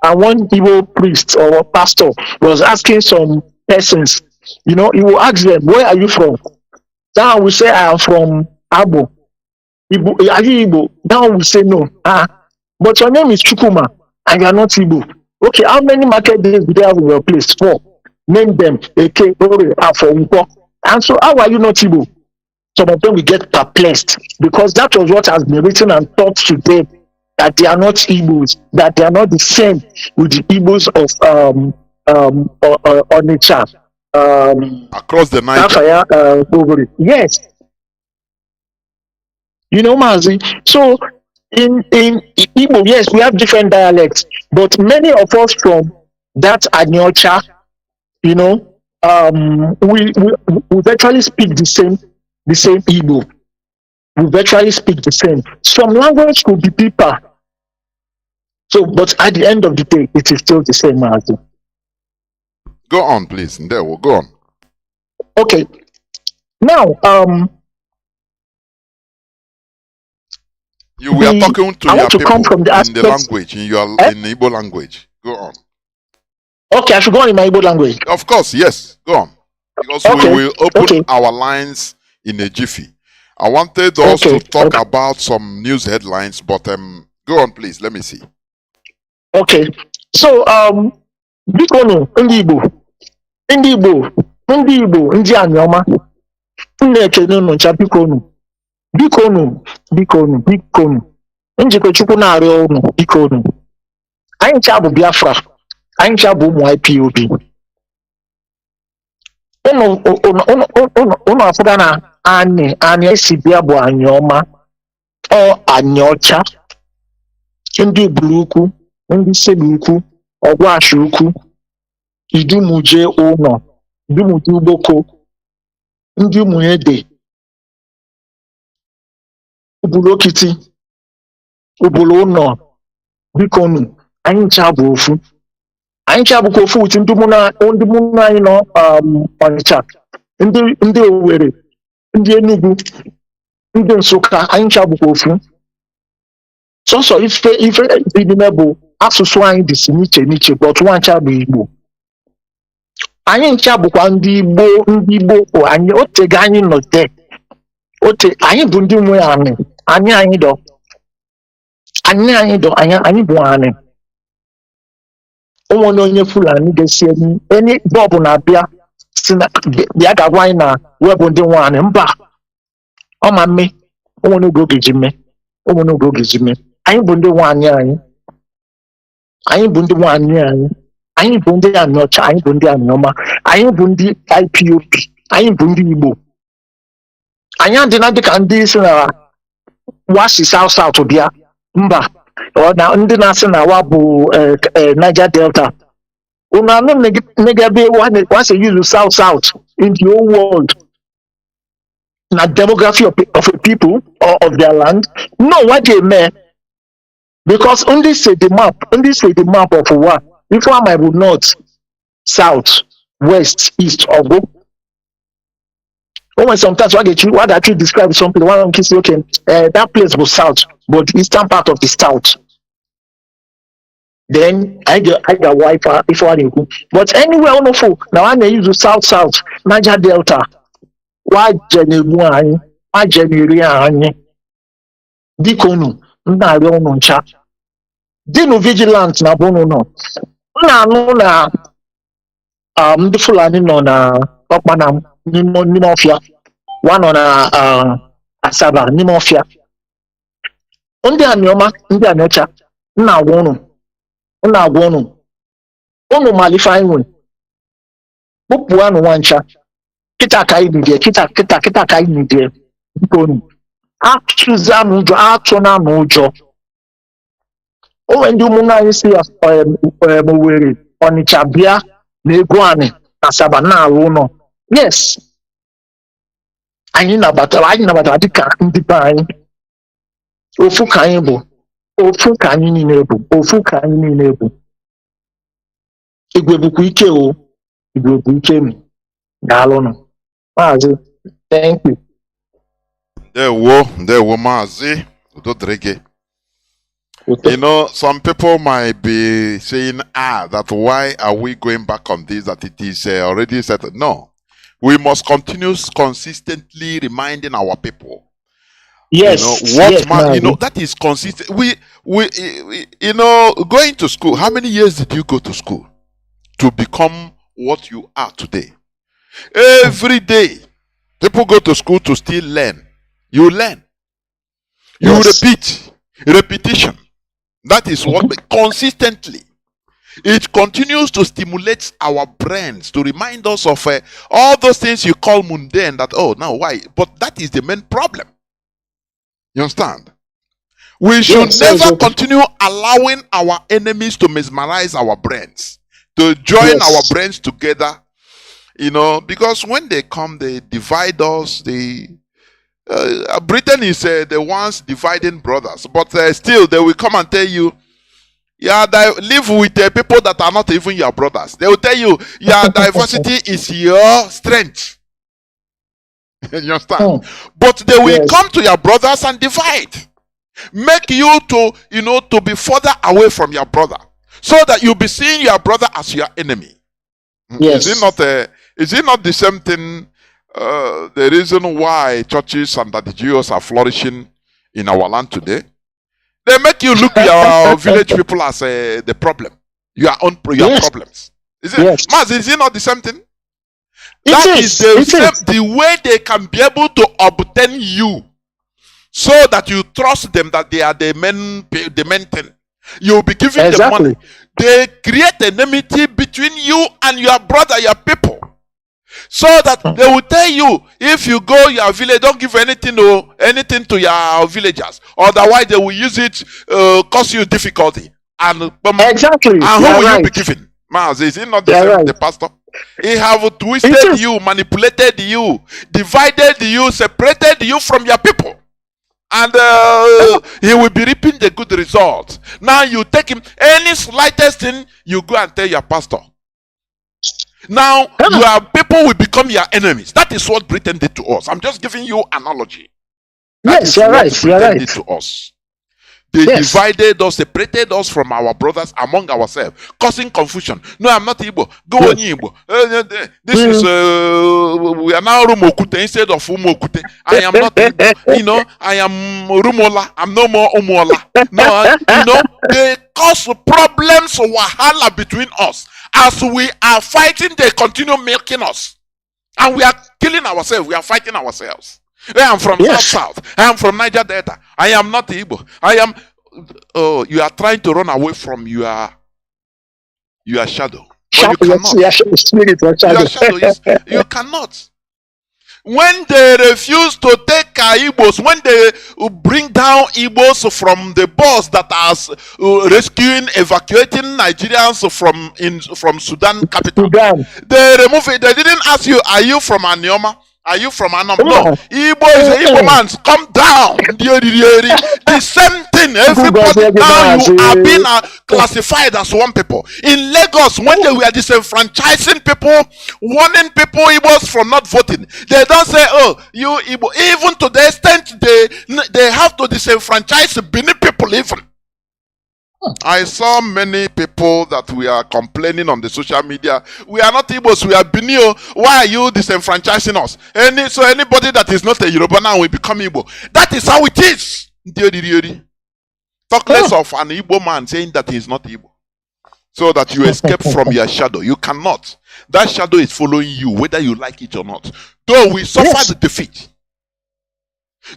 Igbo priest or pastor was asking some persons, he will ask them, where are you from? Now we say I am from Abo. Are you Igbo? Now we say no. But your name is Chukuma and you are not Igbo. Okay, how many market days do they have in your place? 4. Name them. Eke, Ore, Afo, and so how are you not Igbo? Some of them will get perplexed because that was what has been written and taught to them, that they are not Igbos, that they are not the same with the Igbos of Onitsha. Across the night. Yes. Mazi. So in Igbo, yes, we have different dialects, but many of us from that Anyocha, we virtually speak the same Igbo. We virtually speak the same. Some language could be deeper. So, but at the end of the day, it is still the same, Mazi. Go on, please. There we'll go on. Okay. Now, we are talking to your people come from the in the language, in Igbo language. Go on. Okay, I should go on in my Igbo language. Of course, yes. Go on. Because we will open our lines in a jiffy. I wanted us to talk about some news headlines, but go on, please. Let me see. Okay. So, Bikono, Ndi Igbo, Ndi Anyoma, Nnekenu ncha Bikonu, Njikọ Chukwu na-arịọ unu, Bikonu. Anyị ncha bụ Biafra, anyị ncha bụ ụmụ IPOB. Unu afụga na anyị esi bịa bụ Anyọma, ọ Anyocha, ndị Ubulukwu, ndị Selukwu, Ọgwashi Ukwu, Idumuje ụnọ, Idumuje Ugboko, ndị Umunede, Ubulokiti, Ubulu ụnọ, Bikonu, anyị ncha bụ ofu. Anyị ncha bụkwa ofu uti ndị mụ anyị nọ Ọnịcha, ndị Owerri, ndị Enugu, ndị Nsụka, anyị ncha bụkwa ofu. So if inimebo asụsụ anyị dị si n'iche but nwancha bụ Igbo. Anyị ncha bụkwa ndị Igbo bụ anyị otege anyị nọ de. Anyị bụ ndị nwe anị. Anyị dọ. Anyị bụ anị. Onwe onye Fulani ga-esi enyi bọbụ na-abịa si na bịa ga-agwa anyị na webụ ndị nwe anị. Mba. Ọ ma mme. Onwe n'oge oge ji mme. Anyị bụ ndị nwaanyị anyị. Anyị bụ ndị nwaanyị anyị. Anyị bụ ndị anị ọcha. Anyị bụ ndị anị ọma. Anyị bụ ndị IPOB. Anyị bụ ndị Igbo. Anyị adịna dịka ndị si na wasi South bịa. Mba. Na ndị na-asị na wa bụ Niger Delta. Unu anụ negabe wasi use South in the whole world. Na demography of a people or of their land. No, what they mean. Because only say the map of what? If one might be north, south, west, east, or go. When sometimes what actually describe something, one can say, okay, that place was south, but the eastern part of the south. Then I get Wi-Fi if one go. But anywhere on the phone, now I use the south, Niger Delta. Why January? Why January? Dikonu. Na-arịọ ụnụ ncha dịnụ vigilant na bụnụ nọ na-anụ na ndị Fulani nọ na ọkpana n'ime ọfịa wa nọ na Asaba n'ime ọfịa ndị aniọma ndị anọcha na-agwa ụnụ malife anyị nwe kpụpụ anụ nwa ncha kịta ka anyị nidie kịta ka anyị nidie bikonu atụza n'ụjọ atụna n'ụjọ. Onwe ndị ụmụnne anyị si Owerri Ọnịcha bịa na ego anyị na Asaba na-alụ ụlọ. Yes, anyị nabatara dịka ndị be anyị. Ofu ka anyị bụ, ofu ka anyị niile bụ. Igwe bụkwa ike o, Igwe bụ ike m. Daalụnụ. Maazị, thank you. There were Mazi. You know, some people might be saying, that why are we going back on this, that it is already settled? No. We must continue consistently reminding our people. Yes. That is consistent. We going to school. How many years did you go to school to become what you are today? Every day, people go to school to still learn. You learn. You repeat. Repetition. That is what consistently. It continues to stimulate our brains to remind us of all those things you call mundane. That now why? But that is the main problem. You understand? We should never continue allowing our enemies to mesmerize our brains, to join our brains together. Because when they come, they divide us. Britain is the ones dividing brothers, but still they will come and tell you, live with people that are not even your brothers. They will tell you, your diversity is your strength. You understand? But they will come to your brothers and divide, make you to be further away from your brother, so that you'll be seeing your brother as your enemy. Yes. Is it not the same thing? The reason why churches and the Jews are flourishing in our land today, they make you look your village people as the problem, your problems. Is it? Yes. Mazi, is it not the same thing? The way they can be able to obtain you, so that you trust them that they are the main thing. You'll be giving them money. They create enmity between you and your brother, your people. So that they will tell you, if you go your village, don't give anything to your villagers. Otherwise, they will use it, cause you difficulty. And who will you be giving? Mazi, is it not the pastor? He have twisted you, manipulated you, divided you, separated you from your people. And he will be reaping the good results. Now you take him, any slightest thing, you go and tell your pastor. Now, your people will become your enemies. That is what Britain did to us. I'm just giving you analogy. Yes, you're right. Britain did to us. They divided us, separated us from our brothers among ourselves, causing confusion. No, I'm not Igbo. Go on Igbo. This is we are now Rumokute instead of Umokute. I am not Igbo. You know, I am Rumola. I'm no more Umola. No, you know, they cause problems, wahala between us. As we are fighting, they continue milking us. And we are killing ourselves. We are fighting ourselves. I am from South. I am from Niger Delta. I am not Igbo. I am. Oh, you are trying to run away from your shadow. But you cannot. Your shadow is. You cannot. When they refuse to take Igbos, when they bring down Igbos from the bus that are rescuing, evacuating Nigerians from Sudan capital, they remove it. They didn't ask you, are you from Anioma? Are you from Anam? No. Igbo is an Igbo man. Come down. The same thing. Everybody now you are being classified as one people. In Lagos, when they were disenfranchising people, warning people Igbos from not voting, they don't say, oh, you Igbo. Even to the extent they have to disenfranchise Benin people even. I saw many people that we are complaining on the social media. We are not Igbos, we are Benio. Why are you disenfranchising us? So anybody that is not a Yoruba now will become Igbo. That is how it is. Talk less of an Igbo man saying that he is not Igbo. So that you escape from your shadow. You cannot. That shadow is following you, whether you like it or not. Though we suffer the defeat.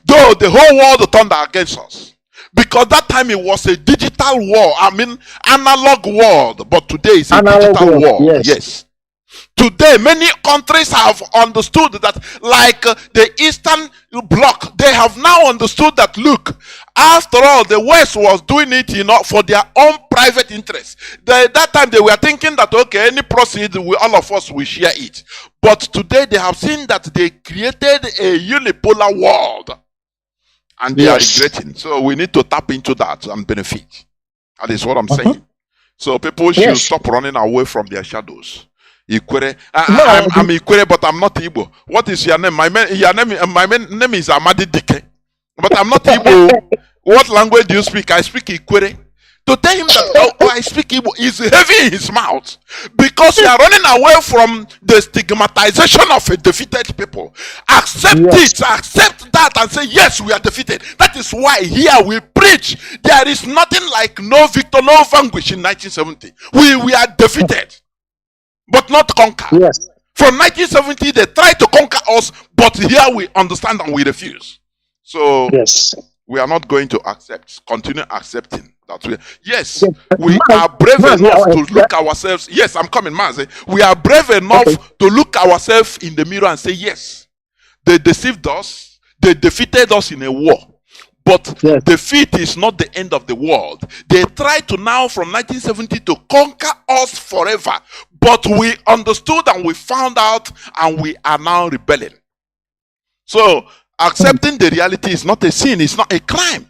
Though the whole world turned against us. Because that time it was a digital war, analog world, but today it's a digital world. Yes. Today, many countries have understood that, like the Eastern Bloc, they have now understood that, look, after all, the West was doing it, for their own private interest. That time they were thinking that, okay, any proceed, all of us will share it. But today they have seen that they created a unipolar world. And they are regretting. So we need to tap into that and benefit. That is what I'm saying. So people should stop running away from their shadows. Ikwere. I'm Ikwere, but I'm not Igbo. What is your name? My name is Amadi Dike. But I'm not Igbo. What language do you speak? I speak Ikwere. To tell him that I speak Igbo is heavy in his mouth, because you are running away from the stigmatization of a defeated people. Accept it, accept that, and say, yes, we are defeated. That is why here we preach. There is nothing like no victor, no vanquish in 1970. We are defeated, but not conquered. Yes. From 1970, they tried to conquer us, but here we understand and we refuse. So we are not going to continue accepting. Yes, we are brave enough to look ourselves. Yes, I'm coming, Mazi. We are brave enough to look ourselves in the mirror and say, yes, they deceived us, they defeated us in a war. But defeat is not the end of the world. They tried to now, from 1970, to conquer us forever. But we understood and we found out, and we are now rebelling. So, accepting the reality is not a sin, it's not a crime.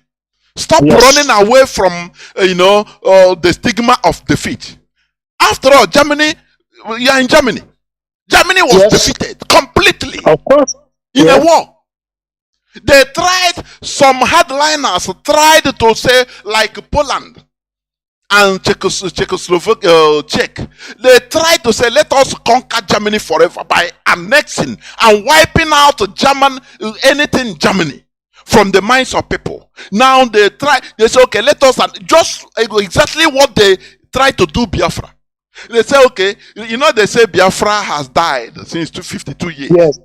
Stop running away from, the stigma of defeat. After all, Germany, you are in Germany. Germany was defeated completely in a war. They tried, some hardliners tried to say, like Poland and Czechoslovakia, they tried to say, let us conquer Germany forever by annexing and wiping out anything Germany from the minds of people. Now they say, okay, let us, just exactly what they try to do Biafra. They say, okay, they say Biafra has died since 52 years. Yes.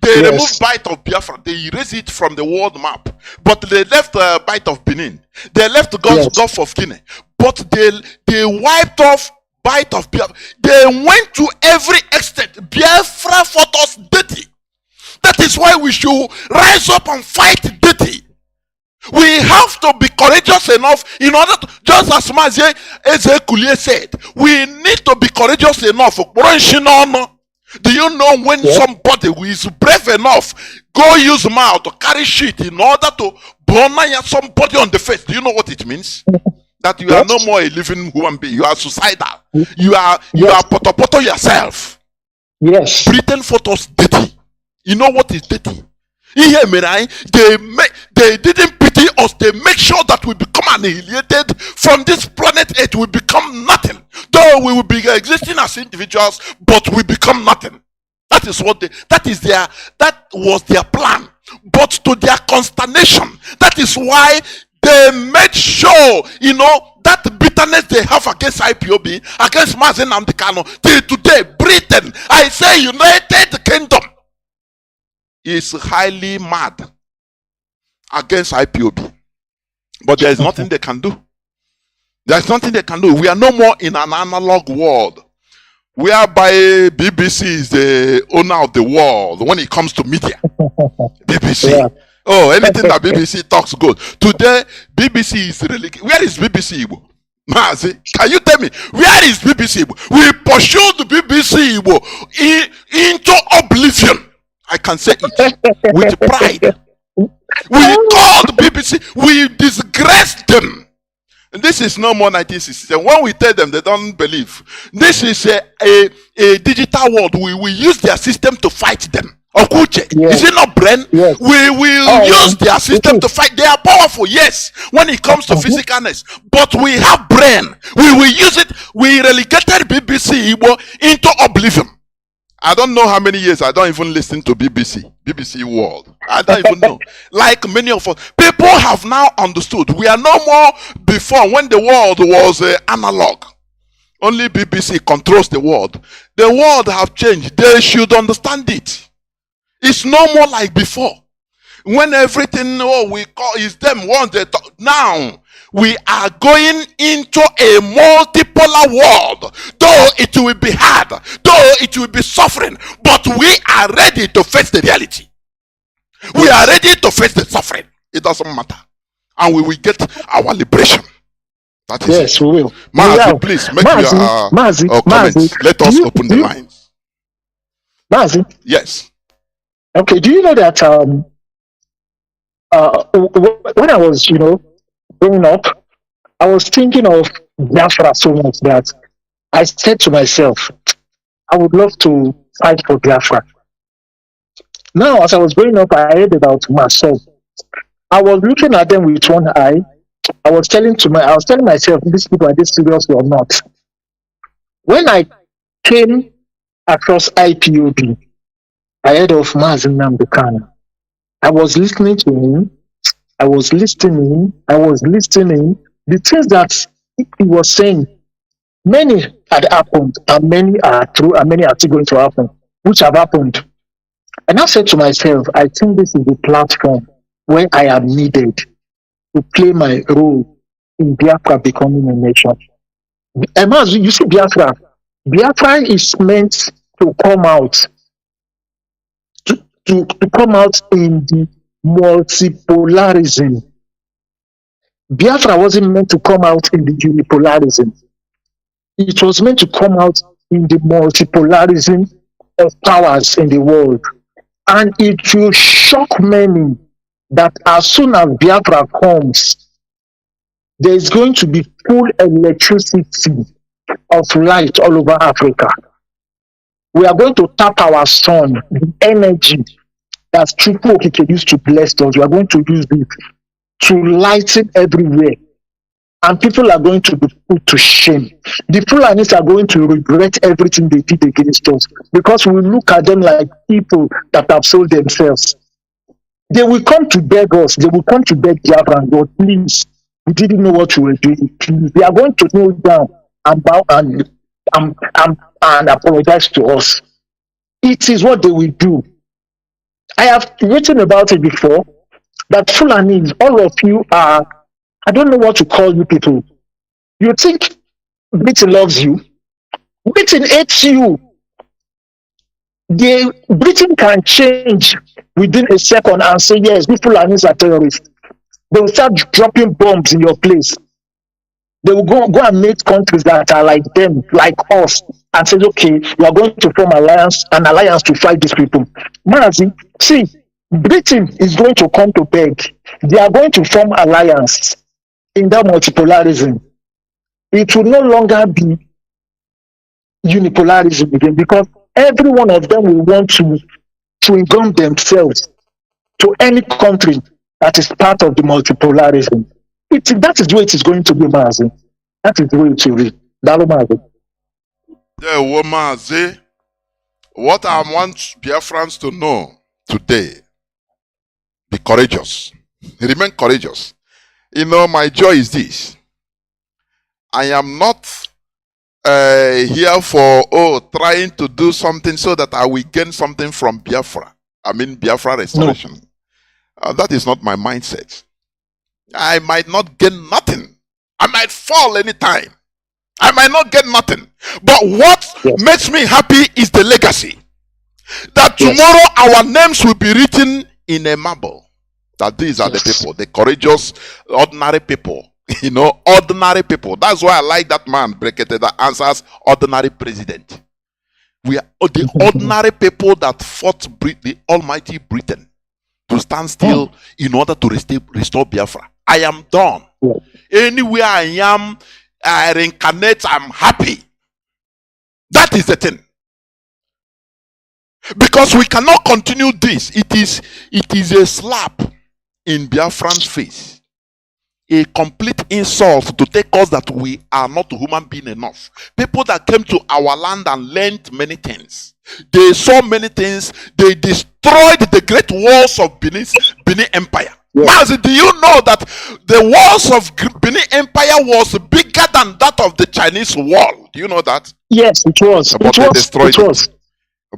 They removed Bight of Biafra. They erased it from the world map. But they left Bight of Benin. They left the Gulf of Guinea. But they wiped off Bight of Biafra. They went to every extent. Biafra fought us dirty. That is why we should rise up and fight dirty. We have to be courageous enough in order to, just as Mazi Ezekulie said, we need to be courageous enough. Do you know when somebody who is brave enough go use mouth to carry shit in order to burn somebody on the face? Do you know what it means? That you are no more a living human being. You are suicidal. You are poto yourself. Yes. Britain photos dirty. You know what is dirty? They didn't pity study us, they make sure that we become annihilated from this planet Earth. We become nothing. Though we will be existing as individuals, but we become nothing. That is what that was their plan. But to their consternation, that is why they made sure, that bitterness they have against IPOB, against Mazi Nnamdi Kanu, till today, Britain, I say United Kingdom, is highly mad against IPOB. But there is nothing they can do. There is nothing they can do. We are no more in an analog world, whereby BBC is the owner of the world when it comes to media. BBC. Yeah. Oh, anything that BBC talks good. Today, BBC is relegated. Where is BBC? Mazi, can you tell me, where is BBC? We pursued the BBC into oblivion. I can say it with pride. We called BBC, we disgraced them. This is no more 1967. When we tell them, they don't believe. This is a digital world. We will use their system to fight them. Okuche, yes. Is it not brain? Yes. We will use their system to fight. They are powerful, yes, when it comes to physicalness. But we have brain. We will use it. We relegated BBC into oblivion. I don't know how many years I don't even listen to BBC World. I don't even know. Like many of us, people have now understood. We are no more before when the world was analog. Only BBC controls the world. The world have changed. They should understand it. It's no more like before. When everything we call is them once they talk. Now we are going into a multipolar world. Though it will be hard, though it will be suffering, but we are ready to face the reality. We are ready to face the suffering. It doesn't matter. And we will get our liberation. That is yes, it. We will. Mazi, please make your comments. Let us open the lines. Mazi? Yes. Okay, do you know that when I was, growing up, I was thinking of Biafra so much that I said to myself, I would love to fight for Biafra. Now, as I was growing up, I heard about myself. I was looking at them with one eye. I was telling myself, these people are this serious or not. When I came across IPOB, I heard of Mazi Nnamdi Kanu. I was listening to him. I was listening. The things that he was saying, many had happened, and many are true, and many are still going to happen, which have happened. And I said to myself, I think this is the platform where I am needed to play my role in Biafra becoming a nation. And as you see, Biafra is meant to come out. To come out in the multipolarism. Biafra wasn't meant to come out in the unipolarism. It was meant to come out in the multipolarism of powers in the world. And it will shock many that as soon as Biafra comes, there is going to be full electricity of light all over Africa. We are going to tap our sun, the energy that Chukwu used to bless us. We are going to use it to lighten everywhere. And people are going to be put to shame. The Fulanis are going to regret everything they did against us because we look at them like people that have sold themselves. They will come to beg us. They will come to beg Biafra, God, please, we didn't know what we were doing. Please. They are going to kneel down and bow and apologize to us. It is what they will do. I have written about it before, that Fulani, all of you are, I don't know what to call you people. You think Britain loves you? Britain hates you. Britain can change within a second and say, yes, these Fulanis are terrorists. They will start dropping bombs in your place. They will go and make countries that are like them, like us, and say, okay, we are going to form an alliance to fight these people. Mazi, see, Britain is going to come to beg. They are going to form alliance in that multipolarism. It will no longer be unipolarism again because every one of them will want to gum themselves to any country That is part of the multipolarism. That is the way it is going to be, Mazi. That is the way it will be. Dalo Mazi. The Mazi, what I want Biafrans to know today, be courageous. Remain courageous. You know, my joy is this. I am not here for trying to do something so that I will gain something from Biafra. I mean Biafra restoration. No. That is not my mindset. I might not gain nothing. I might fall anytime. I might not get nothing. But what makes me happy is the legacy. That tomorrow our names will be written in a marble. That these are the people, the courageous, ordinary people. You know, ordinary people. That's why I like that man, Brekete, that answers ordinary president. We are the ordinary people that fought the almighty Britain to stand still in order to restore Biafra. I am done. Anywhere I am, I reincarnate, I'm happy. That is the thing. Because we cannot continue this. It is a slap in Biafran's face. A complete insult to take us that we are not human being enough. People that came to our land and learned many things. They saw many things. They destroyed the great walls of Benin Empire. Mazi, do you know that the walls of Benin Empire was bigger than that of the Chinese wall? Do you know that? Yes, it was. But they destroyed it.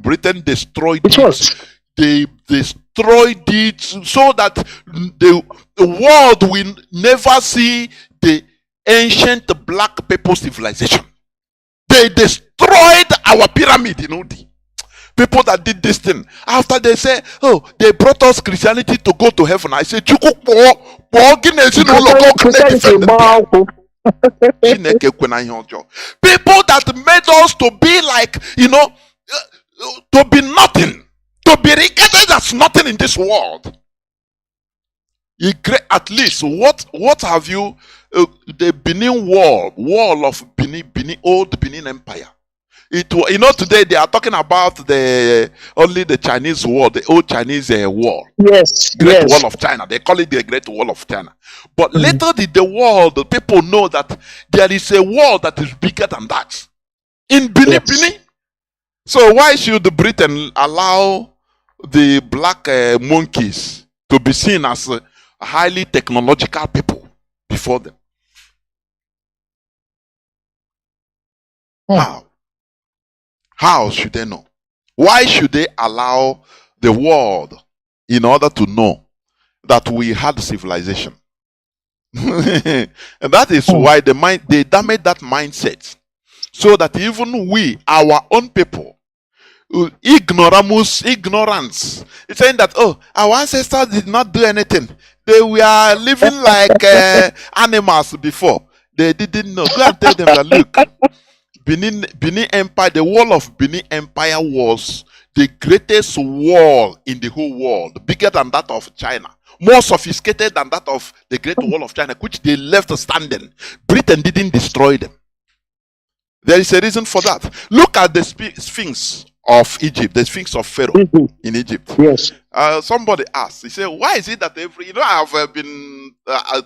Britain destroyed it. They destroyed it so that the world will never see the ancient black people civilization. They destroyed our pyramid in Udi. People that did this thing, after they say, oh, they brought us Christianity to go to heaven. I say, people that made us to be like, you know, to be nothing, to be regarded as nothing in this world. At least, what have you, the Benin wall of Benin, old Benin Empire. You know, today they are talking about only the Chinese wall, the old Chinese wall. Yes. Great Wall of China. They call it the Great Wall of China. But later did the world, the people know that there is a wall that is bigger than that. In Benin. So why should Britain allow the black monkeys to be seen as highly technological people before them? How should they know? Why should they allow the world in order to know that we had civilization? And that is why they damaged that mindset. So that even we, our own people, ignorance, it's saying that, oh, our ancestors did not do anything. They were living like animals before. They didn't know. Go and tell them that, look, Benin Empire, the wall of Benin Empire was the greatest wall in the whole world, bigger than that of China, more sophisticated than that of the Great Wall of China, which they left standing. Britain didn't destroy them. There is a reason for that. Look at the Sphinx of Egypt, the Sphinx of Pharaoh in Egypt. Yes. Somebody asked, he said, why is it that I have been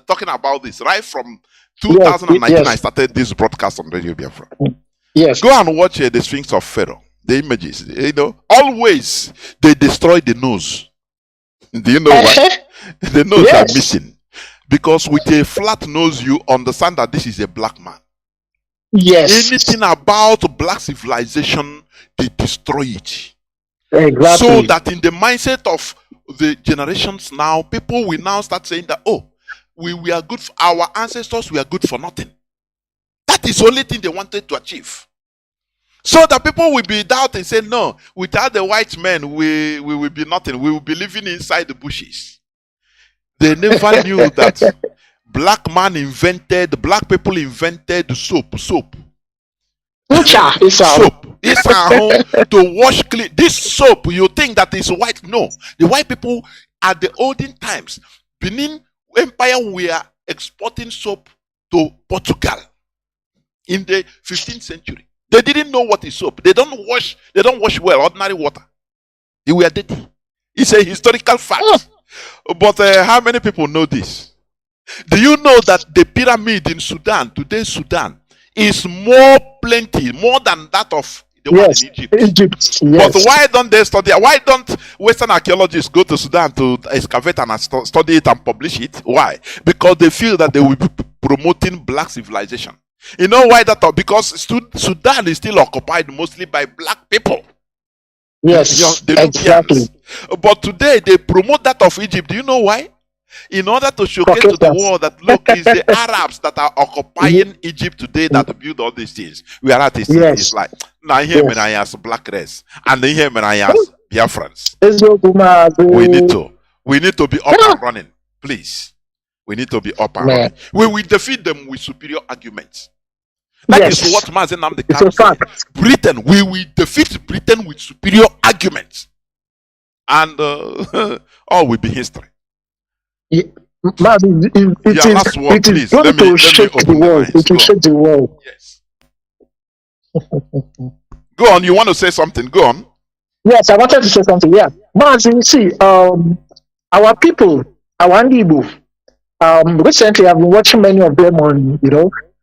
talking about this right from 2019, I started this broadcast on Radio Biafra. Yes. Go and watch the Sphinx of Pharaoh, the images. You know, always they destroy the nose. Do you know why? The nose are missing. Because with a flat nose, you understand that this is a black man. Yes. Anything about black civilization, they destroy it. Exactly. So that in the mindset of the generations now, people will now start saying that, oh, we are good, our ancestors were good for nothing. That is the only thing they wanted to achieve. So that people will be doubting, say, no, without the white men, we will be nothing. We will be living inside the bushes. They never knew that black people invented soap. Soap. It's to wash clean. This soap, you think that is white? No. The white people at the olden times, Benin Empire were exporting soap to Portugal in the 15th century. They didn't know what is soap. They don't wash well, ordinary water. They were dirty. It's a historical fact. But how many people know this? Do you know that the pyramid in Sudan, today's Sudan, is more plenty, more than that of the one in Egypt? Yes. But why don't they study? Why don't Western archaeologists go to Sudan to excavate and study it and publish it? Why? Because they feel that they will be promoting black civilization. You know why that? Because Sudan is still occupied mostly by black people. Yes, exactly. But today they promote that of Egypt. Do you know why? In order to showcase to the world that look, it's the Arabs that are occupying Egypt today that build all these things. We are at it's like now here when I ask black race and then here when I ask Biafrans. We need to be up and running, please. We need to be up and running. We will defeat them with superior arguments. That is what Mazi Nnamdi Kanu said. Britain, we will defeat Britain with superior arguments, and all will be history. Mazi, it is going to shake the world. It will shake the world. Yes. Go on. You want to say something? Go on. Yes, I wanted to say something. Yeah, Mazi, you see, our people, our Igbo, recently I've been watching many of them on,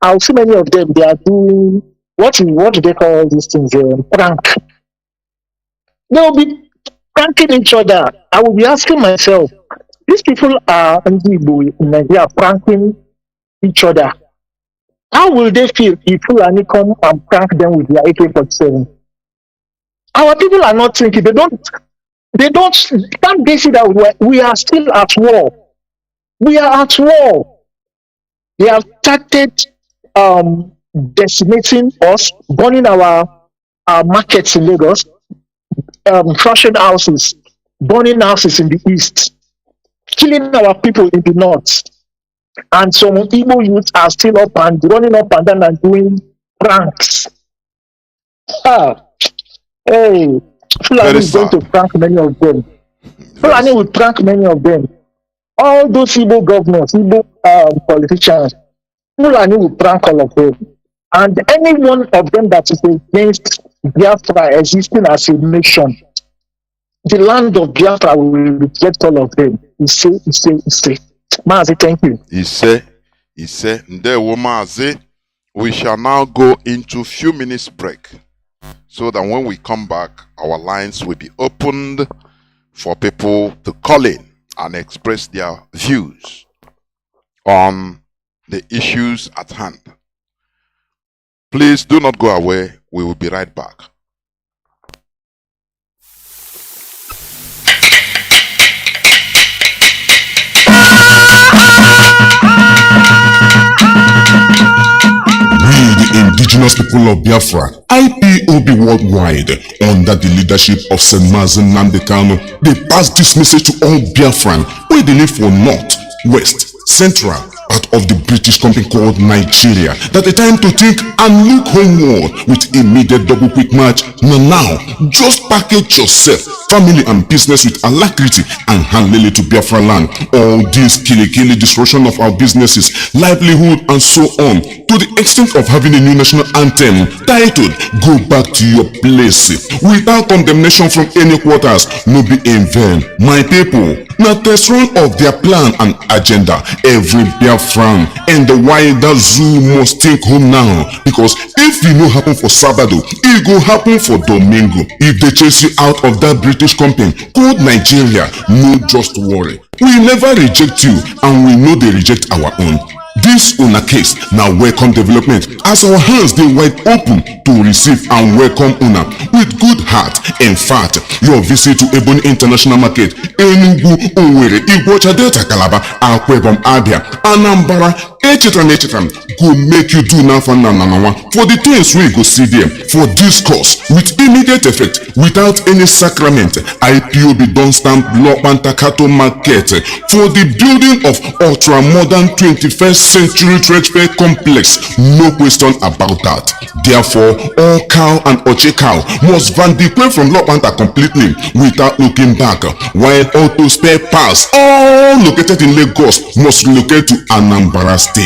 I'll see many of them. They are doing what do they call these things? Prank. They will be pranking each other. I will be asking myself, these people are in Nigeria pranking each other. How will they feel if Fulani come and prank them with their AK-47? Our people are not thinking. They don't. Can't they see that we are still at war? We are at war. They have started decimating us, burning our markets in Lagos, crushing houses, burning houses in the east, killing our people in the north. And some Igbo youths are still up and running up and down and doing pranks. Hey, Fulani is going to prank many of them. Fulani will prank many of them. All those Igbo governors, Igbo politicians, Fulani will prank all of them. And any one of them that is against Biafra existing as a nation, the land of Biafra will reject all of them. He say. Mazi, thank you. He said, Mazi, we shall now go into few minutes break, so that when we come back, our lines will be opened for people to call in and express their views on the issues at hand. Please do not go away. We will be right back. Indigenous people of Biafra, IPOB worldwide, under the leadership of Sir Mazi Nnamdi Kanu, they pass this message to all Biafran where they live for North, West, Central, part of the British company called Nigeria, that the time to think and look homeward with immediate double quick match. Now, just package yourself, family and business with alacrity and handle it to Biafra land. All this killy destruction of our businesses, livelihood and so on, to the extent of having a new national anthem titled "Go Back to Your Place," without condemnation from any quarters, no be in vain. My people, now test run of their plan and agenda. Every Biafran and the wider zoo must take home now, because if it no happen for Sabado, it go happen for Domingo. If they chase you out of that British company called Nigeria, no just worry. We never reject you, and we know they reject our own. This una case now welcome development, as our hands they wide open to receive and welcome una with good heart. In fact, your visit to Ebony International Market, Enugu, Owerri, Igbocha, Delta, Calabar, Akwebom, Abia, Anambra, Echitan go make you do now for the things we go see them for this course with immediate effect without any sacrament. IPOB don't stamp law and Takato Market for the building of ultra modern 21st century trade fair complex. No question about that. Therefore, all cow and oche cow must vindicate from Lopanta completely without looking back, while auto spare parts, all located in Lagos, must relocate to Anambra State.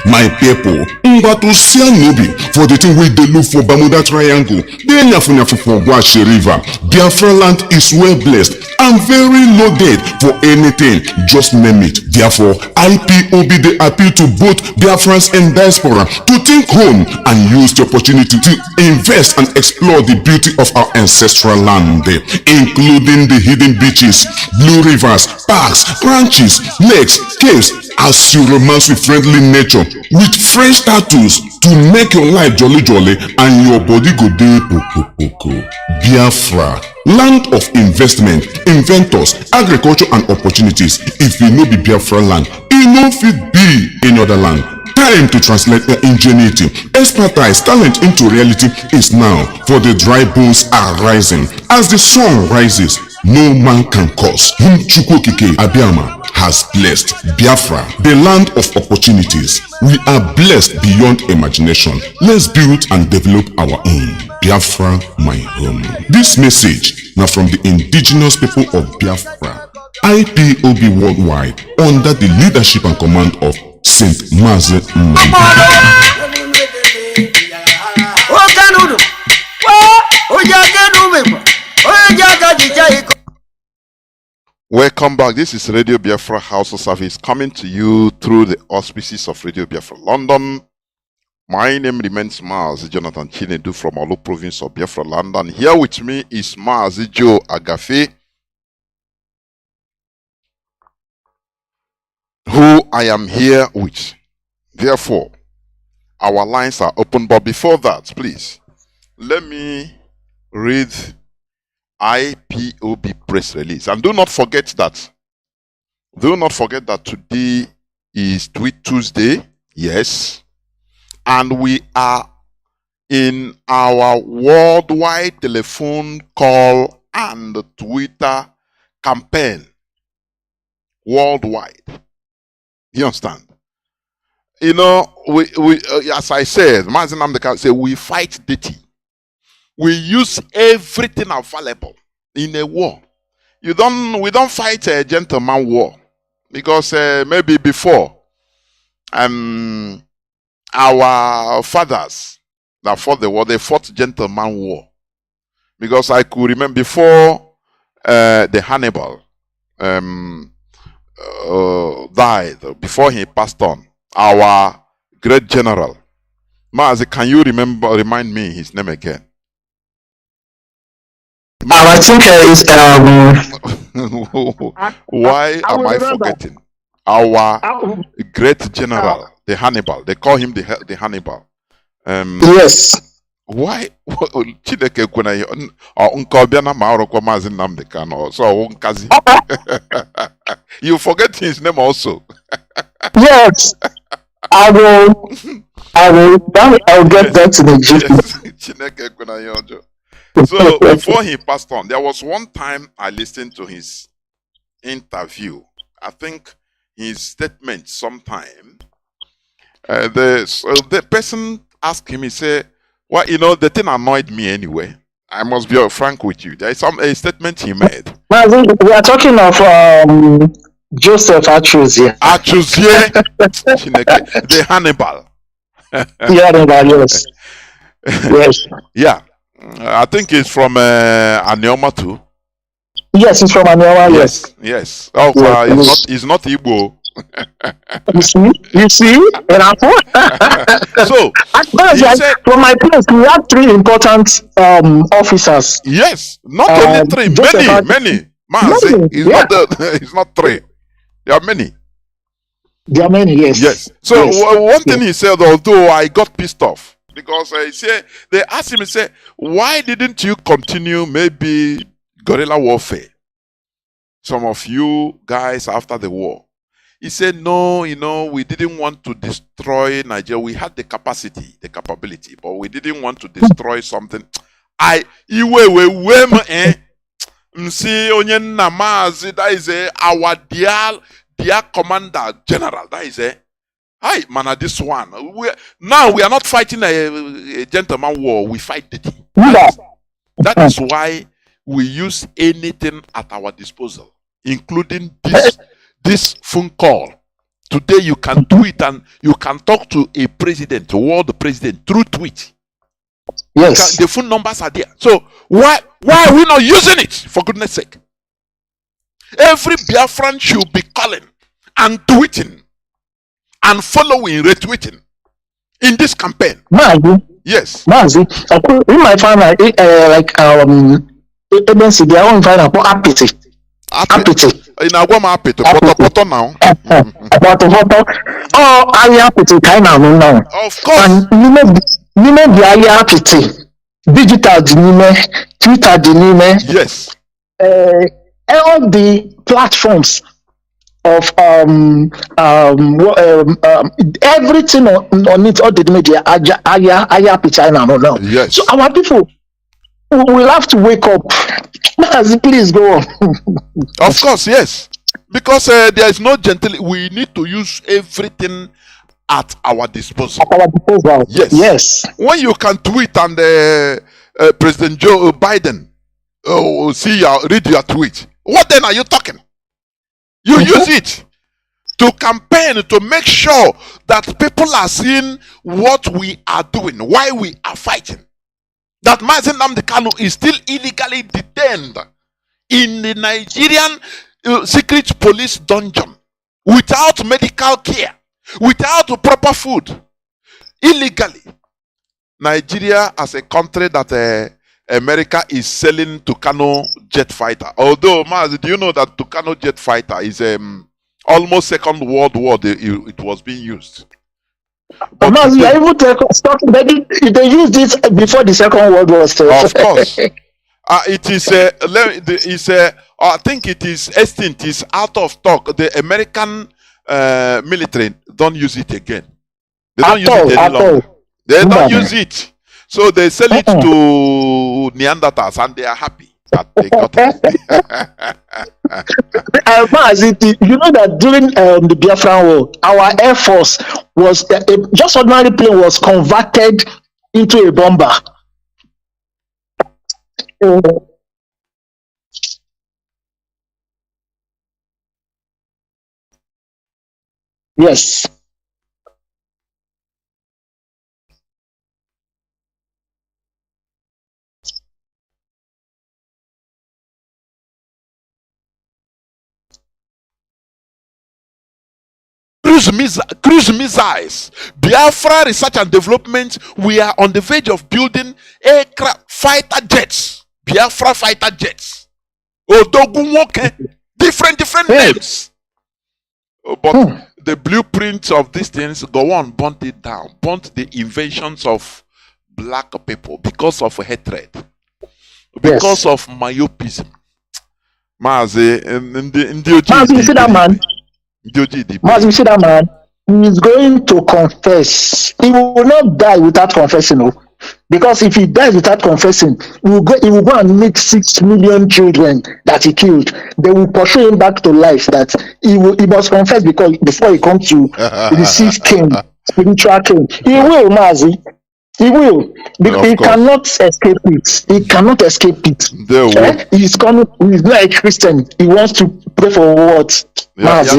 My people, to see Nobi for the thing we look for Bermuda Triangle, then Yafunafu for Washi River. Biafra land is well blessed. and very loaded for anything. Just name it. Therefore, IPOB they appeal to both Biafrans and diaspora to think home and use the opportunity to invest and explore the beauty of our ancestral land, including the hidden beaches, blue rivers, parks, ranches, lakes, caves, as you romance with friendly nature with fresh tattoos to make your life jolly jolly and your body go dey poko. Biafra, land of investment, inventors, agriculture and opportunities. If you know the Biafra land, you know fit be any other land. Time to translate their ingenuity, expertise, talent into reality is now, for the dry bones are rising. As the sun rises, no man can curse whom Chukwokike Abiyama has blessed. Biafra, the land of opportunities. We are blessed beyond imagination. Let's build and develop our own. Biafra, my home. This message now from the indigenous people of Biafra, IPOB worldwide, under the leadership and command of Saint Mazi Welcome back. This is Radio Biafra Hausa service coming to you through the auspices of Radio Biafra London. My name remains Mazi Jonathan Chinedu from Olu province of Biafra London. Here with me is Mazi Joe Agafe, who I am here with. Therefore, our lines are open. But before that, please, let me read IPOB press release. And do not forget that today is Tweet Tuesday. Yes. And we are in our worldwide telephone call and Twitter campaign. Worldwide. You understand? You know, we as I said, Mazi Nnamdi said, we fight dirty. We use everything available in a war. We don't fight a gentleman war, because maybe before our fathers that fought the war, they fought gentleman war. Because I could remember before the Hannibal died, before he passed on, our great general Mazi, can you remind me his name again? I think it's Why am I forgetting? Our great general, the Hannibal. They call him the Hannibal. yes. Why? Chineke kwena unka obiana maorokwa Mazi Nnamdi Kanu. So unkazi. You forget his name also. Yes. I will get back to the Chineke kwena yojo. So before he passed on, there was one time I listened to his interview. I think his statement sometime. The person asked him, he said, well, you know, the thing annoyed me anyway. I must be frank with you. There is a statement he made. We are talking of Joseph Achuzie. Achuzie, the Hannibal. Hannibal, yes. Yes. Yeah. I think it's from Anioma too. Yes, it's from Anioma, yes. Yes. Oh, yes. It's not Igbo. You see? So, from my place, we have 3 important officers. Yes, not only 3, many. Mazi, it's not 3. There are many. There are many, yes. Yes. So, one thing he said, although I got pissed off, because they asked him, he said, why didn't you continue maybe guerrilla warfare? Some of you guys after the war. He said, no, you know, we didn't want to destroy Nigeria. We had the capacity, the capability, but we didn't want to destroy something. That is our dear commander general. That is hi, man, this one. Now we are not fighting a gentleman war. We fight the team. That is why we use anything at our disposal, including this phone call. Today you can tweet and you can talk to a president, a world president, through tweet. Yes. The phone numbers are there. So why are we not using it, for goodness sake? Every Biafran should be calling and tweeting and following, retweeting in this campaign. Mazi, Yes. Mazi, we might find like agency their own find about apathy. In Agwama apathy, poto now. About the photo. Oh, I apathy kind of now. Of course. And you know the area apathy. Digital dinime, Twitter dinime. Yes. All the platforms of everything on it, all the media, aya China now. Yes. So our people will have to wake up. Mazi, please go on. Of course, yes. Because there is no gentility. We need to use everything at our disposal. At our disposal. Yes. Yes. When you can tweet and President Joe Biden read your tweet, what then are you talking? You use it to campaign to make sure that people are seeing what we are doing, why we are fighting. That Mazi Nnamdi Kanu is still illegally detained in the Nigerian secret police dungeon without medical care, without proper food, illegally. Nigeria as a country that America is selling Tucano jet fighter. Although, Mazi, do you know that Tucano jet fighter is almost Second World War it was being used. But Mazi, I even they used this before the Second World War. Of course. It is I think it is extinct, is out of stock. The American military don't use it again. They don't use it any longer. They don't use it. So they sell it to Neanderthals and they are happy that they got it. Mazi, you know that during the Biafra war, our Air Force was just ordinary plane was converted into a bomber. Yes. Cruise missiles. Biafra Research and Development, we are on the verge of building aircraft fighter jets. Biafra fighter jets. Odogunwoke. Different names. But the blueprint of these things go on, burnt it down. Burnt the inventions of black people because of hatred. Because of myopism. Mazi, Mazi, you see that man? Mazi, you see that man? He is going to confess. He will not die without confessing. No? Because if he dies without confessing, he will go and meet 6 million children that he killed. They will pursue him back to life. That he must confess before he comes to receive king, spiritual king. He will, Mazi. He will. He cannot escape it. He cannot escape it. He's coming. He's not a Christian. He wants to pray for what? Mazi.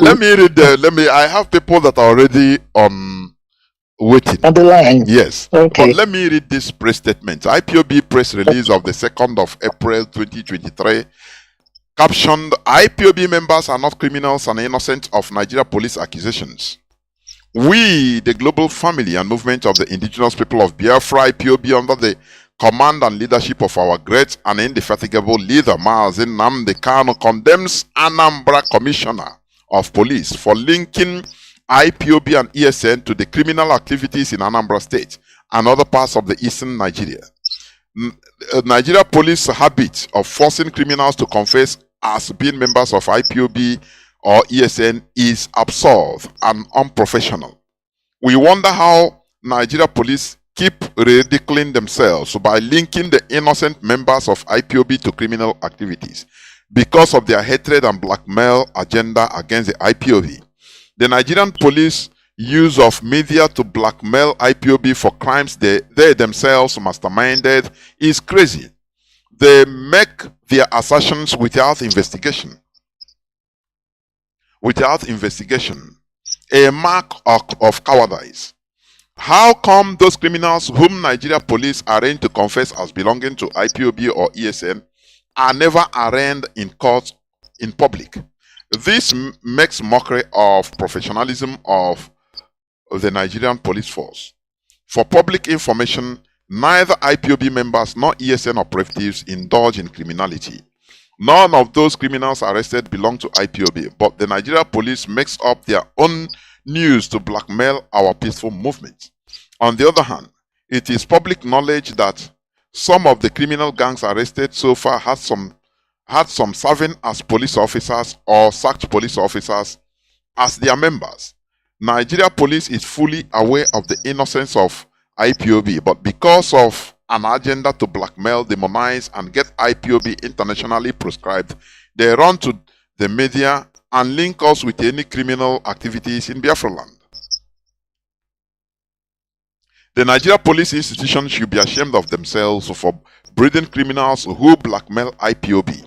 Let me read. I have people that are already waiting on the line. Yes. Okay. But let me read this press statement. IPOB press release of the 2nd of April 2023. Captioned, IPOB members are not criminals and innocent of Nigeria police accusations. We, the global family and movement of the indigenous people of Biafra, IPOB, under the command and leadership of our great and indefatigable leader, Mazi Nnamdi Kanu, condemns Anambra Commissioner of Police for linking IPOB and ESN to the criminal activities in Anambra State and other parts of the eastern Nigeria. Nigeria police habit of forcing criminals to confess as being members of IPOB or ESN is absurd and unprofessional. We wonder how Nigeria police keep ridiculing themselves by linking the innocent members of IPOB to criminal activities because of their hatred and blackmail agenda against the IPOB. The Nigerian police use of media to blackmail IPOB for crimes they themselves masterminded is crazy. They make their assertions without investigation. A mark of cowardice. How come those criminals whom Nigeria police arraigned to confess as belonging to IPOB or ESN are never arraigned in court in public? This makes mockery of professionalism of the Nigerian police force. For public information, neither IPOB members nor ESN operatives indulge in criminality. None of those criminals arrested belong to IPOB, but the Nigeria police makes up their own news to blackmail our peaceful movement. On the other hand, it is public knowledge that some of the criminal gangs arrested so far had some serving as police officers or sacked police officers as their members. Nigeria police is fully aware of the innocence of IPOB, but because of an agenda to blackmail, demonize, and get IPOB internationally proscribed, they run to the media and link us with any criminal activities in Biafra land. The Nigeria police institution should be ashamed of themselves for breeding criminals who blackmail IPOB.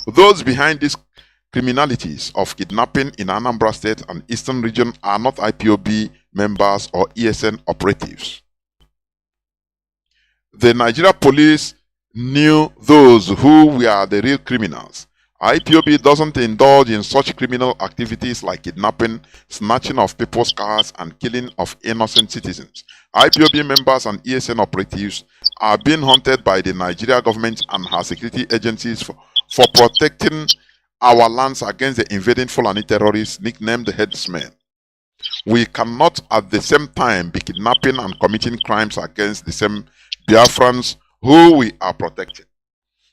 Those behind these criminalities of kidnapping in Anambra State and Eastern region are not IPOB members or ESN operatives. The Nigeria police knew those who were the real criminals. IPOB doesn't indulge in such criminal activities like kidnapping, snatching of people's cars, and killing of innocent citizens. IPOB members and ESN operatives are being hunted by the Nigeria government and her security agencies for protecting our lands against the invading Fulani terrorists nicknamed the headsmen. We cannot at the same time be kidnapping and committing crimes against the same Biafrans who we are protecting.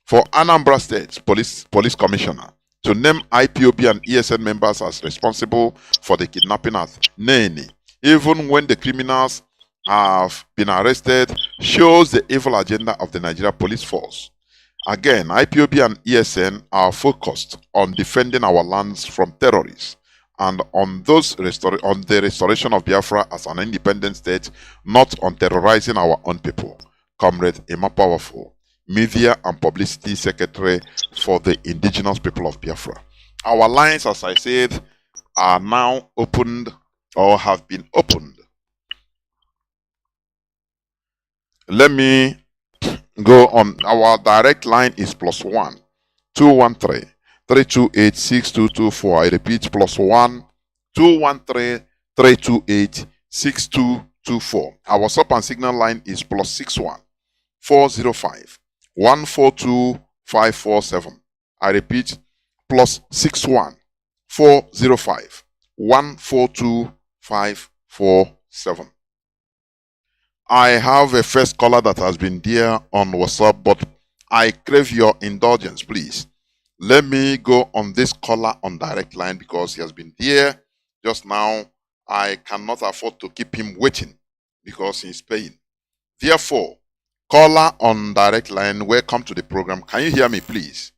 For Anambra State Police Commissioner to name IPOB and ESN members as responsible for the kidnapping at Nene, even when the criminals have been arrested, shows the evil agenda of the Nigeria police force. Again, IPOB and ESN are focused on defending our lands from terrorists and on the restoration of Biafra as an independent state, not on terrorizing our own people. Comrade Emma Powerful, Media and Publicity Secretary for the indigenous people of Biafra. Our lines, as I said, are now opened or have been opened. Let me go on. Our direct line is +1 213 328 6224. I repeat, +1 213 328 6224. Our WhatsApp and Signal line is +61 405 142 547. I repeat, +61 405 142 547. I have a first caller that has been there on WhatsApp, but I crave your indulgence, please. Let me go on this caller on direct line because he has been there just now. I cannot afford to keep him waiting because he's paying. Therefore, caller on direct line, welcome to the program. Can you hear me, please?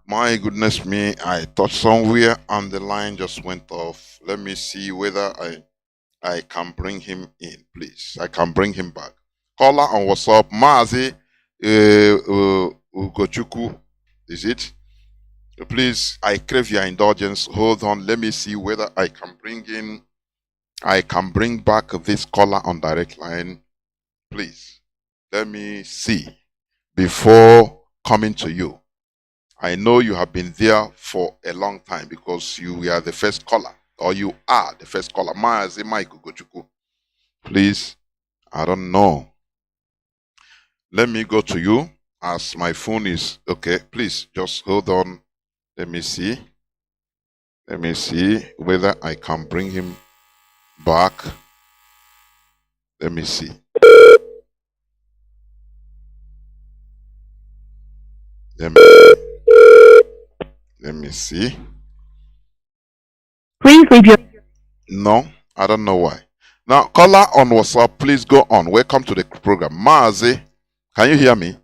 My goodness me, I touched somewhere and the line just went off. Let me see whether I can bring him in, please. I can bring him back. Caller on WhatsApp, Mazi Ugochukwu, is it? Please, I crave your indulgence. Hold on, let me see whether I can bring back this caller on direct line. Please, let me see before coming to you. I know you have been there for a long time because you were the first caller, or you are the first caller. Mazi Mike Ugochukwu. Please, I don't know. Let me go to you as my phone is okay. Please just hold on. Let me see. Let me see whether I can bring him back. Let me see. Let me see. Please leave your... No, I don't know why. Now, caller on WhatsApp, please go on. Welcome to the program. Mazi, can you hear me?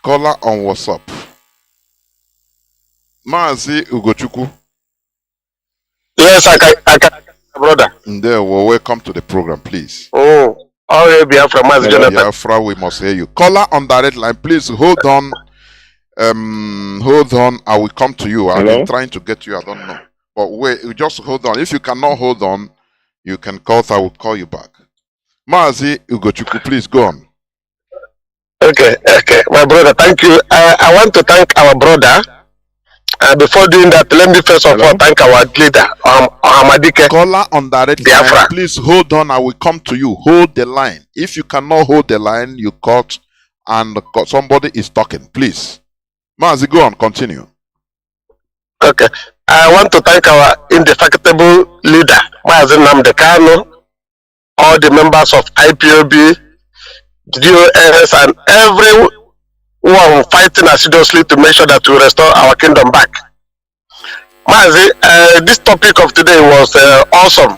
Caller on WhatsApp. Mazi Ugochukwu. Yes, I can, brother. There, well, welcome to the program, please. Oh, Biafra, Mazi Jonathan. Biafra, we must hear you. Caller on direct line, please hold on. Hold on. I will come to you. I've been trying to get you. I don't know, but wait. You just hold on. If you cannot hold on, you can call. I will call you back. Mazi Ugochukwu, please go on. Okay, my brother. Thank you. I want to thank our brother. Before doing that, let me first of all thank our leader, Amadike. Caller on direct Biafra. line, please hold on. I will come to you. Hold the line. If you cannot hold the line, you cut, and somebody is talking. Please, Mazi, go on. Continue. Okay. I want to thank our indefatigable leader, Mazi Nnamdi Kanu, all the members of IPOB, DOS, and everyone fighting assiduously to make sure that we restore our kingdom back. Mazi, this topic of today was awesome.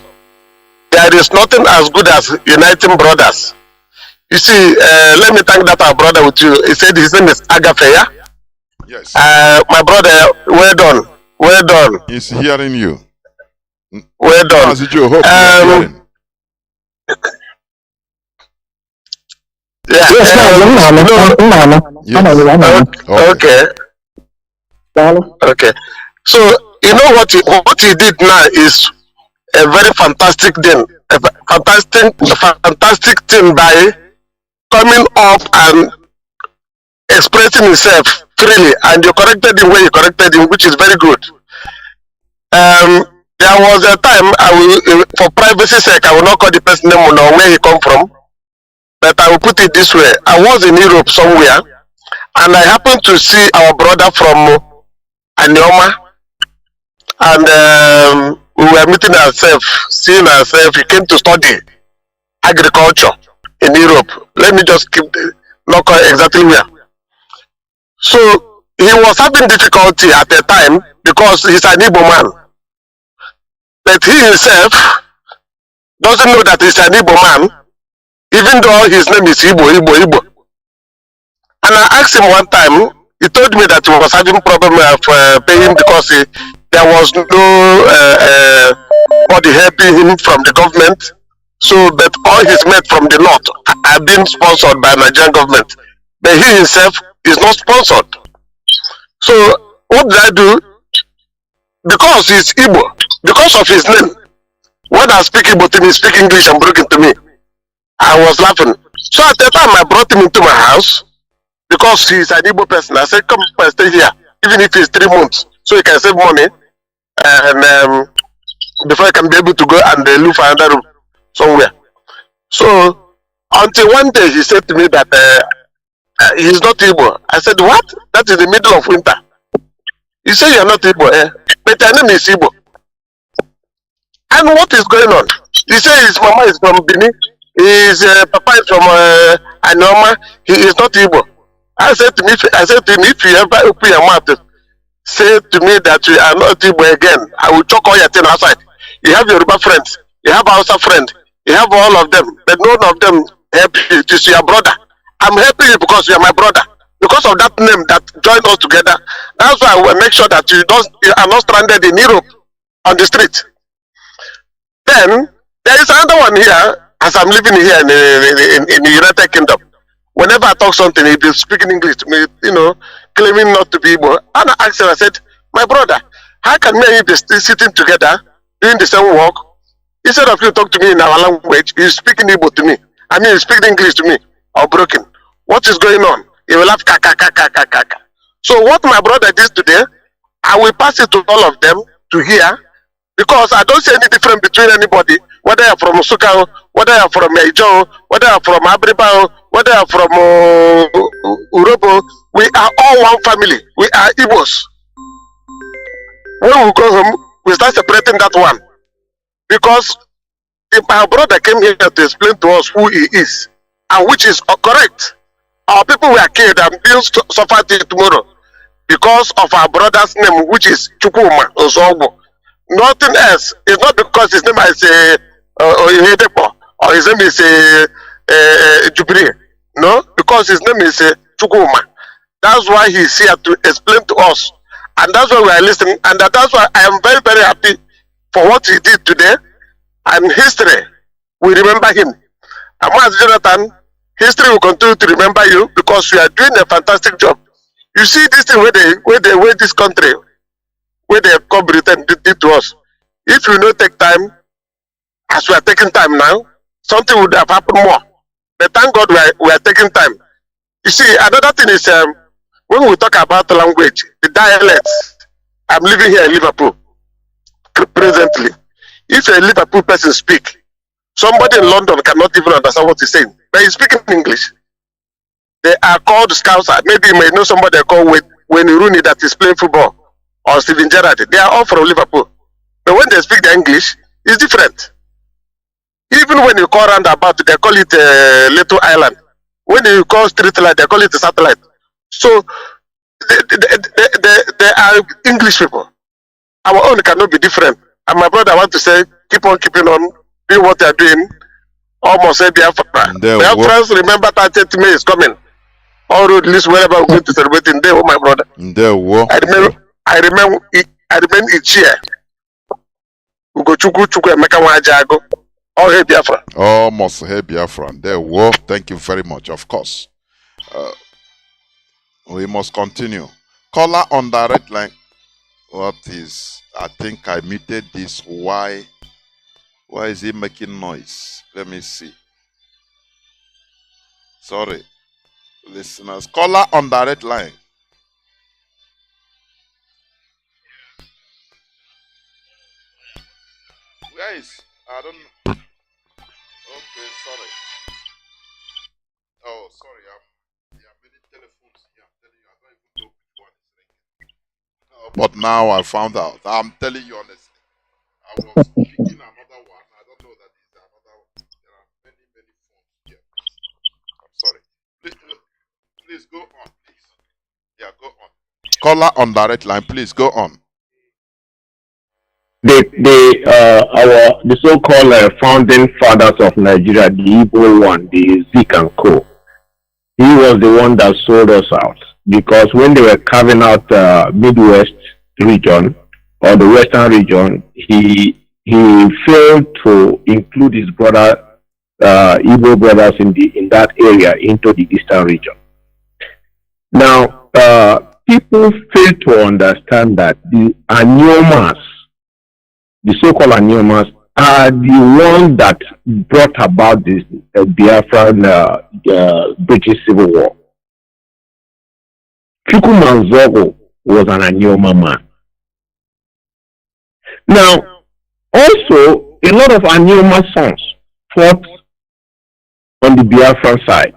There is nothing as good as uniting brothers. You see, let me thank that our brother with you. He said his name is Agafeya. Yes. My brother, well done. Well done. He's hearing you. Well done. Mazi Joe, hope you're hearing. Yeah. Okay. So you know what he did now is a very fantastic thing. A fantastic thing by coming up and expressing himself freely, and you corrected him where you corrected him, which is very good. There was a time for privacy sake, I will not call the person name or where he come from, but I will put it this way. I was in Europe somewhere, and I happened to see our brother from Anioma, and we were meeting ourselves, seeing ourselves. He came to study agriculture in Europe. Let me just not call exactly where. So he was having difficulty at the time because he's an Igbo man. But he himself doesn't know that he's an Igbo man, even though his name is Igbo. And I asked him one time, he told me that he was having problem of paying because there was no body helping him from the government. So, but all his mates from the north are being sponsored by Nigerian government. But he himself is not sponsored. So, what did I do? Because he's Igbo, because of his name, when I speak Igbo to me, speak English and broken to me, I was laughing. So at the time I brought him into my house, because he's an Igbo person. I said, come and stay here, even if it's 3 months, so you can save money, and before I can be able to go and look for another room somewhere. So until one day he said to me that he's not Igbo. I said, what? That is the middle of winter. He said, you're not Igbo, but your name is Igbo. And what is going on? He said his mama is from Benin, his papa is from Anoma, he is not Igbo. I said to him, if you ever open your mouth, say to me that you are not Igbo again, I will chuck all your thing outside. You have Yoruba friends, you have Hausa friend, you have all of them, but none of them help you. It is your brother. I'm helping you because you are my brother. Because of that name that joined us together. That's why I will make sure that you are not stranded in Europe on the street. Then there is another one here, as I'm living here in the United Kingdom. Whenever I talk something, he be speaking English to me, claiming not to be Igbo. And I asked him, I said, my brother, how can me and you be still sitting together, doing the same work? Instead of you talk to me in our language, he's speaking Igbo to me. I mean, he's speaking English to me, or broken. What is going on? He will laugh, kaka. So what my brother did today, I will pass it to all of them to hear, because I don't see any difference between anybody, whether you're from Suka, whether you're from Ijo, whether you're from Abriba, whether you're from Urobo. We are all one family. We are Igbos. When we go home, we start separating that one. Because my brother came here to explain to us who he is, and which is correct. Our people were killed and being suffered till tomorrow because of our brother's name, which is Chukwuma Ozogbo. Nothing else. It's not because his name is Oyedepo or his name is Jubiri. No, because his name is Chukwuma. That's why he's here to explain to us And that's why we are listening. And that's why I am very, very happy for what he did today. And history will remember him. And Mazi Jonathan, history will continue to remember you because you are doing a fantastic job. You see this thing where this country, where they come Britain did to us. If you don't take time, as we are taking time now, something would have happened more. But thank God we are taking time. You see, another thing is when we talk about language, the dialects. I'm living here in Liverpool presently. If a Liverpool person speak, somebody in London cannot even understand what he's saying. But he's speaking English. They are called Scouser. Maybe you may know somebody called Wayne Rooney that is playing football, or Steven Gerrard. They are all from Liverpool. But when they speak the English, it's different. Even when you call roundabout, they call it a little island. When you call street light, they call it a satellite. So they are English people. Our own cannot be different. And my brother, I want to say, keep on keeping on, doing what they are doing. Almost say Biafra. Biafrans, remember 30th May is coming. All road list wherever we're going to celebrate in there, oh my brother. I remain each year. We go chuku and make a wajago. All hey Biafra. Almost hey Biafra. There were. Thank you very much. Of course. We must continue. Caller on direct line. What is? I think I muted this. Why is he making noise? Let me see. Sorry. Listeners. Caller on direct line. Where is? I don't know. Okay, sorry. Oh, sorry. There are many telephones here. I'm telling you, I don't even know which one is ringing. But now I found out. I'm telling you honestly. I was picking another one. I don't know that is another one. There are many phones here. I'm sorry. Please go on, please. Yeah, go on. Caller on direct line, please go on. The so-called founding fathers of Nigeria, the Igbo one, the Zik and Co. He was the one that sold us out because when they were carving out the Midwest region or the Western region, he failed to include his brother, Igbo brothers in that area into the Eastern region. Now, people fail to understand that the Anyomas, the so-called Anyomas, are the ones that brought about this Biafran British Civil War. Chukwumanzogo was an Anyoma man. Now, also, a lot of Anyoma sons fought on the Biafran side.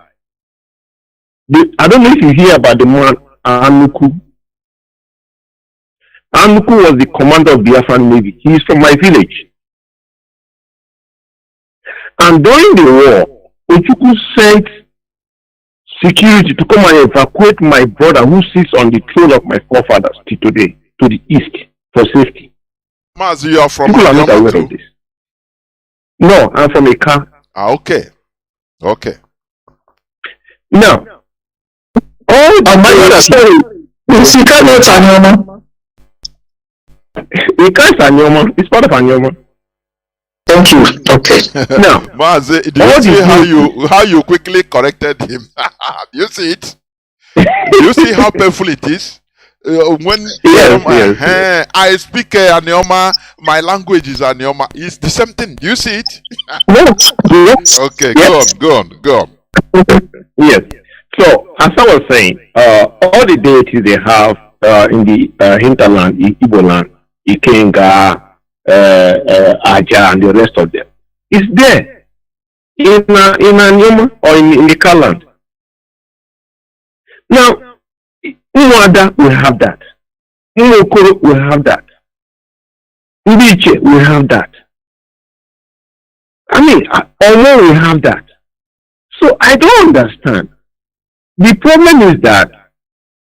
I don't know if you hear about the man Anuku. Anuku was the commander of Biafran Navy. He is from my village. And during the war, Ochuku sent security to come and evacuate my brother who sits on the throne of my forefathers till today to the east for safety. Mazi, you are from People are not aware of this. No, I'm from a car. Okay. Okay. Now, all the sorry. You cannot Anyoma. You can't Anyoma. It's part of Anyoma. Thank you. Okay. Now, Mazi, do you see how you quickly corrected him? Do you see it? Do you see how painful it is? When yes. I speak Anyoma, my language is Anyoma. It's the same thing. Do you see it? Yes. Okay, yes. Go on. Yes. So, as I was saying, all the deities they have in the hinterland, Igbo land, Ikenga, Aja, and the rest of them, is there in Anyoma or in the Kaland. Now, Nwada will have that. Nwokoro will have that. Ndiche will have that. I mean, Omo will have that. So I don't understand. The problem is that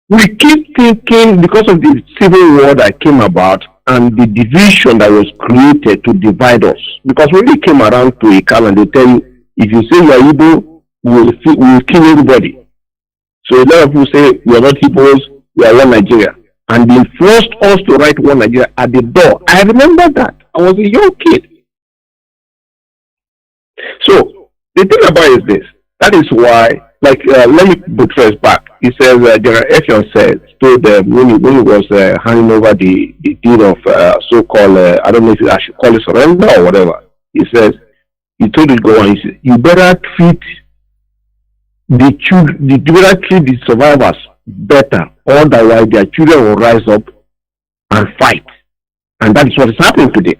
we keep thinking because of the civil war that came about and the division that was created to divide us. Because when they came around to Ikala, they tell you, if you say you are Igbo, we will kill everybody. So a lot of people say we are not Igbos, we are one Nigeria. and they forced us to write one Nigeria at the door. I remember that. I was a young kid. So the thing about it is this. That is why, like, let me buttress back. He says, General Effion said, told them when he was handing over the deed of so-called, I don't know if I should call it surrender or whatever. He says, he told it go on. He said, you better treat the children, you better treat the survivors better, otherwise their children will rise up and fight. And that is what is happening today.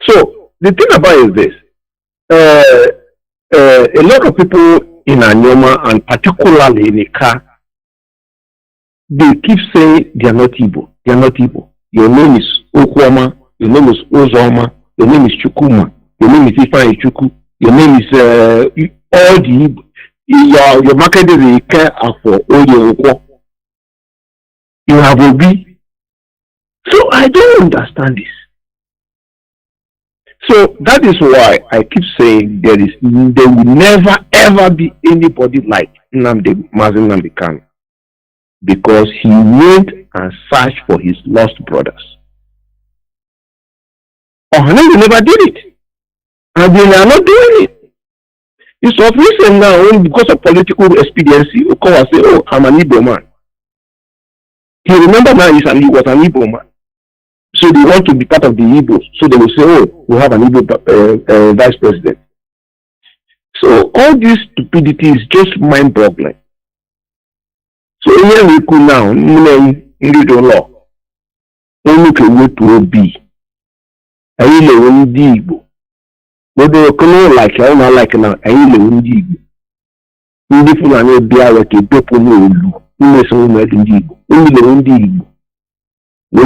So the thing about it is this. A lot of people in Anyoma, and particularly in Ika, they keep saying they are not Igbo. They are not Igbo. Your name is Okwama. Your name is Ozoma. Your name is Chukuma. Your name is Ifeanyi Chukwu. Your name is all the Igbo. Your market is Ika for all your Okwo. You have Obi. So I don't understand this. So that is why I keep saying there will never ever be anybody like Mazi Nnamdi Kanu, because he went and searched for his lost brothers. Ohanen never did it, and they are not doing it. It's of recent now, only because of political expediency, you come and say, "Oh, I'm an Igbo man." He remember now he was an Igbo man. So they want to be part of the Igbos. So they will say, oh, we have an Igbo vice president. So all this stupidity is just mind-boggling. So here we could now, in the law, only can wait to be. I will the Igbo. But they will like, I don't like now, I will the Igbo. In the Fulani, be our people who will so much in the Igbo. Only the Igbo. No.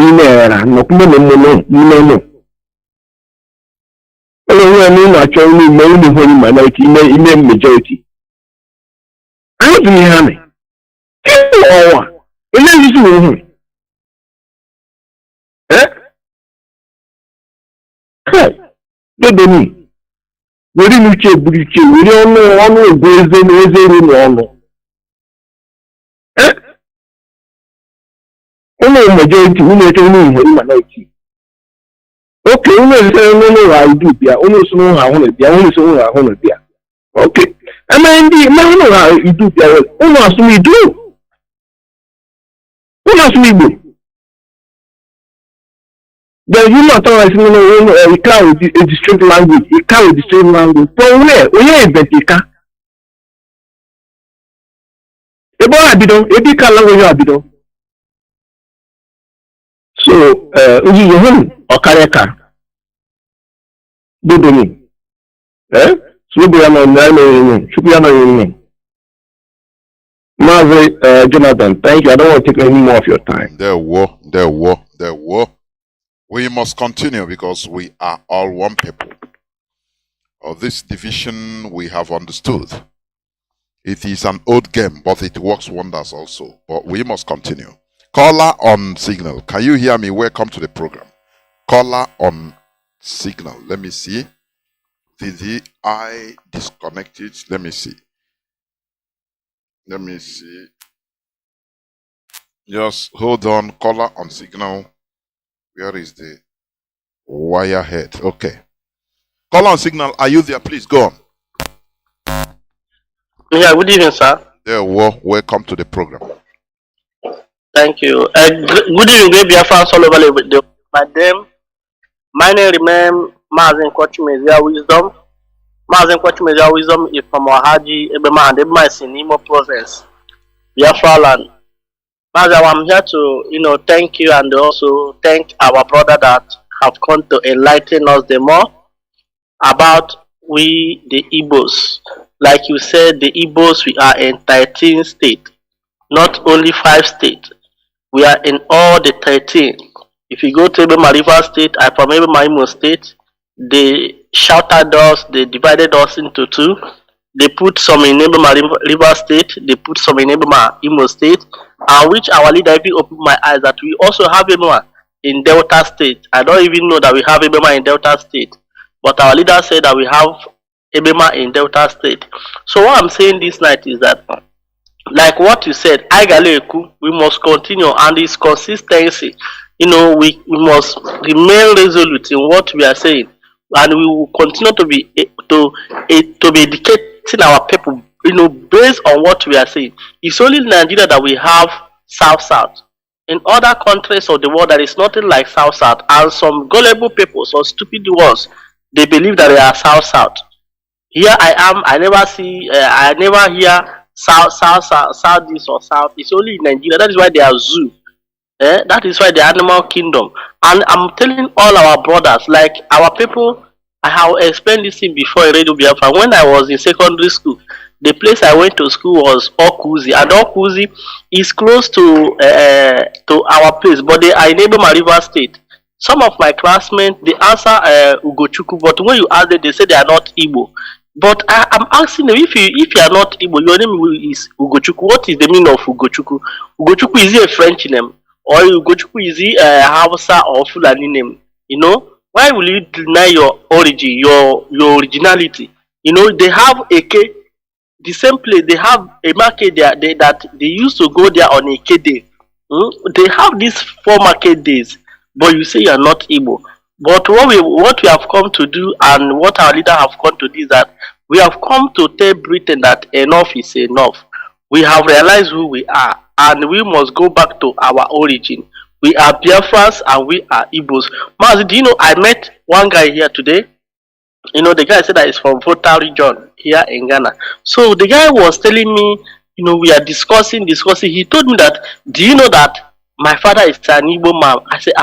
Actually, minority, majority. I don't think majority, minority. Okay, I do there. Okay. I mean, you do there. Me do. Me do. Then you not always you can't with a distinct language. You can't with distinct language. From where? Where is Betika? Ebo abido, Ebika language abido. So, uji yohun okareka. Dodoni. Mazi, Jonathan, thank you. I don't want to take any more of your time. There were. We must continue because we are all one people. This division we have understood. It is an old game, but it works wonders also. But we must continue. Caller on signal. Can you hear me? Welcome to the program. Caller on signal. Let me see. Did I disconnect it? Let me see. Just hold on. Caller on signal. Where is the wire head? Okay. Caller on signal. Are you there? Please go on. Yeah, good evening, sir. There were. Welcome to the program. Thank you. Good evening, Biafrans all over the my name remains Mazi Nkwachimezia Wisdom. Mazi Nkwachimezia Wisdom is from Ohaji, Ebema, and Ebema is in Imo Province, Biafra land. Mazi, I'm here to, thank you and also thank our brother that have come to enlighten us the more about we, the Igbos. Like you said, the Igbos, we are in 13 states, not only 5 states. We are in all the 13. If you go to Ebema River State, I from Ebema Imo State, they sheltered us, they divided us into 2. They put some in Ebema River State, they put some in Ebema Imo State, and which our leader even opened my eyes that we also have Ebema in Delta State. I don't even know that we have Ebema in Delta State, but our leader said that we have Ebema in Delta State. So what I'm saying this night is that like what you said, Aigaleku, we must continue, and this consistency. We must remain resolute in what we are saying, and we will continue to be to be educating our people. Based on what we are saying. It's only Nigeria that we have South South. In other countries of the world, there is nothing like South South, and some gullible people, some stupid ones, they believe that they are South South. Here I am. I never see. I never hear South this or South. It's only in Nigeria. That is why they are zoo. That is why the animal kingdom. And I'm telling all our brothers, like our people. I have explained this thing before in Radio Biafra. When I was in secondary school, the place I went to school was Okuzi, and Okuzi is close to our place, but they are in Eboma River State. Some of my classmates they answer Ugochukwu, but when you ask them, they say they are not Igbo. But I'm asking them, if you are not Igbo, your name is Ugochukwu. What is the meaning of Ugochukwu? Ugochukwu, is it a French name, or Ugochukwu, is it a Hausa or Fulani name? Why will you deny your origin, your originality? They have the same place. They have a market there that they used to go there on a day. They have these 4 market days, but you say you are not Igbo. But what we have come to do, and what our leader have come to do, is that we have come to tell Britain that enough is enough. We have realized who we are, and we must go back to our origin. We are Biafrans and we are Igbos. Mazi, do you know I met one guy here today? The guy said that he's from Volta region here in Ghana. So the guy was telling me, we are discussing. He told me that, do you know that my father is an Igbo man? I said,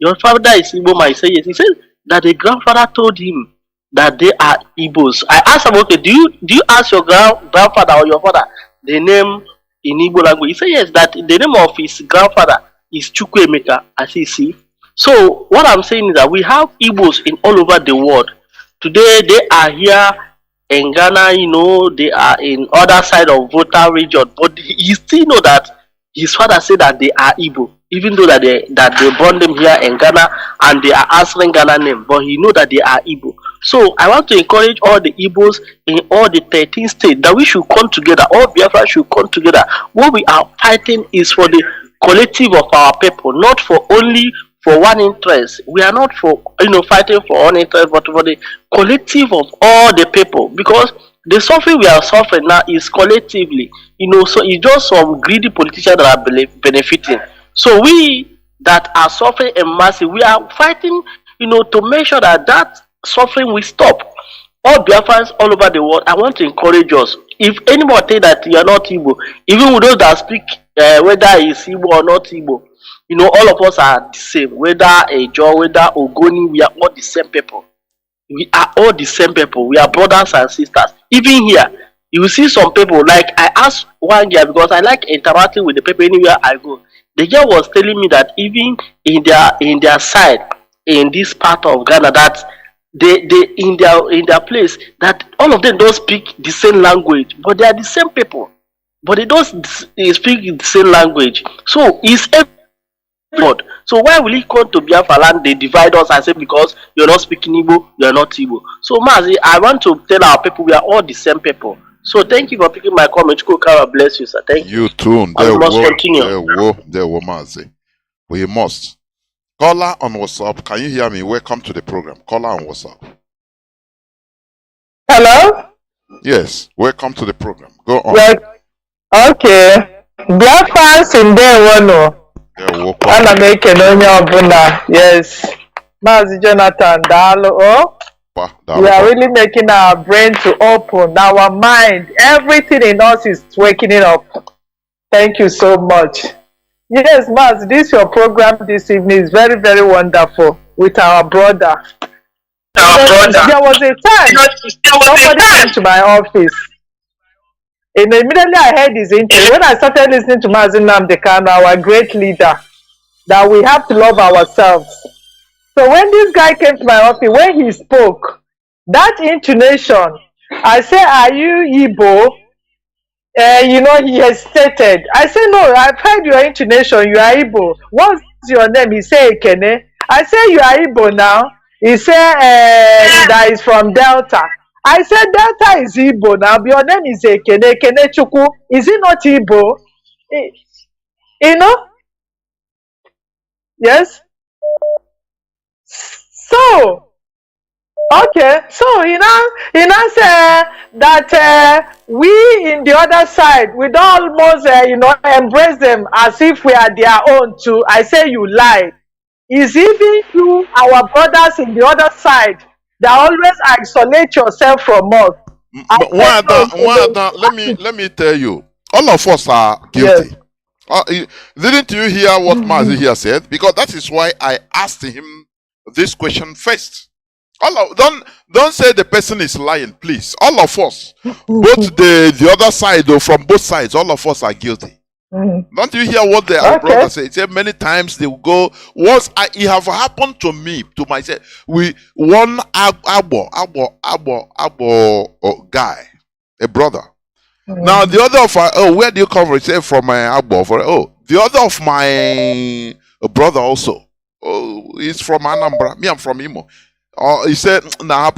your father is Igbo man? He said, yes. He said that the grandfather told him that they are Igbos. I asked him, okay, do you ask your grandfather or your father the name in Igbo language? He said, yes, that the name of his grandfather is Chukwuemeka. I say, see. So what I'm saying is that we have Igbos in all over the world. Today they are here in Ghana, they are in other side of Volta region, but he still know that his father said that they are Igbo, even though that they born them here in Ghana and they are answering Ghana name, but he know that they are Igbo. So I want to encourage all the Igbos in all the 13 states that we should come together. All Biafra should come together. What we are fighting is for the collective of our people, not for only for one interest. We are not for fighting for one interest, but for the collective of all the people, because the suffering we are suffering now is collectively. So it's just some greedy politicians that are benefiting. So we that are suffering in mass, we are fighting to make sure that suffering will stop. All Biafrans all over the world, I want to encourage us. If anybody think that you are not Igbo, even with those that speak whether it's Igbo or not Igbo, all of us are the same. Whether Ejo, whether Ogoni, we are all the same people. We are all the same people. We are brothers and sisters. Even here, you will see some people, like I asked one girl, because I like interacting with the people anywhere I go. The girl was telling me that even in their side, in this part of Ghana, that they in their place, that all of them don't speak the same language, but they are the same people. But they don't speak the same language. So it's God. So why will he come to Biafra land? They divide us and say because you're not speaking Igbo, you're not Igbo. So Mazi, I want to tell our people we are all the same people. So thank you for picking my comment. God bless you, sir. Thank you. You too. We must continue. There were Mazi. We must. Caller on WhatsApp. Can you hear me? Welcome to the program. Caller on WhatsApp. Hello? Yes. Welcome to the program. Go on. Well, okay. Biafrans in there, one. Ana m ekele onye ọbụla. Yes. Mazi Jonathan, daalụ. We are really making our brain to open, our mind. Everything in us is waking it up. Thank you so much. Yes, Mazi, this your program this evening is very, very wonderful with our brother. There was a time somebody came to my office. And immediately I heard his interview. When I started listening to Mazi Nnamdi Kanu, our great leader, that we have to love ourselves. So when this guy came to my office, when he spoke, that intonation, I said, "Are you Igbo?" He hesitated. I said, "No, I've heard your intonation. You are Igbo. What's your name?" He said, "Ekene." I said, "You are Igbo now." He said, "That is from Delta." I said Delta is Igbo now. Your name is Ekene Chukwu. Is it not Igbo? You know? Yes. So, okay. So he now say that we in the other side, we don't almost embrace them as if we are their own too. I say you lie. Is even you, our brothers in the other side, that always isolate yourself from us. Let me tell you, all of us are guilty. Yes. Didn't you hear what Mazi here said? Because that is why I asked him this question first. Don't say the person is lying, please. All of us, both the other side or from both sides, all of us are guilty. Don't you hear what our brother said? He said many times they will go. It have happened to me, to myself. One abo guy, a brother. Now the other of where do you come from? He said from my abo. The other of my brother also. He's from Anambra. Me, I'm from Imo. He said, I'm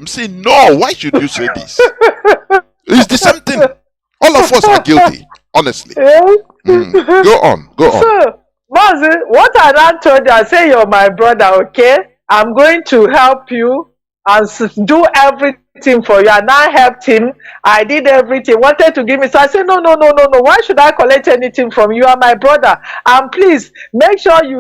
saying, no, why should you say this? It's the same thing. All of us are guilty, honestly. Go on. So, Mazi, what I told you, I say you're my brother, okay? I'm going to help you and do everything for you. And I helped him. I did everything. Wanted to give me. So I said, no. Why should I collect anything from you? You are my brother. And please make sure you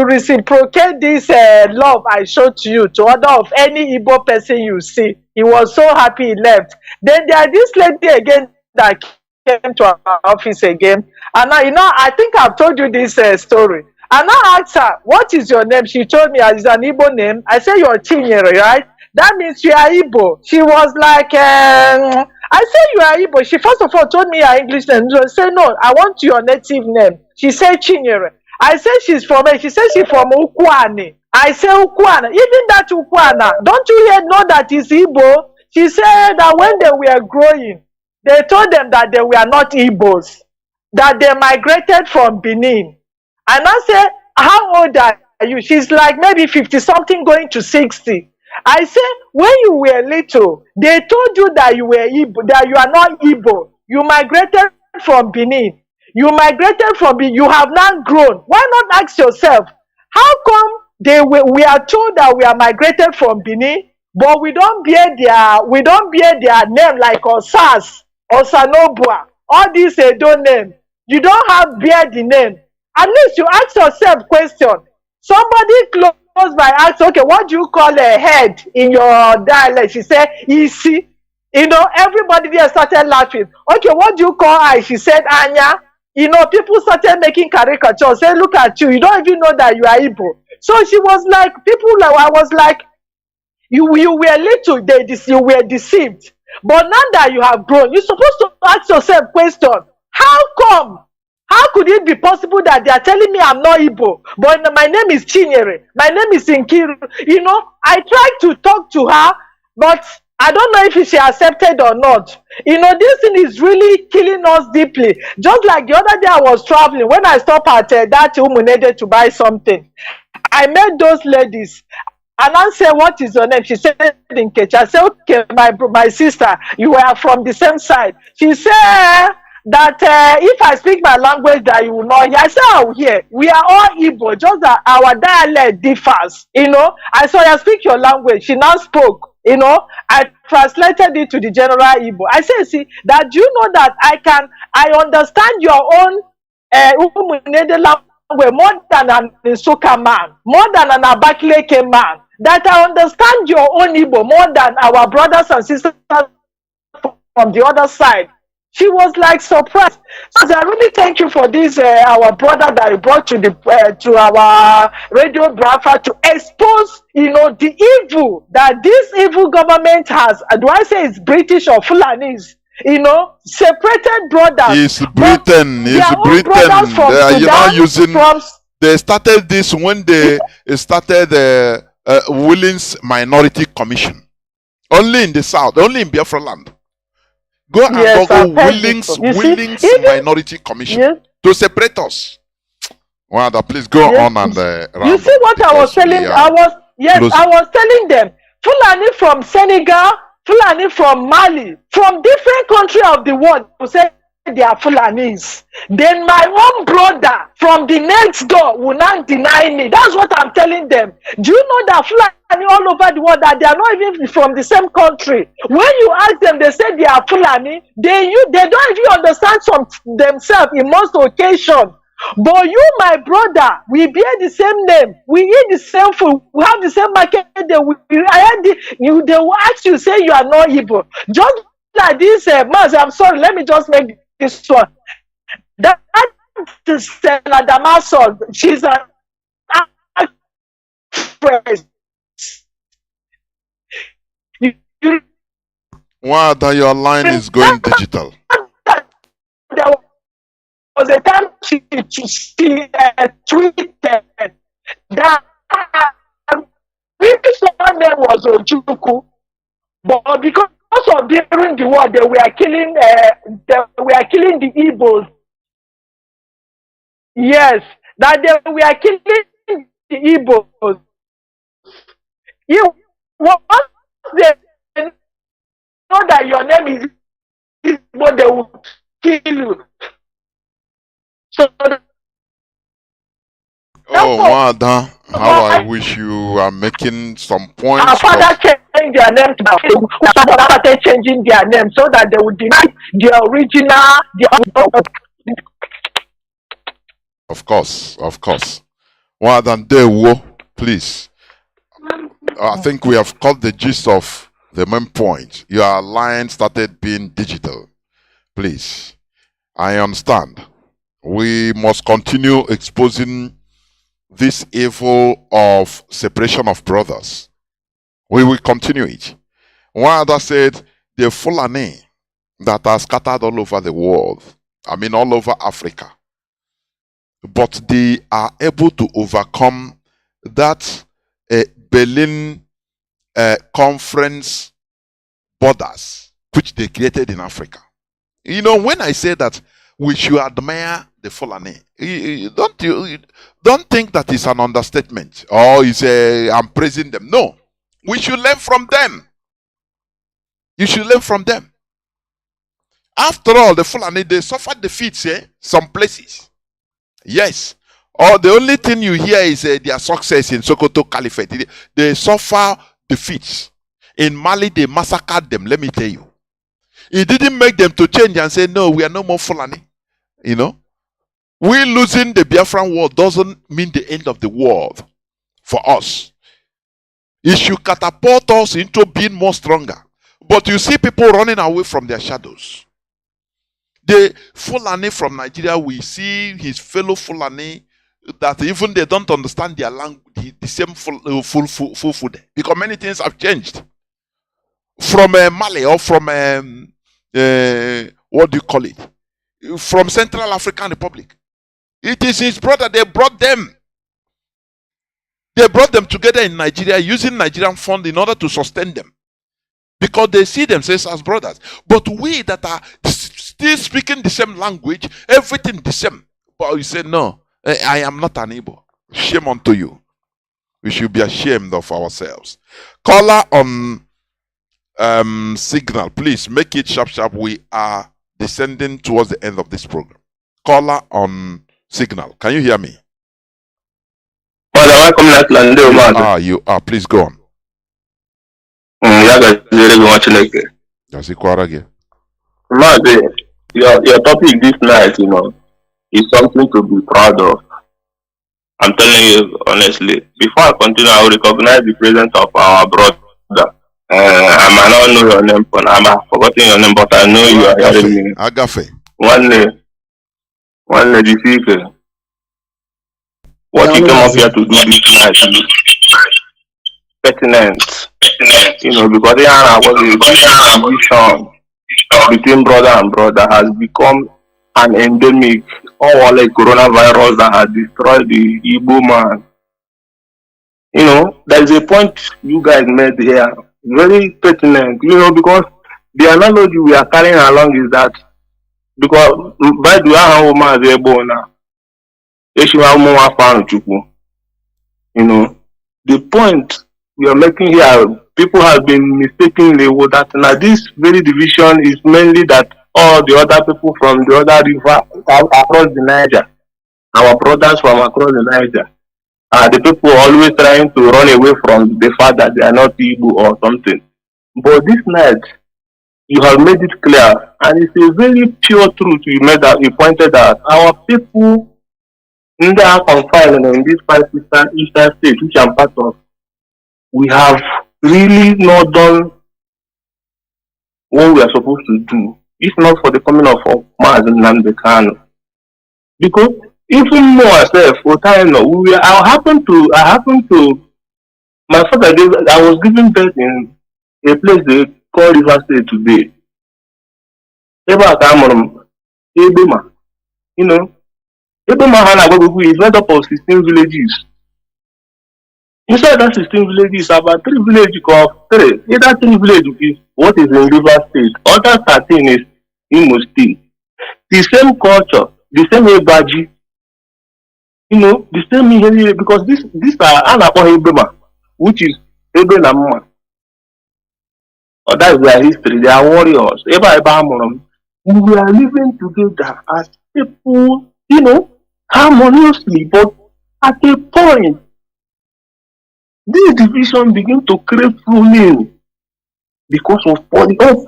reciprocate this love I showed to you to other of any Igbo person you see. He was so happy he left. Then there is this lady again that came to our office again. And I think I've told you this story. And I asked her, what is your name? She told me it's an Igbo name. I said, you're Chinyere, right? That means you are Igbo. She was like, I said, you are Igbo. She first of all told me her English name. So I said, no, I want your native name. She said, Chinyere. I said, she said she's from Ukwane. I said, Ukwana. Even that Ukwana, don't you yet know that it's Igbo? She said that when they were growing, they told them that they were not Igbos, that they migrated from Benin. And I said, how old are you? She's like maybe 50 something going to 60. I said, when you were little, they told you that you were Igbo, that you are not Igbo. You migrated from Benin. You migrated from Benin. You have now grown. Why not ask yourself, how come we are told that we are migrated from Benin, but we don't bear their name like Osas, Osanobua, all these Edo name. You don't have bear the name. At least you ask yourself question. Somebody close by asked, okay, what do you call a head in your dialect? She said, Isi. Everybody there started laughing. Okay, what do you call her? She said, Anya. People started making caricatures. Say, look at you. You don't even know that you are Igbo. So she was like, I was like, you were little, you were deceived. But now that you have grown, you're supposed to ask yourself question, how come? How could it be possible that they are telling me I'm not Igbo, but my name is Chinyere, my name is Nkiru? I tried to talk to her, but I don't know if she accepted or not. This thing is really killing us deeply. Just like the other day I was traveling, when I stopped at that Umunede to buy something, I met those ladies. And I said, what is your name? She said, Nkechi. I said, okay, my sister, you are from the same side. She said that if I speak my language that you will not hear. I said, I will hear. We are all Igbo, just that our dialect differs. I saw you speak your language. She now spoke. I translated it to the general Igbo. I said, see, that you know that I understand your own Umunede language more than an Nsuka man, more than an Abakaliki man. That I understand your own Igbo more than our brothers and sisters from the other side. She was like surprised. So I really thank you for this, our brother that you brought to our radio Biafra to expose, the evil that this evil government has. Do I say it's British or Fulanis? Separated brothers. It's Britain. They started this when they started the Willings Minority Commission. Only in the south, only in Biafra land. Go and Google Willings Minority Commission to separate us. Well, please go on and you see what I was telling? Yes, Close. I was telling them, Fulani from Senegal, Fulani from Mali, from different countries of the world to say they are Fulanis. Then my own brother from the next door will not deny me. That's what I'm telling them. Do you know that Fulani all over the world, that they are not even from the same country? When you ask them, they say they are Fulani. They don't even understand themselves in most occasions. But you, my brother, we bear the same name, we eat the same food, we have the same market. They will ask you, say you are not Igbo. Just like this, Mazi, I'm sorry, let me just make this one. That is Damaso, she's an actress. Wow, that your line is going digital. There was a time she tweeted that this name was Ojuku, but because of during the war they were killing the Igbos. Yes, that they were killing the Igbos. Once they know that your name is Igbo, they will kill you. So, oh, Wada, how I wish you are making some points. Our father changed their name to started changing their name so that they would deny the original. Of course. Wada, please. I think we have caught the gist of the main point. Your line started being digital. Please, I understand. We must continue exposing this evil of separation of brothers. We will continue it. One other said, the Fulani that are scattered all over the world, I mean all over Africa, but they are able to overcome that Berlin conference borders which they created in Africa. You know, when I say that we should admire the Fulani, don't think that is an understatement or I'm praising them. No, we should learn from them. You should learn from them. After all, the Fulani, they suffered defeats some places. Yes. Or the only thing you hear is their success in Sokoto Caliphate. They suffer defeats. In Mali, they massacred them, let me tell you. It didn't make them to change and say, no, we are no more Fulani. You know? We losing the Biafran war doesn't mean the end of the world for us. It should catapult us into being more stronger. But you see people running away from their shadows. The Fulani from Nigeria, we see his fellow Fulani that even they don't understand their language, the same full food. Because many things have changed. From Mali or from, what do you call it? From Central African Republic. It is his brother, they brought them. They brought them together in Nigeria using Nigerian fund in order to sustain them. Because they see themselves as brothers. But we that are still speaking the same language, everything the same. But you say, no, I am not an Igbo. Shame unto you. We should be ashamed of ourselves. Caller on signal, please make it sharp. We are descending towards the end of this program. Caller on signal. Can you hear me? You are. Please go on. Mazi, your topic this night, is something to be proud of. I'm telling you honestly. Before I continue, I will recognize the presence of our brother. I might not know your name, but I'm forgetting your name, but I know you are hearing me. Agafe. One day, the what you came up here to do this night is pertinent. Because the division between brother and brother has become an endemic, or like coronavirus that has destroyed the Igbo man. There is a point you guys made here, very pertinent, because the analogy we are carrying along is that, because by the way, Mazi Ebo now, the point we are making here, people have been mistakenly with that. Now this very division is mainly that all the other people from the other river across the Niger, our brothers from across the Niger, are the people always trying to run away from the fact that they are not Igbo or something. But this night, you have made it clear, and it's a very pure truth you made that you pointed out. Our people in are confined in these 5 eastern states, which I'm part of. We have really not done what we are supposed to do, if not for the coming of Mazi Nnamdi Kanu. Because even more myself, I happen to my father I was given birth in a place they call River State today. Ebema, you know, Ebema is made up of 16 villages. Inside that 16 villages, about 3 villages of 3. Either 3 villages is what is in River State, other 13 is Imo State. The same culture, the same Ebaji, you know, the same behavior, because these are Anapon Ebema, which is Ebe Namma. Or that is their history, they are warriors. We are living together as people, you know, harmoniously, but at a point, this division begin to creep through because of politics.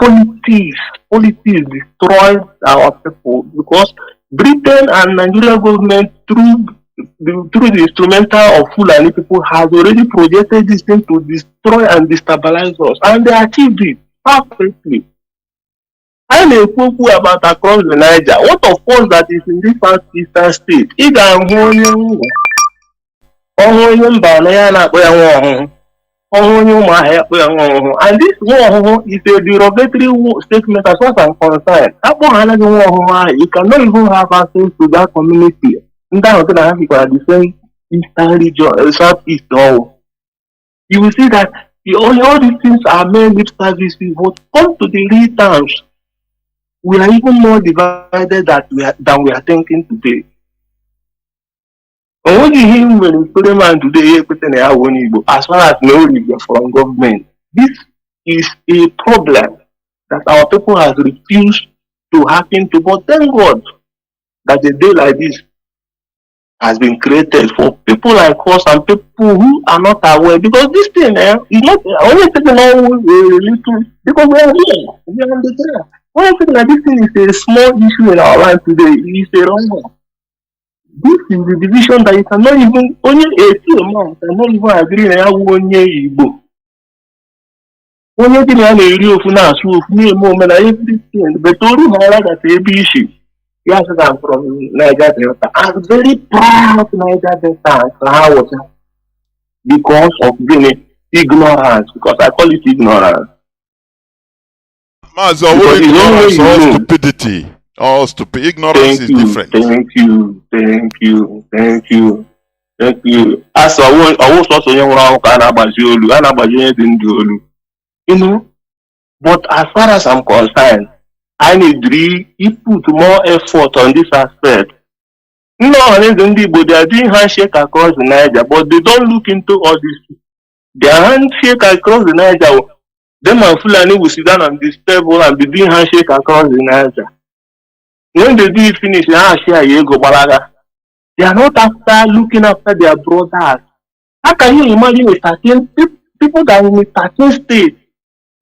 Politics destroys our people because Britain and Nigerian government through the instrumental of Fulani people has already projected this thing to destroy and destabilize us, and they achieved it perfectly. I may talk about across the Niger. What of us that is in this eastern state? And this war is a derogatory statement as far as I'm concerned. You cannot even have access to that community. The same eastern region, southeast. You will see that all these things are made lip services, but come to the real terms, we are even more divided than we are thinking today. When you hear when Suleiman today, as far as no from government, this is a problem that our people have refused to happen to. But thank God that a day like this has been created for people like us and people who are not aware, because this thing is not only taking on little, because we are here, we are on the ground. When I think that this thing is a small issue in our life today, it is a wrong one. This is the division that you cannot even, only a few months cannot even agree on how one year Igbo. Only thing I know of now, so me a moment, everything, but only highlight that a big issue. Yes, I'm from Niger Delta. I'm very proud of Niger Delta because of being ignorance, because I call it ignorance. Mazi, ignorance or stupidity. Oh, stupid. Ignorance is different. Thank you. As I was also young, you know, but as far as I'm concerned, I need to put more effort on this aspect. No, they are doing handshake across the Niger, but they don't look into all this. Their handshake across the Niger, them and Fulani will sit down on this table and be doing handshake across the Niger. When they do it finish, they are not after looking after their brothers. How can you imagine a certain people that in a certain state,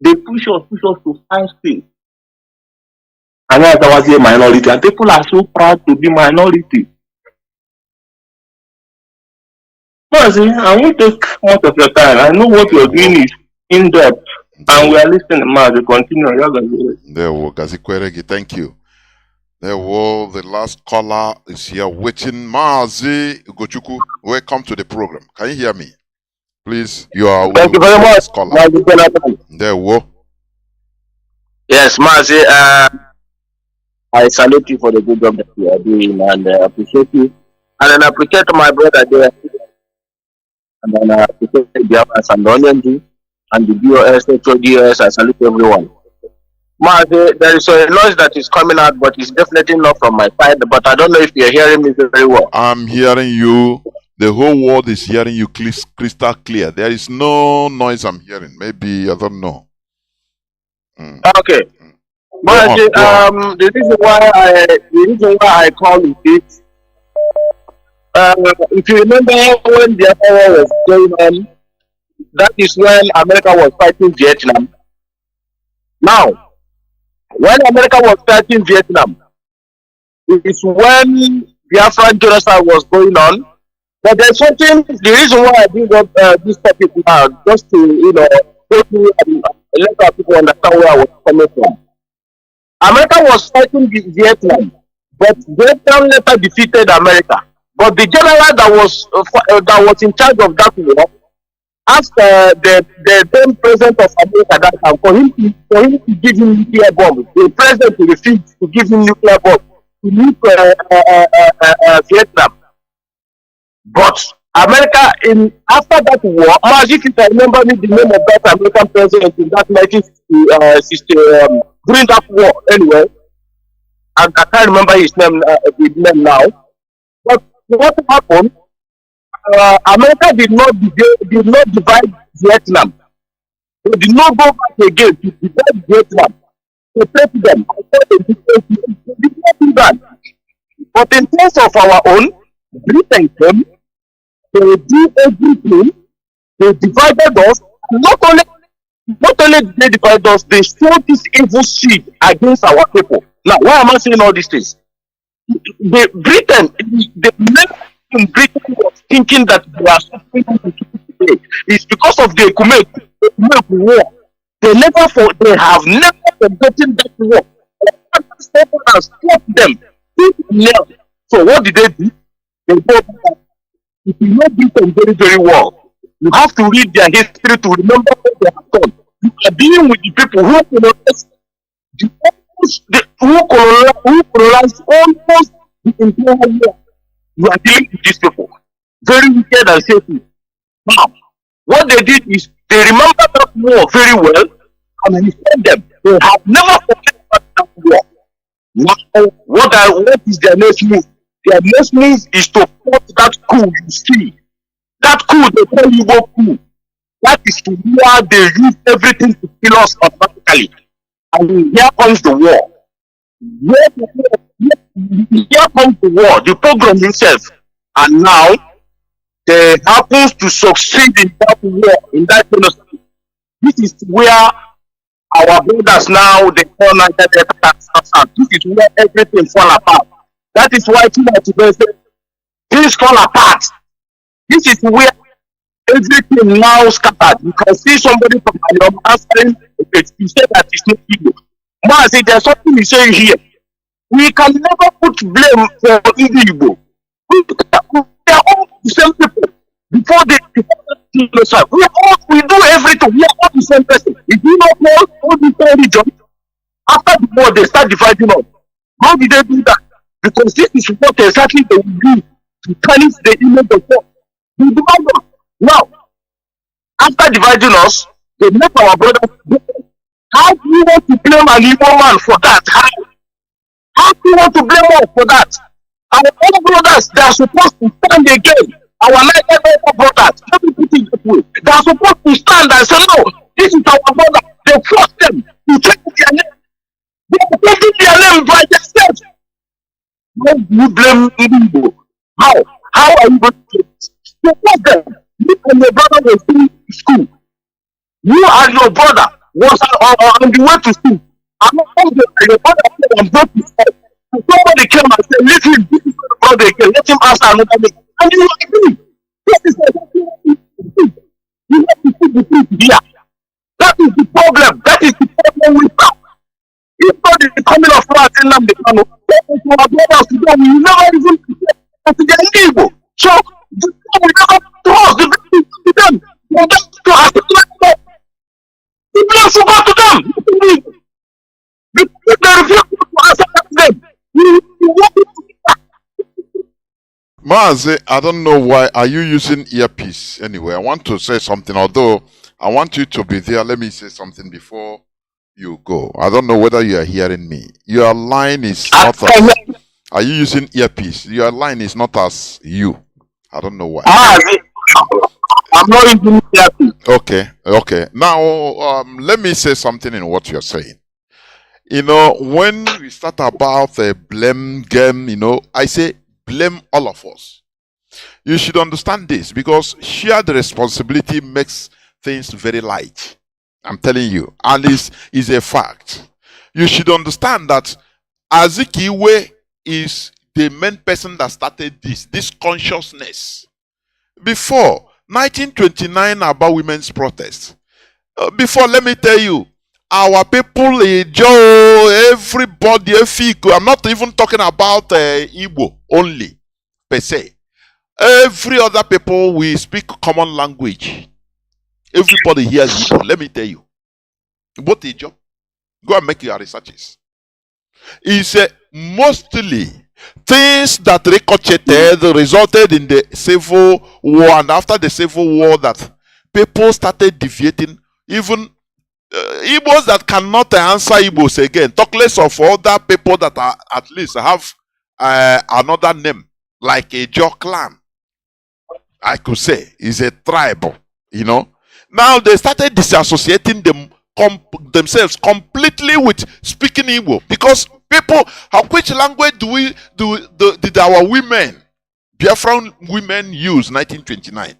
they push us to 5 states? And as I was a minority, and people are so proud to be minority. Mazi, I won't take much of your time. I know what you're doing is in depth, and we are listening. Mazi, continue. There we go. Thank you. There was the last caller is here waiting. Mazi Gochuku, welcome to the program. Can you hear me? Please, you are. Thank you very much, Mazi. There we go. Yes, Mazi. I salute you for the good job that you are doing, and appreciate you. And then I appreciate my brother there. And then I appreciate the Biafrans and the Nnamdi and the BOS, HODS. I salute everyone. Mazi, there is a noise that is coming out, but it's definitely not from my side. But I don't know if you're hearing me very well. I'm hearing you The whole world is hearing you crystal clear. There is no noise I'm hearing. Maybe, I don't know. Okay. Go on, go on. The reason why I call it this, if you remember when the war was going on, that is when America was fighting Vietnam. Now, when America was fighting Vietnam, it is when Biafra genocide was going on. But there's something, the reason why I bring up this topic now, just to, go through and let our people understand where I was coming from. America was fighting Vietnam, but Vietnam later defeated America. But the general that was in charge of that war asked the then president of America that time for him to give him nuclear bomb. The president refused to give him nuclear bomb to nuke Vietnam. But America, after that war, Mazi, if you can remember me the name of that American president in that 1960, during that war, anyway, I can't remember his name now. But what happened? America did not divide Vietnam. They did not go back again to divide Vietnam. They separate them. They did not do that. But in terms of our own, Britain came. They do everything. They divided us. Not only did they divide us, they sowed this evil seed against our people. Now, why am I saying all these things? The men in Britain was thinking that they are suffering today. It's because of the Ekumenic war. They have never forgotten that war. The has stopped them. So what did they do? They go back. If you know Britain very, very well, you have to read their history to remember what they have done. You are dealing with the people who colonized almost the entire world. You are dealing with these people. Very wicked and shady. Now, what they did is they remember that war very well and understand them. They have never forgotten about that war. Now, what is their next move? Their next move is to put that coup you see. That coup, they call Igbo coup. That is where they use everything to kill us automatically. And here comes the war. Here comes the war, the program himself. And now, they happen to succeed in that war, in that genocide. This is where our brothers now, they call Nigeria. This is where everything fall apart. That is why things fall apart. This is where everything now scattered. You can see somebody from your answering, you say that it's not evil. Mazi, there's something you say here. We can never put blame for evil. We are all the same people. Before they we do everything. We are all the same person. If you not know all the same region, after the war they start dividing us. How did they do that? Because this is what exactly they will do to tarnish the image of God. They divide us. Now, after dividing us, they make our brothers. How do you want to blame an evil man for that? How do you want to blame us for that? Our own brothers, they are supposed to stand again. Our Nigerian brothers, let me put it that way. They are supposed to stand and say, no, this is our brother. They force them to change their name. They are taking their name by themselves. How do you blame Igbo? How are you going to support them? You and your brother were still in school. You and your brother was on the way to school. And your brother said, I'm going to school. And somebody came and said, leave him. This is your brother again. Let him answer another name. And you agree. This is exactly what you have to put the truth here. That is the problem. That is the problem we have. If not the coming of Nnamdi Kanu, our brothers today, we will never even to their evil. So, we never trust the blame to them. We just to articulate them. The blame should go to them. If they refuse to answer them, we want to Mazi, I don't know why. Are you using earpiece anyway? I want to say something, although I want you to be there. Let me say something before you go. I don't know whether you are hearing me. Your line is not as... Are you using earpiece? Your line is not as you. I don't know why. I'm not even happy. Okay. Now, let me say something in what you're saying. You know, when we start about the blame game, you know, I say blame all of us. You should understand this, because shared responsibility makes things very light. I'm telling you, and is a fact. You should understand that Azikiwe is the main person that started this consciousness. Before 1929 about women's protests. Before, let me tell you, our people, Joe, everybody, I'm not even talking about Igbo only, per se. Every other people, we speak common language. Everybody hears Igbo. Let me tell you. What is job? Go and make your researches. It's mostly things that ricocheted, resulted in the Civil War, and after the Civil War, that people started deviating. Even Igbos that cannot answer Igbos again. Talk less of other people that are at least have another name, like a Jaw clan. I could say is a tribe, you know. Now they started disassociating themselves completely with speaking Igbo, because people, which language did our women, Biafran women, use 1929?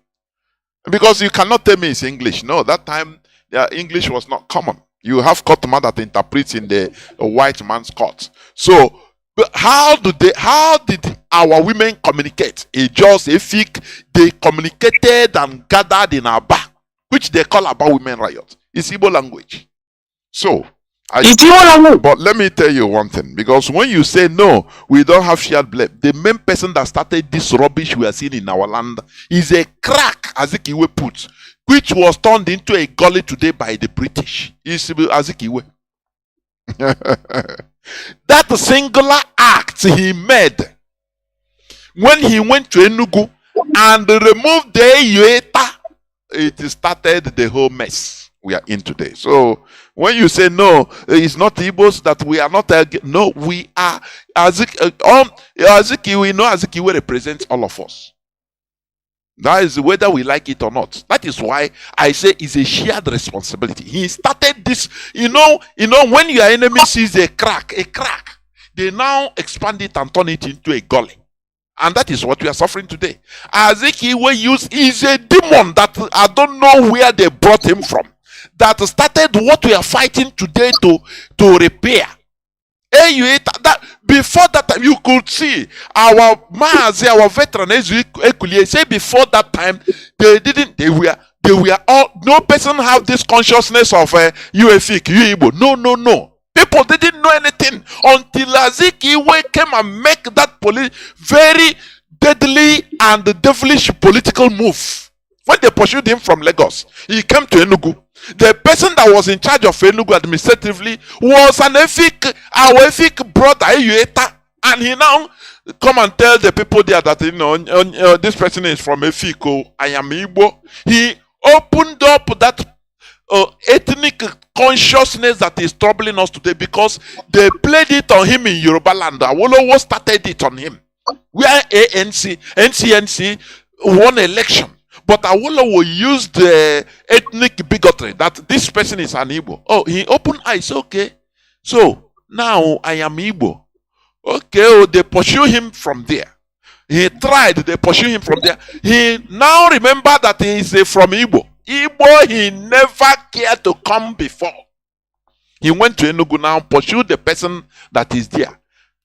Because you cannot tell me it's English. No, that time English was not common. You have courtman that interprets in the white man's court. So how did our women communicate? Just they communicated and gathered in Aba, which they call Aba Women Riot. It's Igbo language. So but let me tell you one thing, because when you say no, we don't have shared blame, the main person that started this rubbish we are seeing in our land is a crack, Azikiwe put, which was turned into a gully today by the British. It's Azikiwe. That singular act he made when he went to Enugu and removed the Yueta, it started the whole mess we are in today. So when you say no, it's not Igbos that we are not. No, we are Azikiwe. No, Azikiwe represents all of us. That is whether we like it or not. That is why I say it's a shared responsibility. He started this. You know, when your enemy sees a crack, they now expand it and turn it into a gully. And that is what we are suffering today. Azikiwe is a demon that I don't know where they brought him from, that started what we are fighting today to repair. That before that time, you could see our Mazi, our veteran Ekulie, say before that time they were all, no person have this consciousness of UFIC, Igbo. No. People didn't know anything until Azikiwe came and make that very deadly and devilish political move. When they pursued him from Lagos, he came to Enugu. The person that was in charge of Enugu administratively was our Efik brother, Eyueta, and he now come and tell the people there that this person is from Efiko, I am Igbo. He opened up that ethnic consciousness that is troubling us today, because they played it on him in Yoruba land. Awolowo started it on him, where NCNC won election. But Awolowo used the ethnic bigotry that this person is an Igbo. Oh, he opened eyes. Okay, so now I am Igbo. Okay, they pursue him from there. He tried, they pursue him from there. He now remember that he is from Igbo. Igbo, he never cared to come before. He went to Enugu now, pursued the person that is there.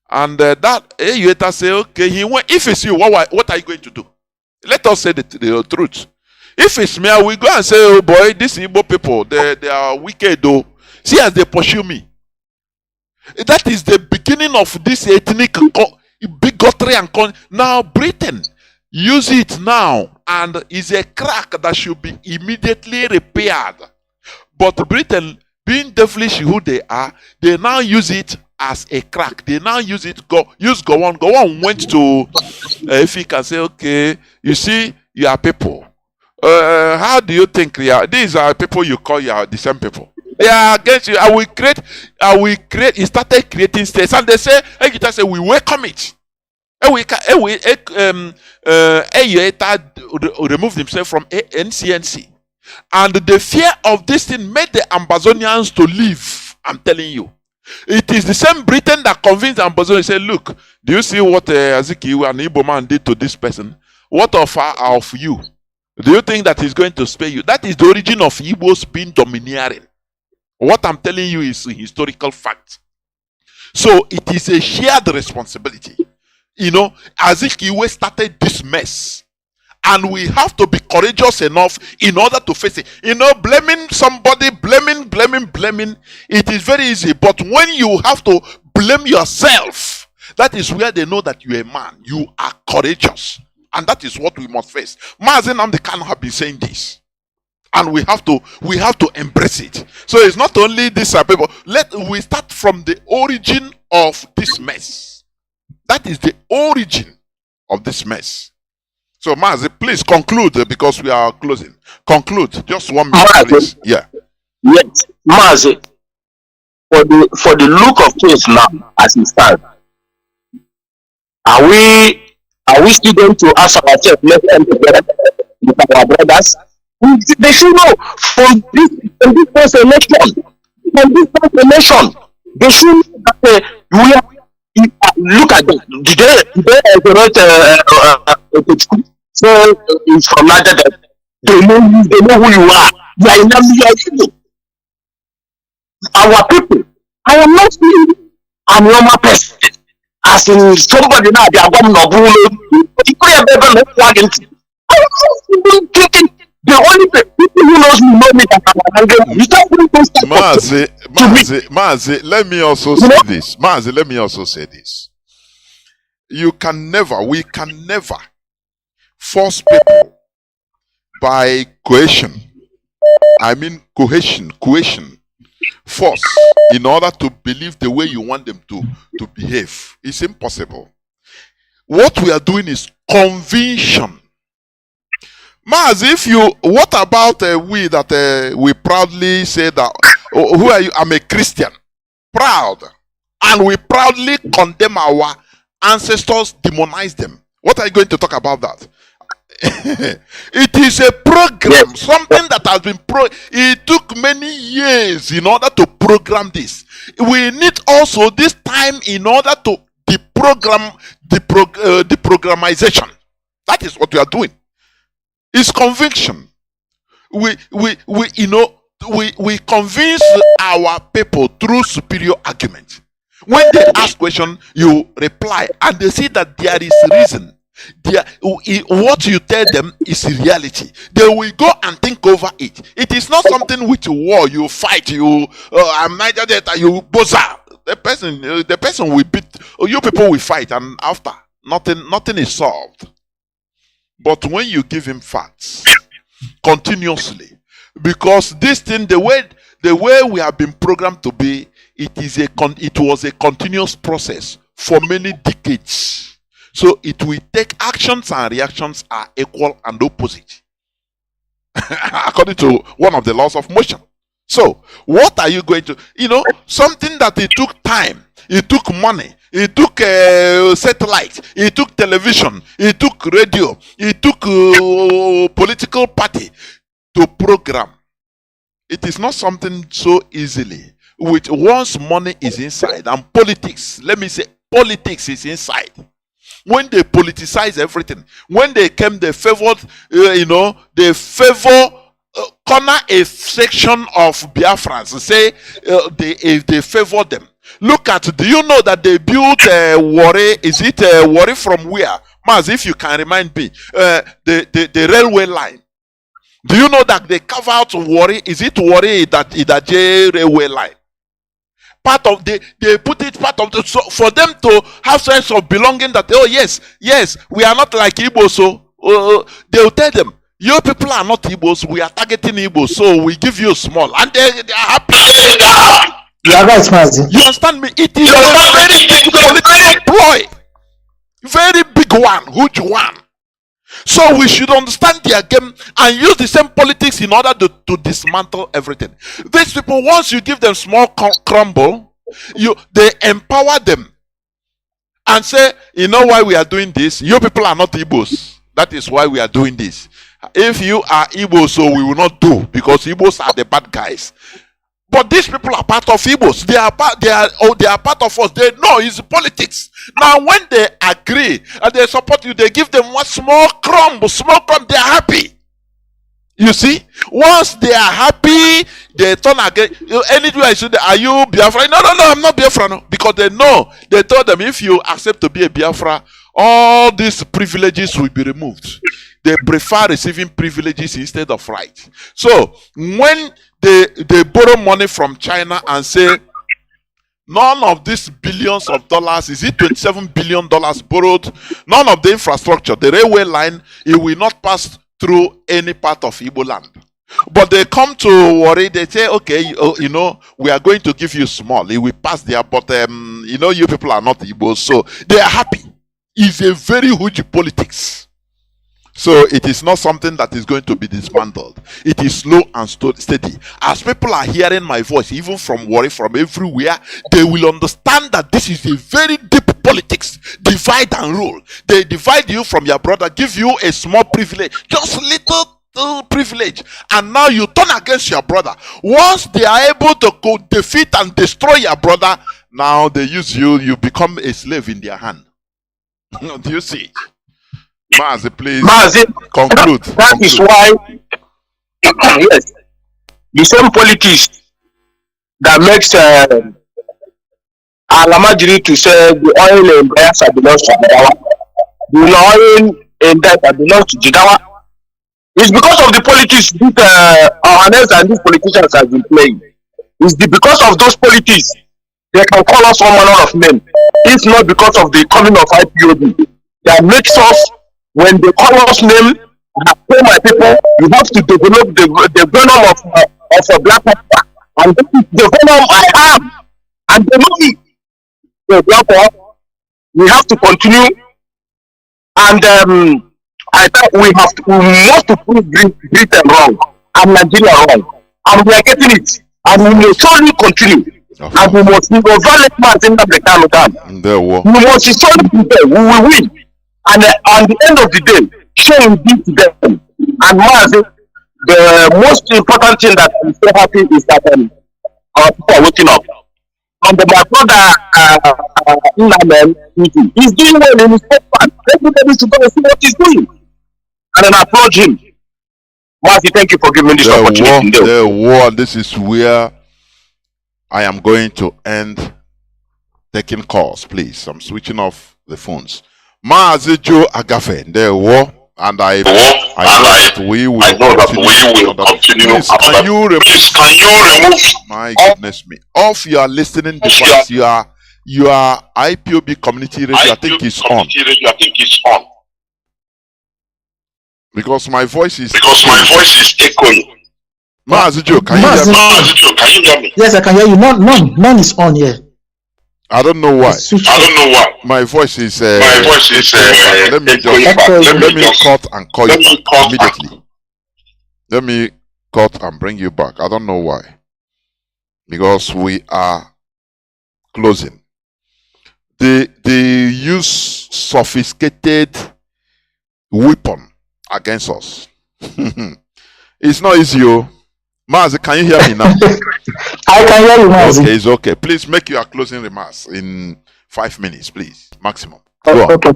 And that Eyueta say, okay, he went. If it's you, what are you going to do? Let us say the truth. If it's me, I will go and say, oh boy, these Igbo people, they are wicked though. See as they pursue me. That is the beginning of this ethnic bigotry and now Britain use it now, and is a crack that should be immediately repaired. But Britain, being devilish who they are, they now use it as a crack. They now use it. Go on. Go on went to Efik and say, okay, you see, you are people. How do you think you are? These are people you call you are the same people. They are against you. I will create. He started creating states, and they say, we welcome it. removed himself from NCNC. And the fear of this thing made the Ambazonians to leave. I'm telling you. It is the same Britain that convinced the Ambazonians, say, look, do you see what Azikiwe and Igbo man did to this person? What of you? Do you think that he's going to spare you? That is the origin of Igbos being domineering. What I'm telling you is a historical fact. So it is a shared responsibility. You know, Azikiwe started this mess. And we have to be courageous enough in order to face it. You know, blaming somebody, blaming, it is very easy. But when you have to blame yourself, that is where they know that you're a man. You are courageous. And that is what we must face. Mazi Nnamdi Kanu have been saying this. And we have to embrace it. So it's not only this people. We start from the origin of this mess. That is the origin of this mess. So Mazi, please conclude because we are closing. Conclude. Just 1 minute, please. Yeah. Yes, Mazi. For the look of things now, as it stands, are we still going to ask ourselves, let's end together with our brothers? They should know from this past election, they should know that we are. Look at them. Did they so it's from Niger. They know who you are. You are in Nnamdi. Our people. I am not saying I'm a normal person. As in somebody now, they are going to thinking the only people who knows me know me that I'm angry. You start putting those Mazi, let me also say this. Mazi, let me also say this. We can never force people by coercion. I mean coercion, force in order to believe the way you want them to behave. It's impossible. What we are doing is conviction. Mazi, what about we that we proudly say that, who are you? I'm a Christian. Proud. And we proudly condemn our ancestors, demonize them. What are you going to talk about that? It is a program, something that has been it took many years in order to program this. We need also this time in order to deprogram the programmization. That is what we are doing. It's conviction. We convince our people through superior argument. When they ask question, you reply, and they see that there is reason. What you tell them is reality. They will go and think over it. It is not something which war you fight. I'm Niger Delta. You boza. The person will beat. You people will fight, and after nothing is solved. But when you give him facts continuously, because this thing, the way we have been programmed to be, it was a continuous process for many decades. So it will take actions and reactions are equal and opposite. According to one of the laws of motion. So what are you going to, something that it took time, it took money, it took satellite, it took television, it took radio, it took political party to program. It is not something so easily. Once money is inside and politics, let me say politics is inside. When they politicize everything, when they came, they favored, they favor corner a section of Biafrans. Say they favor them. Look at, do you know that they built a Warri? Is it a Warri from where? Mazi, if you can remind me, the railway line. Do you know that they carve out Warri? Is it Warri that Idaje railway line? They put it part of the, so for them to have sense of belonging, that yes, we are not like Igbo, so they will tell them, your people are not Igbos, we are targeting Igbos, so we give you small, and they are happy. You are right, Mazi. You understand me? It is a very big political ploy, very big one, huge one. So we should understand their game and use the same politics in order to dismantle everything. These people, once you give them small crumble, they empower them. and say, you know why we are doing this? You people are not Igbos. That is why we are doing this. If you are Igbos, so we will not do, because Igbos are the bad guys. But these people are part of Igbos. They are part of us. They know it's politics. Now, when they agree and they support you, they give them one small crumb, they are happy. You see, once they are happy, they turn again. Anything I say, are you Biafra? No, I'm not Biafra. No. Because they know, they told them, if you accept to be a Biafra, all these privileges will be removed. They prefer receiving privileges instead of rights. So, when they borrow money from China and say, none of these billions of dollars, is it $27 billion borrowed? None of the infrastructure, the railway line, it will not pass through any part of Igbo land. But they come to worry, they say, okay, you know, we are going to give you small. It will pass there, but you know, you people are not Igbo, so they are happy. It's a very huge politics. So it is not something that is going to be dismantled. It is slow and steady. As people are hearing my voice, even from worry, from everywhere, they will understand that this is a very deep politics. Divide and rule. They divide you from your brother, give you a small privilege, just little privilege, and now you turn against your brother. Once they are able to go defeat and destroy your brother, now they use you. You become a slave in their hand. Do you see? Mazi, please conclude. That is why, yes, the same politics that makes Alamajiri to say the oil in Biafra belongs to Jigawa, the oil in Biafra belongs to Jigawa, it's because of the politics that Ohanes and these politicians have been playing. It's because of those politics they can call us all manner of men. If not because of the coming of IPOB that makes us, when they call us name, hey my people, you have to develop the venom of a black panther. And this is the venom I have. And they know it. So therefore, we have to continue. And I thought we must prove Britain wrong and Nigeria wrong. And we are getting it. And we will surely continue. And we must violate Nnamdi Kanu down. We must surely prepare. We will win. And at the end of the day, showing this to them. And Mazi, the most important thing that I'm so happy is that our people are waking up. And my brother Nnamdi is doing well in his part. Everybody should go and see what he's doing. And then I applaud him. Mazi, thank you for giving me this opportunity. This is where I am going to end taking calls, please. I'm switching off the phones. Mazi Joe Agafe, there were, and I know that we will continue. Please, can you remove? My goodness me! Off your listening device, your IPOB community radio, I think is on. Because my voice is echoing. Mazi Joe, can you hear me? Yes, I can hear you. None is on here. I don't know why. My voice is. Let me cut and call you back immediately. Let me cut and bring you back. I don't know why. Because we are closing. They use sophisticated weapon against us. It's not easy. Mazi, can you hear me now? I can hear you, Mazi. Okay, it's okay. Please make your closing remarks in 5 minutes, please. Maximum. Go on. Okay.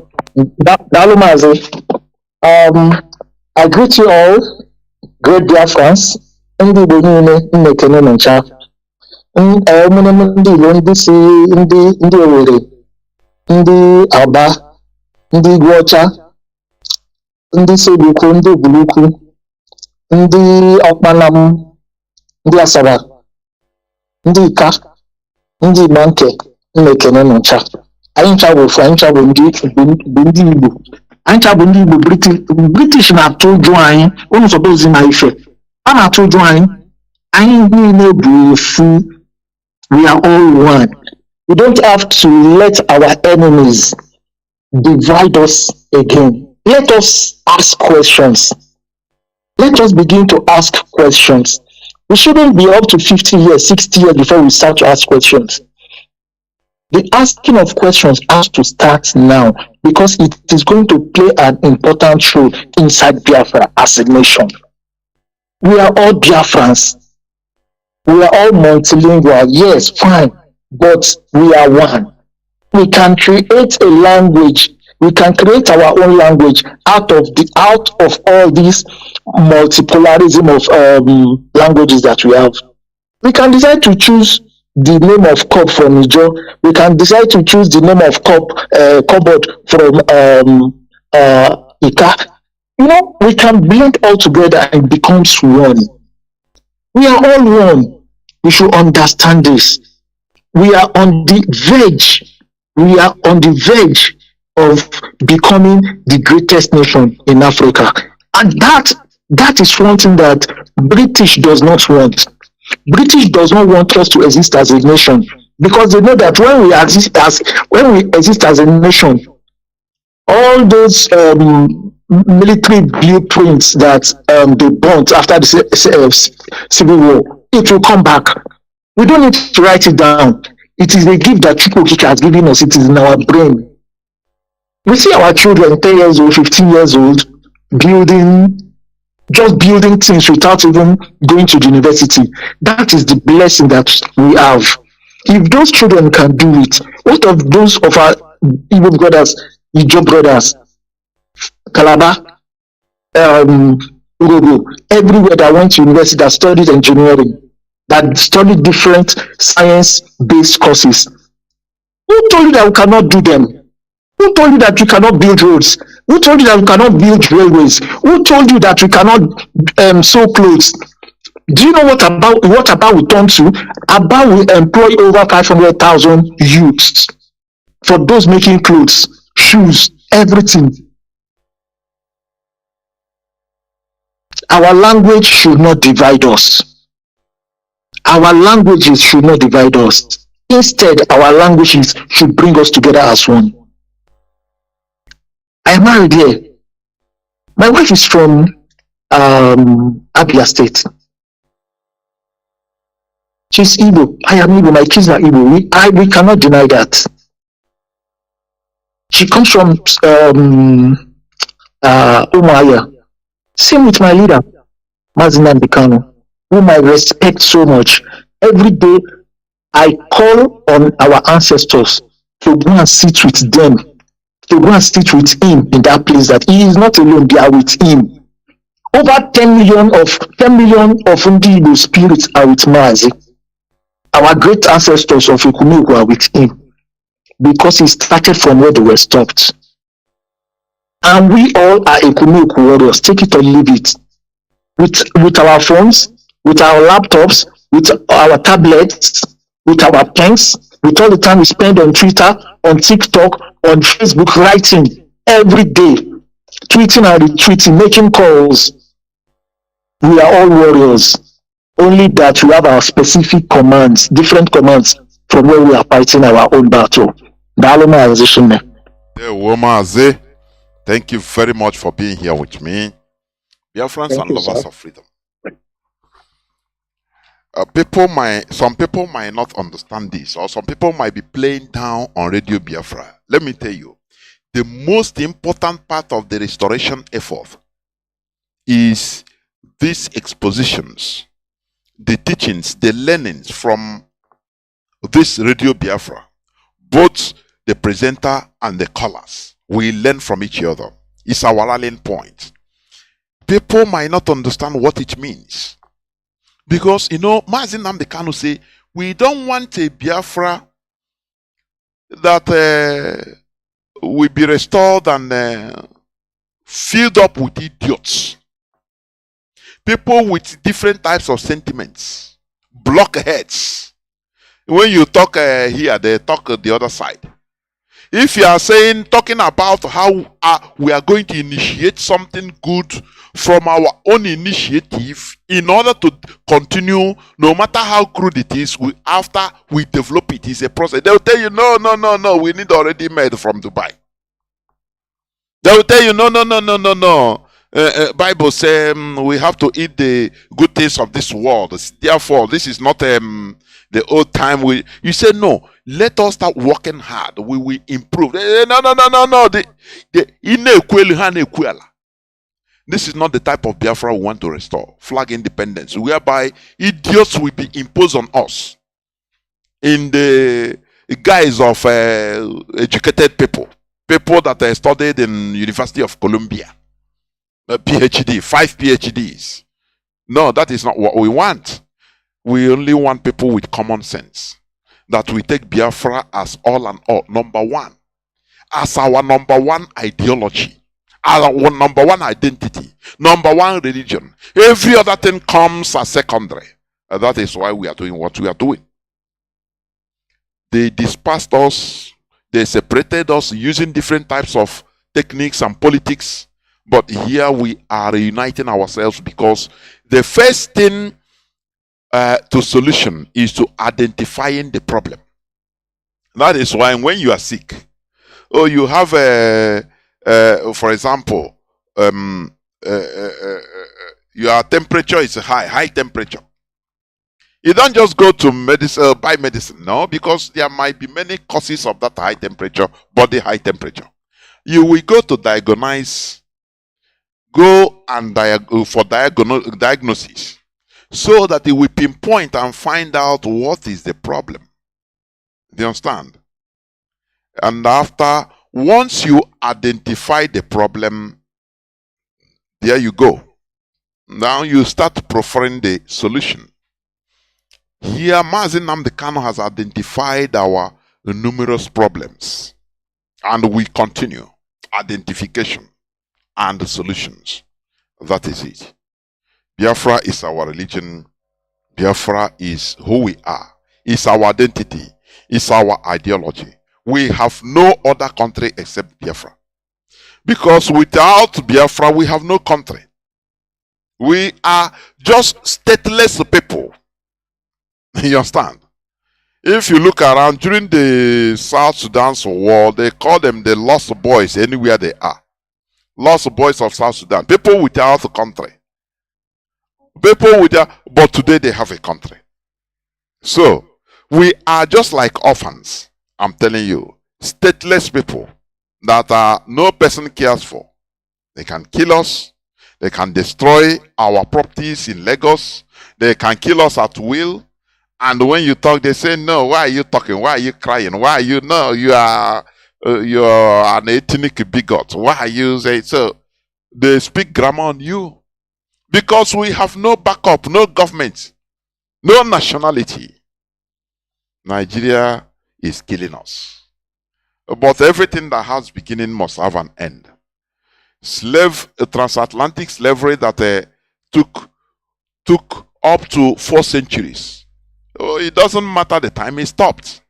Dalu Mazi. I greet you all, great Biafrans. Ndị Igbo niile na-ekene n'ncha. Ndị Igbo ndị si ndị Owerri, ndị Aba, ndị Igwe Ọcha, ndị Sebukwu, ndị Obulukwu, ndị Ọkpanam, ndị Asaba, ndị Ika, ndị Igbo nke na-ekene n'ncha. Anyị ncha bụ ofu, anyị ncha bụ ndị Igbo. Anyị ncha bụ ndị Igbo. British na-atụ ụjụ anyị, unu sọpọzi na ife. A na-atụ ụjụ anyị. Anyị niile bụ ofu. We are all one. We don't have to let our enemies divide us again. Let us ask questions. Let us begin to ask questions. We shouldn't be up to 50 years, 60 years before we start to ask questions. The asking of questions has to start now because it is going to play an important role inside Biafra as a nation. We are all Biafrans. We are all multilingual. Yes, fine, but we are one. We can create a language. We can create our own language out of all these multipolarism of languages that we have. We can decide to choose the name of cup from Niger. We can decide to choose the name of cupboard from Ika. You know, we can blend all together and it becomes one. We are all one. We should understand this. We are on the verge. We are on the verge of becoming the greatest nation in Africa. And that is one thing that British does not want. British does not want us to exist as a nation because they know that when we exist as a nation, all those military blueprints that they burnt after the civil war, it will come back. We don't need to write it down. It is a gift that Chukwukika has given us. It is in our brain. We see our children 10 years old, 15 years old, building things without even going to the university. That is the blessing that we have. If those children can do it, what of those of our Igbo brothers, Ijo brothers, Calabar, Urobo, everywhere that went to university that studied engineering, that studied different science-based courses? Who told you that we cannot do them? Who told you that we cannot build roads? Who told you that we cannot build railways? Who told you that we cannot sew clothes? Do you know what about we turn to? About we employ over 500,000 youths for those making clothes, shoes, everything. Our language should not divide us. Our languages should not divide us. Instead, our languages should bring us together as one. I am married here. My wife is from Abia State. She's Igbo. I am Igbo. My kids are Igbo. We cannot deny that. She comes from Umuahia. Same with my leader, Mazi Kanu, whom I respect so much. Every day, I call on our ancestors to go and sit with them, to go and sit with him in that place that he is not alone, they are with him. Over 10 million of Ndi Igbo spirits are with Mazi. Our great ancestors of Ekumeku are with him because he started from where they were stopped. And we all are Ekumeku warriors, take it or leave it. With our phones, with our laptops, with our tablets, with our pens, with all the time we spend on Twitter, on TikTok, on Facebook, writing every day, tweeting and retweeting, making calls. We are all warriors. Only that we have our specific commands, different commands from where we are fighting our own battle. Thank you very much for being here with me. Biafrans and lovers of freedom. Some people might not understand this, or some people might be playing down on Radio Biafra. Let me tell you, the most important part of the restoration effort is these expositions, the teachings, the learnings from this Radio Biafra, both the presenter and the callers. We learn from each other. It's our rallying point. People might not understand what it means. Because, Mazi Nnamdi Kanu say, we don't want a Biafra that will be restored and filled up with idiots. People with different types of sentiments. Blockheads. When you talk here, they talk the other side. If you are talking about how we are going to initiate something good from our own initiative in order to continue, no matter how crude it is, after we develop it, is a process. They will tell you, no, we need already made from Dubai. They will tell you, no. Bible says we have to eat the good things of this world. Therefore, this is not the old time. You say no. Let us start working hard. We will improve. No. This is not the type of Biafra we want to restore. Flag independence, whereby idiots will be imposed on us in the guise of educated people that studied in University of Columbia, a PhD, 5 PhDs. No, that is not what we want. We only want people with common sense, that we take Biafra as all and all, number one, as our number one ideology, our number one identity, number one religion. Every other thing comes as secondary. And that is why we are doing what we are doing. They dispersed us, they separated us using different types of techniques and politics. But here we are uniting ourselves, because the first thing to solution is to identifying the problem. That is why when you are sick, or you have for example, your temperature is high temperature. You don't just go to medicine, buy medicine, no, because there might be many causes of that high temperature, body high temperature. You will go to diagnose, for diagnosis, so that it will pinpoint and find out what is the problem. Do you understand? And after, once you identify the problem, there you go. Now you start preferring the solution. Here, Mazi Nnamdi Kanu has identified our numerous problems, and we continue identification and solutions. That is it. Biafra is our religion. Biafra is who we are. It's our identity. It's our ideology. We have no other country except Biafra. Because without Biafra, we have no country. We are just stateless people. You understand? If you look around during the South Sudan's war, they call them the lost boys anywhere they are. Lost boys of South Sudan. People without a country. But today they have a country. So, we are just like orphans. I'm telling you. Stateless people that no person cares for. They can kill us. They can destroy our properties in Lagos. They can kill us at will. And when you talk, they say, no, why are you talking? Why are you crying? Why are you, no, you're an ethnic bigot. Why are you saying so? They speak grammar on you. Because we have no backup, no government, no nationality. Nigeria is killing us. But everything that has beginning must have an end. Transatlantic slavery that took up to 4 centuries. It doesn't matter the time it stopped.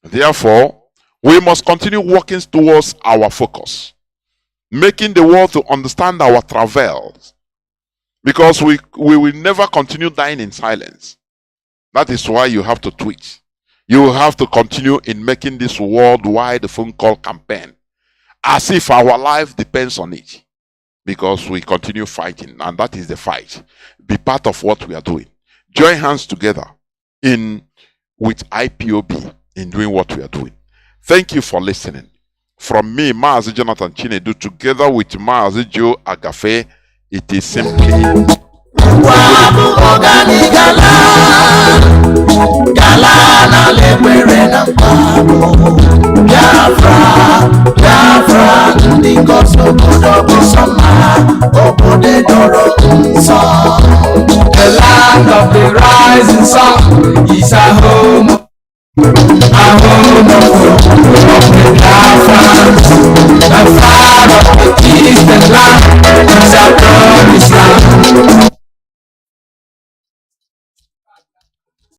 Therefore, we must continue working towards our focus, making the world to understand our travels, because we will never continue dying in silence. That is why you have to tweet. You have to continue in making this worldwide phone call campaign, as if our life depends on it, because we continue fighting, and that is the fight. Be part of what we are doing. Join hands together with IPOB in doing what we are doing. Thank you for listening. From me, Mazi Jonathan Chinedu, together with Mazi Joe Agafe, it is simply the land of the rising sun is a home of the Biafrans. The fire of the eastern land is a promised land.